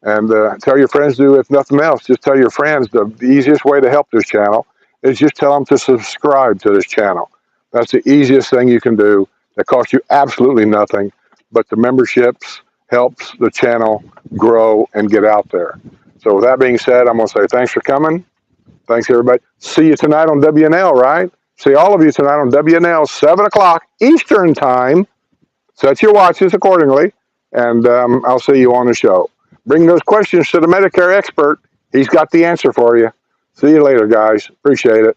And tell your friends to, if nothing else, just tell your friends the easiest way to help this channel is just tell them to subscribe to this channel. That's the easiest thing you can do. That costs you absolutely nothing, but the memberships helps the channel grow and get out there. So with that being said, I'm going to say thanks for coming. Thanks, everybody. See you tonight on WNL, right? See all of you tonight on WNL, 7 o'clock Eastern Time. Set your watches accordingly, and I'll see you on the show. Bring those questions to the Medicare expert. He's got the answer for you. See you later, guys. Appreciate it.